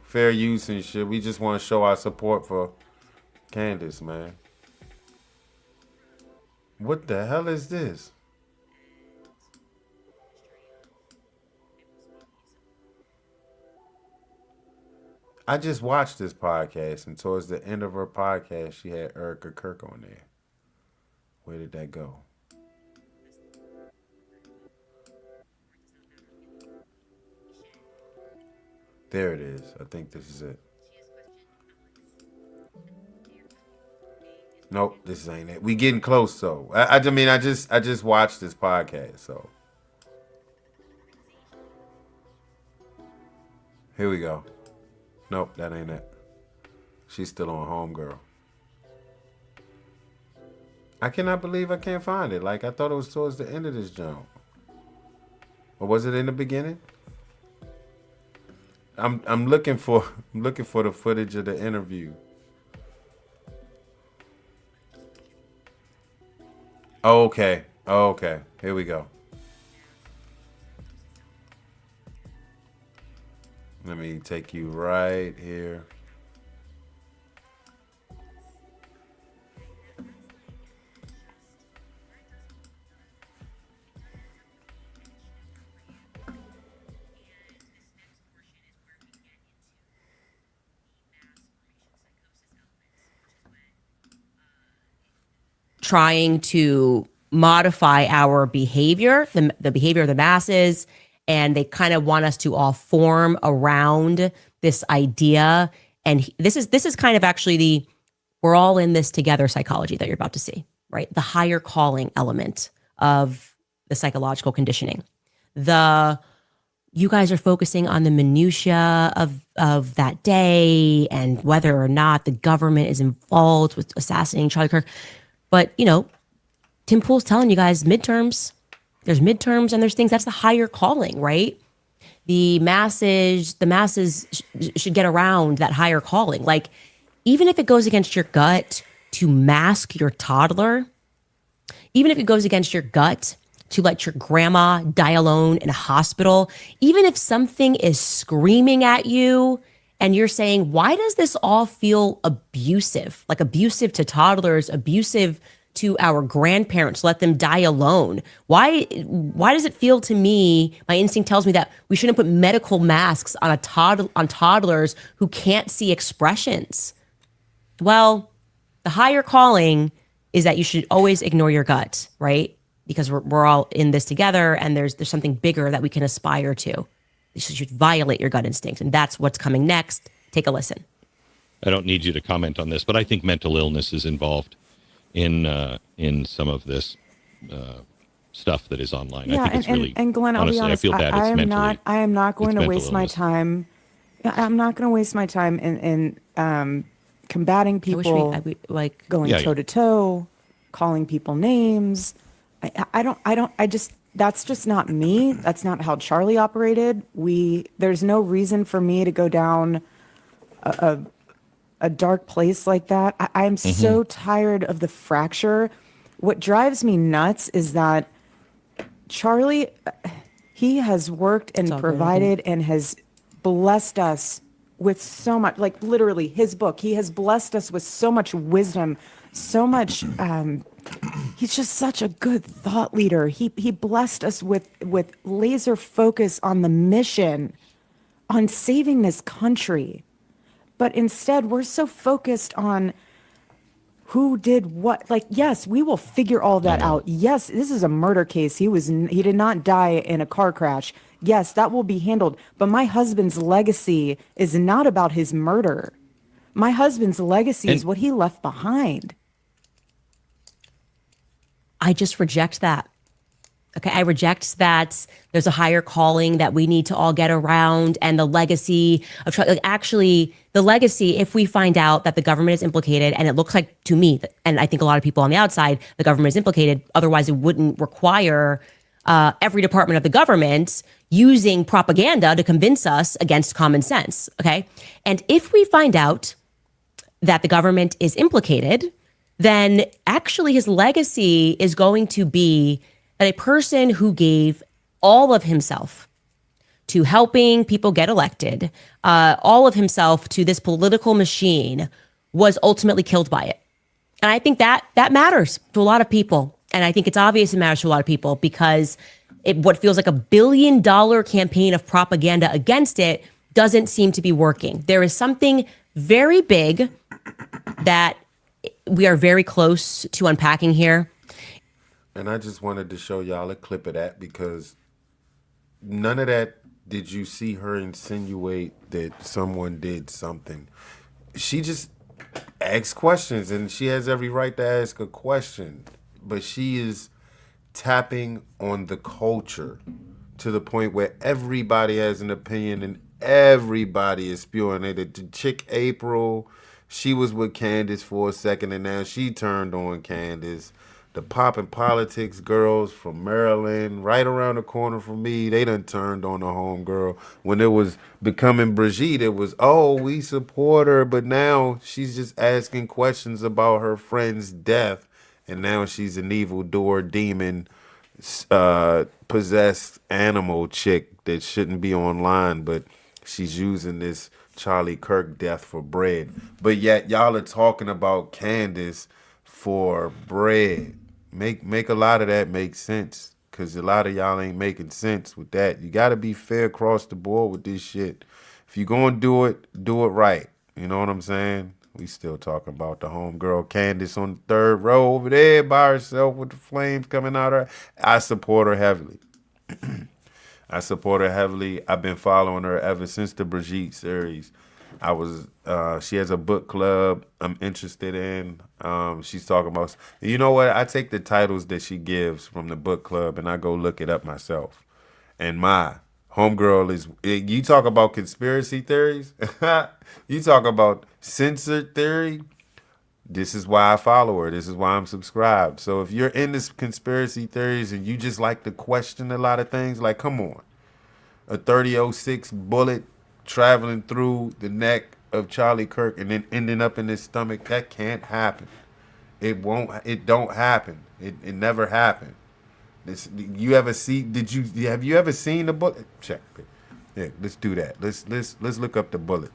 fair use and shit. We just want to show our support for Candace, man. What the hell is this? I just watched this podcast, and towards the end of her podcast, she had Erika Kirk on there. Where did that go? There it is. I think this is it. Nope, this ain't it. We getting close though. I just watched this podcast, so here we go. Nope, that ain't it. She's still on Homegirl. I cannot believe I can't find it. Like I thought it was towards the end of this jump. Or was it in the beginning? I'm looking for the footage of the interview. Okay. Here we go. Let me take you right here. Trying to modify our behavior, the behavior of the masses, and they kind of want us to all form around this idea. And this is kind of actually we're all in this together psychology that you're about to see, right? The higher calling element of the psychological conditioning. You guys are focusing on the minutia of that day and whether or not the government is involved with assassinating Charlie Kirk. But, Tim Pool's telling you guys midterms, there's midterms and there's things, that's the higher calling, right? The masses should get around that higher calling. Like, even if it goes against your gut to mask your toddler, even if it goes against your gut to let your grandma die alone in a hospital, even if something is screaming at you and you're saying, why does this all feel abusive? Like abusive to toddlers, abusive to our grandparents, let them die alone. Why does it feel to me, my instinct tells me that we shouldn't put medical masks on toddlers who can't see expressions? Well, the higher calling is that you should always ignore your gut, right? Because we're all in this together and there's something bigger that we can aspire to. You should violate your gut instinct, and that's what's coming next. Take a listen. I don't need you to comment on this, but I think mental illness is involved in some of this stuff that is online. Yeah, I think it's really, and Glenn, honestly, I'll be honest, I feel bad. I am not going to waste my illness. time. I'm not going to waste my time in combating people, going toe to toe, calling people names. That's just not me. That's not how Charlie operated. There's no reason for me to go down a dark place like that. I'm so tired of the fracture. What drives me nuts is that Charlie, he has worked and provided and has blessed us with so much, like literally his book. He has blessed us with so much wisdom, so much. He's just such a good thought leader. He blessed us with laser focus on the mission, on saving this country. But instead, we're so focused on who did what. Like, yes, we will figure all that out. Yes, this is a murder case. He did not die in a car crash. Yes, that will be handled. But my husband's legacy is not about his murder. My husband's legacy is what he left behind. I just reject that. Okay, I reject that there's a higher calling that we need to all get around, and the legacy of actually the legacy, if we find out that the government is implicated, and it looks like to me, and I think a lot of people on the outside, the government is implicated, otherwise it wouldn't require every department of the government using propaganda to convince us against common sense, okay? And if we find out that the government is implicated, then actually his legacy is going to be that a person who gave all of himself to helping people get elected, all of himself to this political machine, was ultimately killed by it. And I think that matters to a lot of people. And I think it's obvious it matters to a lot of people because what feels like $1 billion campaign of propaganda against it doesn't seem to be working. There is something very big that we are very close to unpacking here. And I just wanted to show y'all a clip of that because none of that did you see her insinuate that someone did something. She just asks questions, and she has every right to ask a question. But she is tapping on the culture to the point where everybody has an opinion and everybody is spewing it. The chick April, she was with Candace for a second, and now she turned on Candace. The pop and politics girls from Maryland, right around the corner from me, they done turned on the homegirl. When it was becoming Brigitte, it was, oh, we support her, but now she's just asking questions about her friend's death, and now she's an evildoer, demon, possessed animal chick that shouldn't be online, but she's using this Charlie Kirk death for bread. But yet y'all are talking about Candace for bread. Make a lot of that make sense, because a lot of y'all ain't making sense with that. You got to be fair across the board with this shit. If you going to do it right. You know what I'm saying? We still talking about the homegirl Candace on the third row over there by herself with the flames coming out of her. I support her heavily. I support her heavily. I've been following her ever since the Brigitte series. She has a book club I'm interested in. She's talking about, you know what? I take the titles that she gives from the book club and I go look it up myself. And my homegirl is, you talk about conspiracy theories. You talk about censored theory. This is why I follow her. This is why I'm subscribed. So if you're into conspiracy theories and you just like to question a lot of things, like, come on. A 30-06 bullet traveling through the neck of Charlie Kirk and then ending up in his stomach, that can't happen. It don't happen. It never happened. Have you ever seen the bullet? Check. Yeah, let's do that. Let's look up the bullet.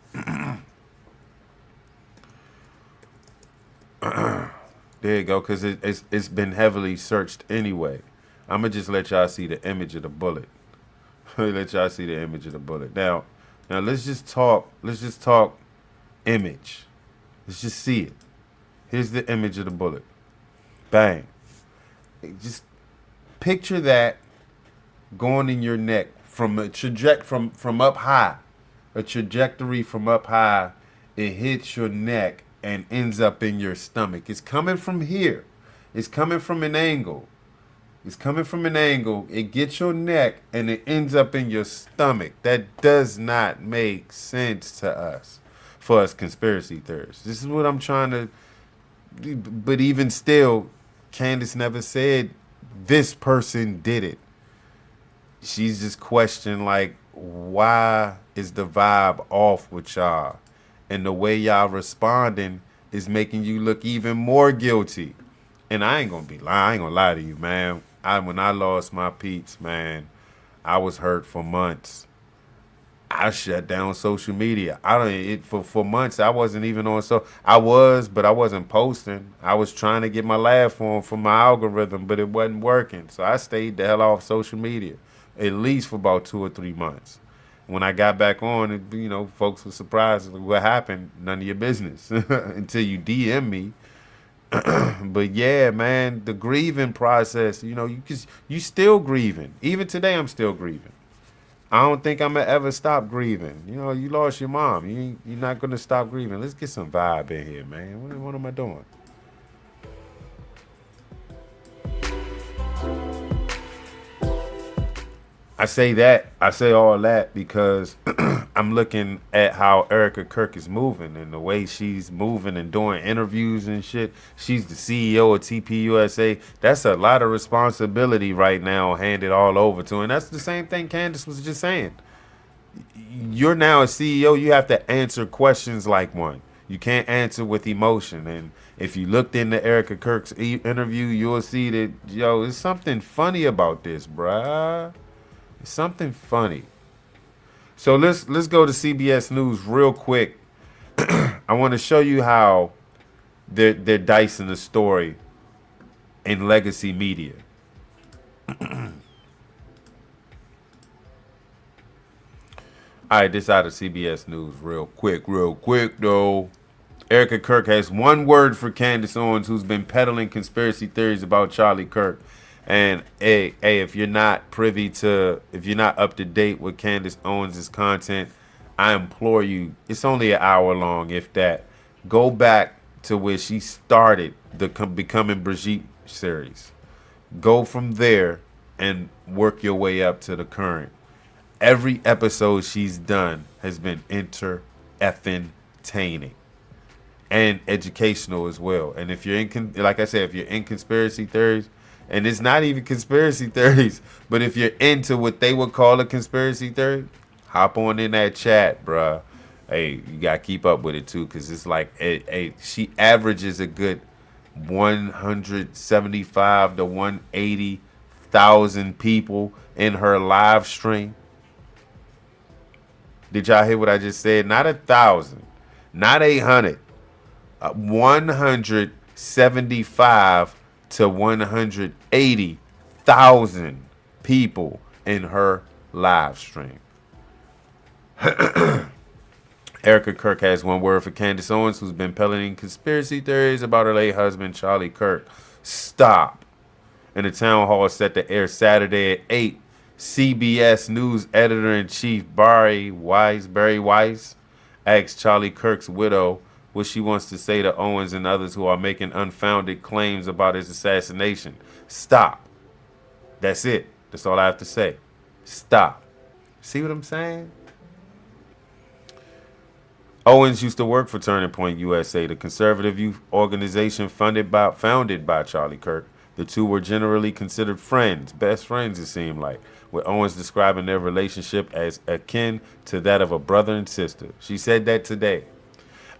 There you go, because it's been heavily searched anyway. I'm gonna just let y'all see the image of the bullet. Let y'all see the image of the bullet. Now let's just talk image. Let's just see it. Here's the image of the bullet. Bang. Just picture that going in your neck from a from up high. A trajectory from up high. It hits your neck and ends up in your stomach. It's coming from here. It's coming from an angle. It gets your neck and it ends up in your stomach. That does not make sense to us, for us conspiracy theorists. This is what I'm trying to, but even still, Candace never said this person did it. She's just questioning, like, why is the vibe off with y'all? And the way y'all responding is making you look even more guilty. And I ain't gonna lie to you, man. When I lost my peeps, man, I was hurt for months. I shut down social media. I don't it for months. I wasn't even on I was, but I wasn't posting. I was trying to get my laugh on from my algorithm, but it wasn't working. So I stayed the hell off social media, at least for about 2 or 3 months. When I got back on, folks were surprised. Like, what happened? None of your business until you DM me. But yeah, man, the grieving process. You still grieving. Even today, I'm still grieving. I don't think I'm gonna ever stop grieving. You lost your mom. You're not gonna stop grieving. Let's get some vibe in here, man. What am I doing? I say all that because I'm looking at how Erika Kirk is moving and the way she's moving and doing interviews and shit. She's the CEO of TPUSA. That's a lot of responsibility right now handed all over to her. And that's the same thing Candace was just saying. You're now a CEO. You have to answer questions like one. You can't answer with emotion. And if you looked into Erika Kirk's interview, you'll see that, there's something funny about this, bruh. It's something funny. So let's go to CBS News real quick. I want to show you how they're dicing the story in legacy media. All right, this out of CBS News real quick though. Erika Kirk has one word for Candace Owens, who's been peddling conspiracy theories about Charlie Kirk. And hey, if you're not up to date with Candace Owens' content, I implore you, it's only an hour long, if that. Go back to where she started the Becoming Brigitte series. Go from there and work your way up to the current. Every episode she's done has been entertaining and educational as well. And if you're like I said, if you're in conspiracy theories, and it's not even conspiracy theories, but if you're into what they would call a conspiracy theory, hop on in that chat, bruh. Hey, you got to keep up with it, too, because it's like she averages a good 175 to 180,000 people in her live stream. Did y'all hear what I just said? Not 1,000, not 800, 175 to 180,000 people in her live stream. Erika Kirk has one word for Candace Owens, who's been peddling conspiracy theories about her late husband, Charlie Kirk. Stop. In a town hall set to air Saturday at 8, CBS News editor-in-chief Bari Weiss asked Charlie Kirk's widow what she wants to say to Owens and others who are making unfounded claims about his assassination. Stop. That's it. That's all I have to say. Stop. See what I'm saying? Owens used to work for Turning Point USA, the conservative youth organization founded by Charlie Kirk. The two were generally considered friends, best friends it seemed like, with Owens describing their relationship as akin to that of a brother and sister. She said that today.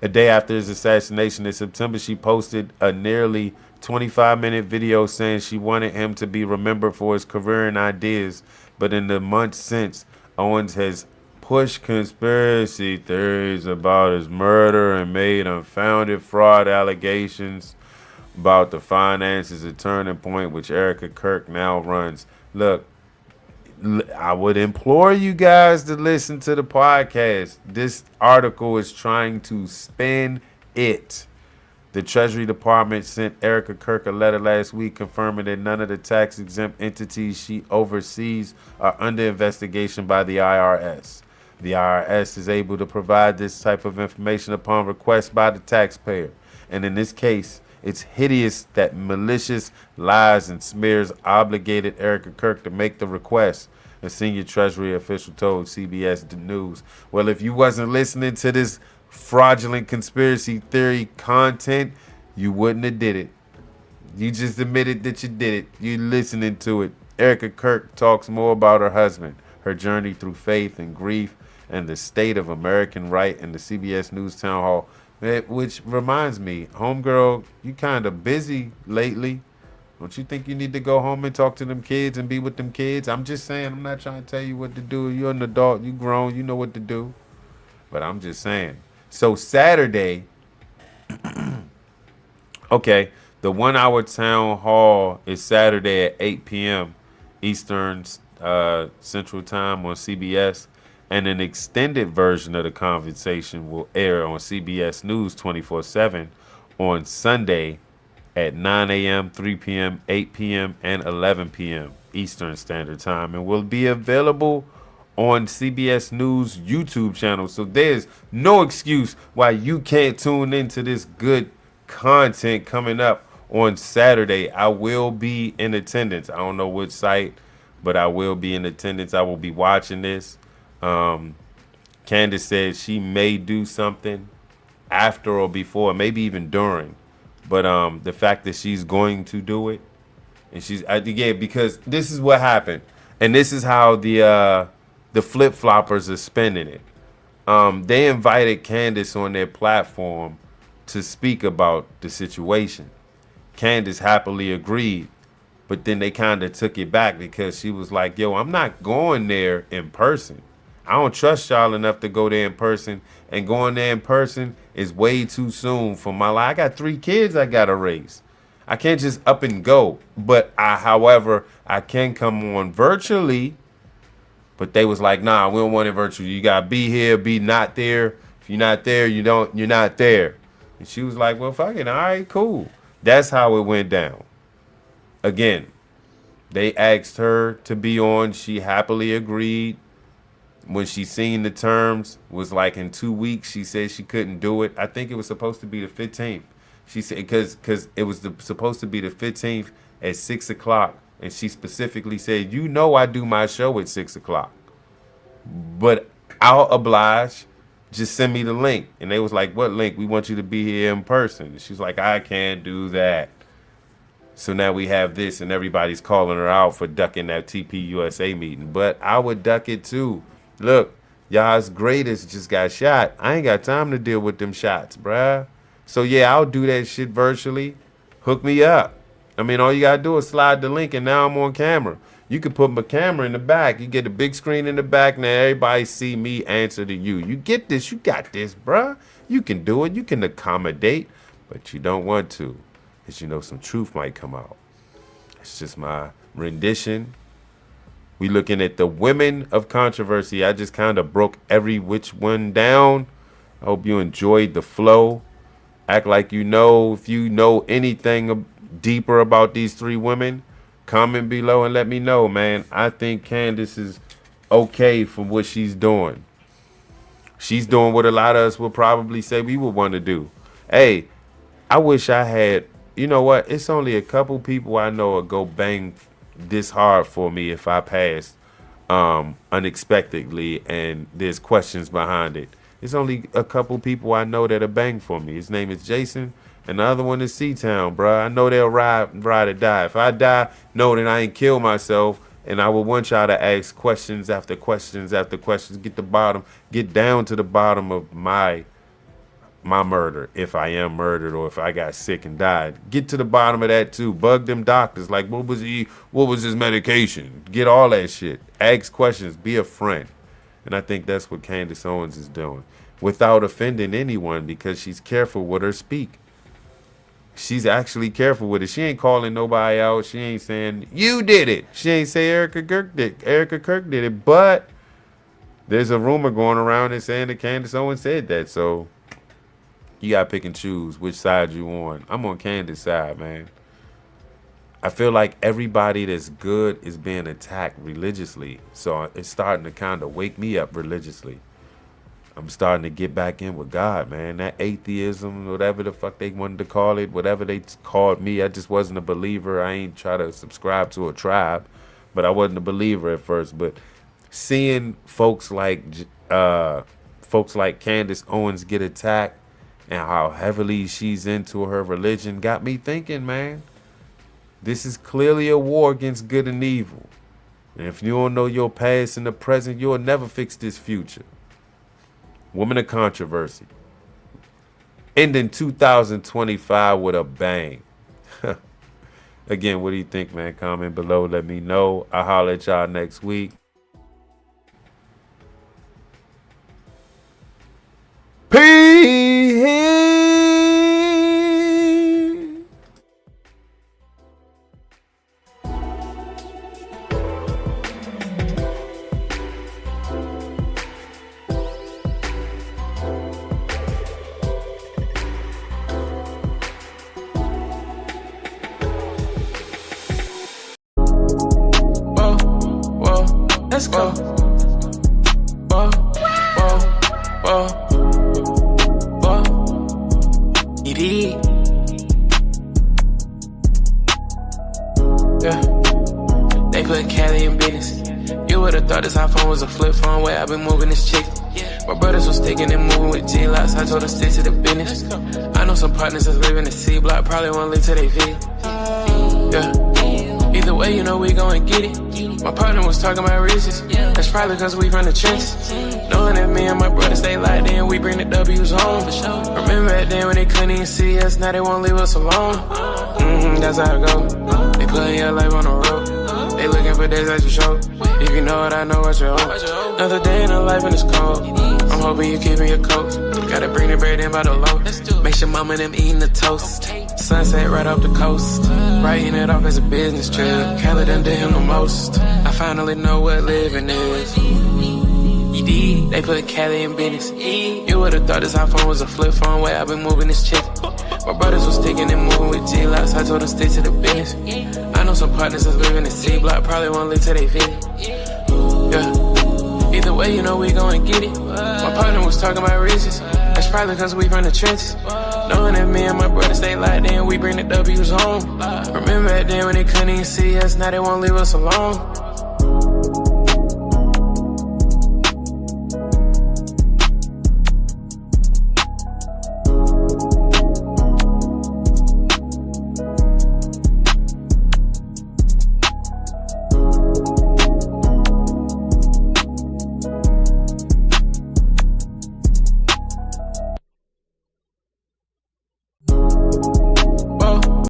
A day after his assassination in September, she posted a nearly 25-minute video saying she wanted him to be remembered for his career and ideas. But in the months since, Owens has pushed conspiracy theories about his murder and made unfounded fraud allegations about the finances at Turning Point, which Erika Kirk now runs. Look, I would implore you guys to listen to the podcast. This article is trying to spin it. The Treasury Department sent Erika Kirk a letter last week confirming that none of the tax-exempt entities she oversees are under investigation by the IRS. The IRS is able to provide this type of information upon request by the taxpayer. And in this case, it's hideous that malicious lies and smears obligated Erika Kirk to make the request, a senior Treasury official told CBS News. Well, if you wasn't listening to this fraudulent conspiracy theory content, you wouldn't have did it. You just admitted that you did it. You listening to it. Erika Kirk talks more about her husband, her journey through faith and grief, and the state of American right in the CBS News town hall. Which reminds me, homegirl, you kind of busy lately. Don't you think you need to go home and talk to them kids and be with them kids? I'm just saying. I'm not trying to tell you what to do. You're an adult. You grown. You know what to do. But I'm just saying. So Saturday, okay, the 1 hour town hall is Saturday at 8 p.m. Eastern Central Time on CBS. And an extended version of the conversation will air on CBS News 24/7 on Sunday at 9 a.m., 3 p.m., 8 p.m., and 11 p.m. Eastern Standard Time, and will be available on CBS News YouTube channel. So there's no excuse why you can't tune into this good content coming up on Saturday. I will be in attendance. I don't know which site, but I will be in attendance. I will be watching this. Candace said she may do something after or before, maybe even during. But the fact that she's going to do it, and because this is what happened, and this is how the flip floppers are spending it. They invited Candace on their platform to speak about the situation. Candace happily agreed, but then they kind of took it back because she was like, "Yo, I'm not going there in person. I don't trust y'all enough to go there in person, and going there in person is way too soon for my life. I got 3 kids I gotta raise. I can't just up and go. But however, I can come on virtually." But they was like, "Nah, we don't want it virtually. You gotta be here, be not there. If you're not there, you're not there." And she was like, "Well, fuck it, all right, cool." That's how it went down. Again, they asked her to be on. She happily agreed. When she seen the terms, was like in 2 weeks, she said she couldn't do it. I think it was supposed to be the 15th. She said because it was supposed to be the 15th at 6 o'clock, and she specifically said, I do my show at 6 o'clock, but I'll oblige. Just send me the link. And they was like, "What link? We want you to be here in person." And she's like, "I can't do that." So now we have this, and everybody's calling her out for ducking that TPUSA meeting. But I would duck it too. Look, y'all's greatest just got shot. I ain't got time to deal with them shots, bruh. So yeah, I'll do that shit virtually. Hook me up. I mean, all you gotta do is slide the link, and now I'm on camera. You can put my camera in the back. You get a big screen in the back. Now everybody see me answer to you. You get this. You got this, bruh. You can do it. You can accommodate, but you don't want to, because some truth might come out. It's just my rendition. We looking at the women of controversy. I just kind of broke every which one down. I hope you enjoyed the flow. Act like you know. If you know anything deeper about these 3 women, comment below and let me know, man. I think Candace is okay for what she's doing. She's doing what a lot of us would probably say we would want to do. Hey, I wish I had, you know what? It's only a couple people I know would go bang this hard for me if I passed unexpectedly and there's questions behind it. It's only a couple people I know that'll bang for me. His name is Jason, and the other one is C-Town, bro. I know they'll ride or die. If I die, know that I ain't kill myself, and I would want y'all to ask questions after questions after questions. Get down to the bottom of my murder, if I am murdered or if I got sick and died. Get to the bottom of that too. Bug them doctors, like what was his medication? Get all that shit. Ask questions, be a friend. And I think that's what Candace Owens is doing, without offending anyone, because she's careful with her speak. She's actually careful with it. She ain't calling nobody out. She ain't saying you did it. She ain't say Erika Kirk did it. But there's a rumor going around and saying that Candace Owens said that. So you gotta pick and choose which side you on. I'm on Candace's side, man. I feel like everybody that's good is being attacked religiously. So it's starting to kind of wake me up religiously. I'm starting to get back in with God, man. That atheism, whatever the fuck they wanted to call it, whatever they called me, I just wasn't a believer. I ain't try to subscribe to a tribe, but I wasn't a believer at first. But seeing folks like Candace Owens get attacked and how heavily she's into her religion got me thinking, man. This is clearly a war against good and evil. And if you don't know your past and the present, you'll never fix this future. Woman of controversy. Ending 2025 with a bang. Again, what do you think, man? Comment below. Let me know. I'll holler at y'all next week. Peace. Let's go. Whoa, whoa, whoa, whoa. Yeah. They put Cali in business. You would've thought this iPhone was a flip phone where I've been moving this chick. My brothers was sticking and moving with G-Locks. I told them stick to the business. I know some partners that's living in the C block, probably won't live to they V. Yeah. Either way, you know we gon' get it. My partner was talking about riches. That's probably cause we from the trenches. Knowing that me and my brothers stay locked in, we bring the W's home. Remember back then when they couldn't even see us, now they won't leave us alone. That's how it go. They putting your life on the road. They looking for days that you show. If you know what I know, what you owe. Another day in the life and it's cold. I'm hoping you keep me your coat. Gotta bring the bread in by the low. Make sure mama them eating the toast. Sunset right off the coast. Writing it off as a business trip. Cali done did him the most. I finally know what living is. They put Cali in business. You would've thought this iPhone was a flip phone where I've been moving this chick. My brothers was sticking and moving with G-Locks. I told them stick to the business. I know some partners that's living in C block, probably won't live till they fit. Yeah. Either way, you know we gon' get it. My partner was talking about riches. That's probably cause we from the trenches. Knowing that me and my brothers stay locked in, we bring the W's home. Remember back then when they couldn't even see us, now they won't leave us alone.